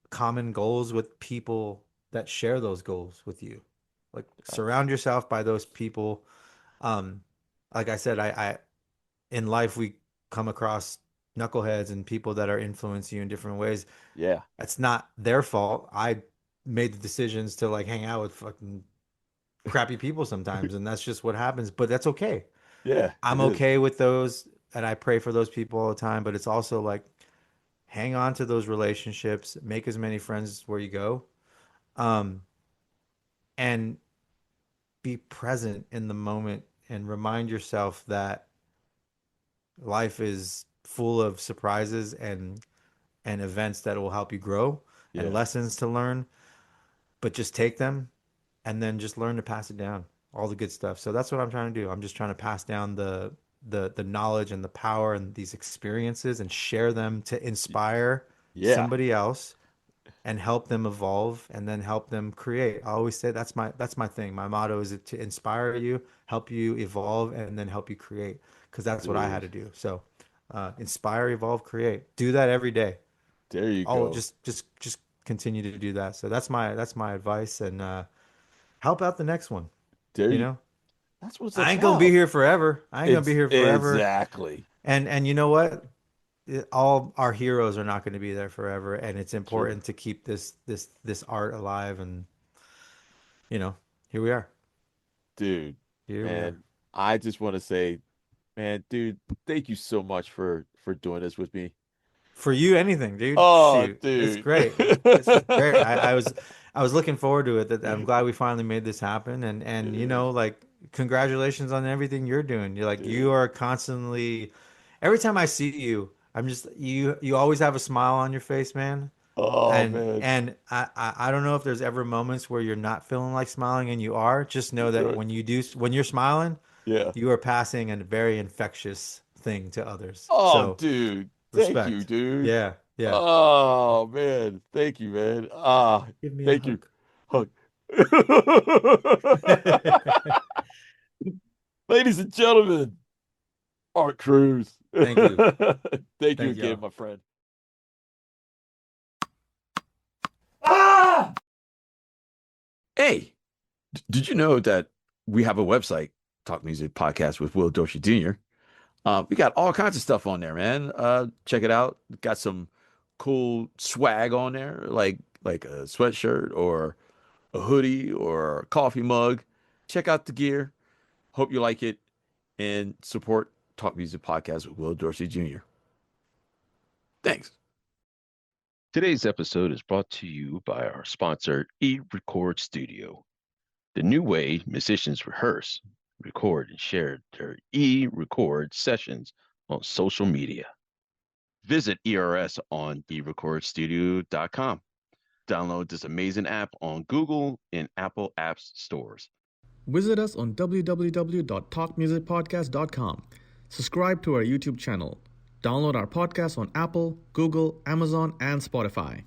common goals with people that share those goals with you. Like surround yourself by those people. Um, like I said, I in life we come across knuckleheads and people that are influencing you in different ways. Yeah. That's not their fault. I made the decisions to like hang out with fucking crappy people sometimes, and that's just what happens. But that's okay. Yeah, I'm it is. okay with those, and I pray for those people all the time. But it's also like hang on to those relationships, make as many friends where you go, um, and be present in the moment, and remind yourself that life is full of surprises and events that will help you grow and Yeah. lessons to learn. But just take them and then just learn to pass it down, all the good stuff. So that's what I'm trying to do. I'm just trying to pass down the knowledge and the power and these experiences and share them to inspire Yeah. somebody else and help them evolve and then help them create. I always say that's my thing. My motto is to inspire you, help you evolve, and then help you create, because that's what I had Dude, to do. So inspire, evolve, create. Do that every day. there you Oh, go. just continue to do that. So that's my advice, and help out the next one. There You you know, That's what it's I ain't gonna be about. here forever. I ain't gonna be It's here forever. exactly And you know what? All our heroes are not going to be there forever, and it's true. important to keep this art alive. And you know, here we are. Dude, Here we are. man, I just want to say, man, dude, thank you so much for doing this with me. For you, anything, dude. Oh, Shoot, it's dude. great. This is great. I was looking forward to it. That I'm glad we finally made this happen. And Dude, like congratulations on everything you're doing. You're like you dude. are constantly. Every time I see you, I'm just you always have a smile on your face, man. Oh, man. And I don't know if there's ever moments where you're not feeling like smiling and you are. Just know that when you're smiling, Yeah. you are passing a very infectious thing to others. Oh, So dude. Thank you, respect. dude. Yeah, yeah. Oh, man. Thank you, man. Ah, Give me a thank you. hug. Hug. Ladies and gentlemen, Art Cruz. Thank you. Thank you Thank again, y'all. my friend. Ah! Hey, did you know that we have a website, Talk Music Podcast with Will Dorsey Jr.? We got all kinds of stuff on there, man. Check it out. Got some cool swag on there, like a sweatshirt or a hoodie or a coffee mug. Check out the gear. Hope you like it and support Talk Music Podcast with Will Dorsey Jr. Thanks. Today's episode is brought to you by our sponsor, E-Record Studio, the new way musicians rehearse, record, and share their e-record sessions on social media. Visit ERS on erecordstudio.com. Download this amazing app on Google and Apple Apps stores. Visit us on www.talkmusicpodcast.com. Subscribe to our YouTube channel. Download our podcast on Apple, Google, Amazon, and Spotify.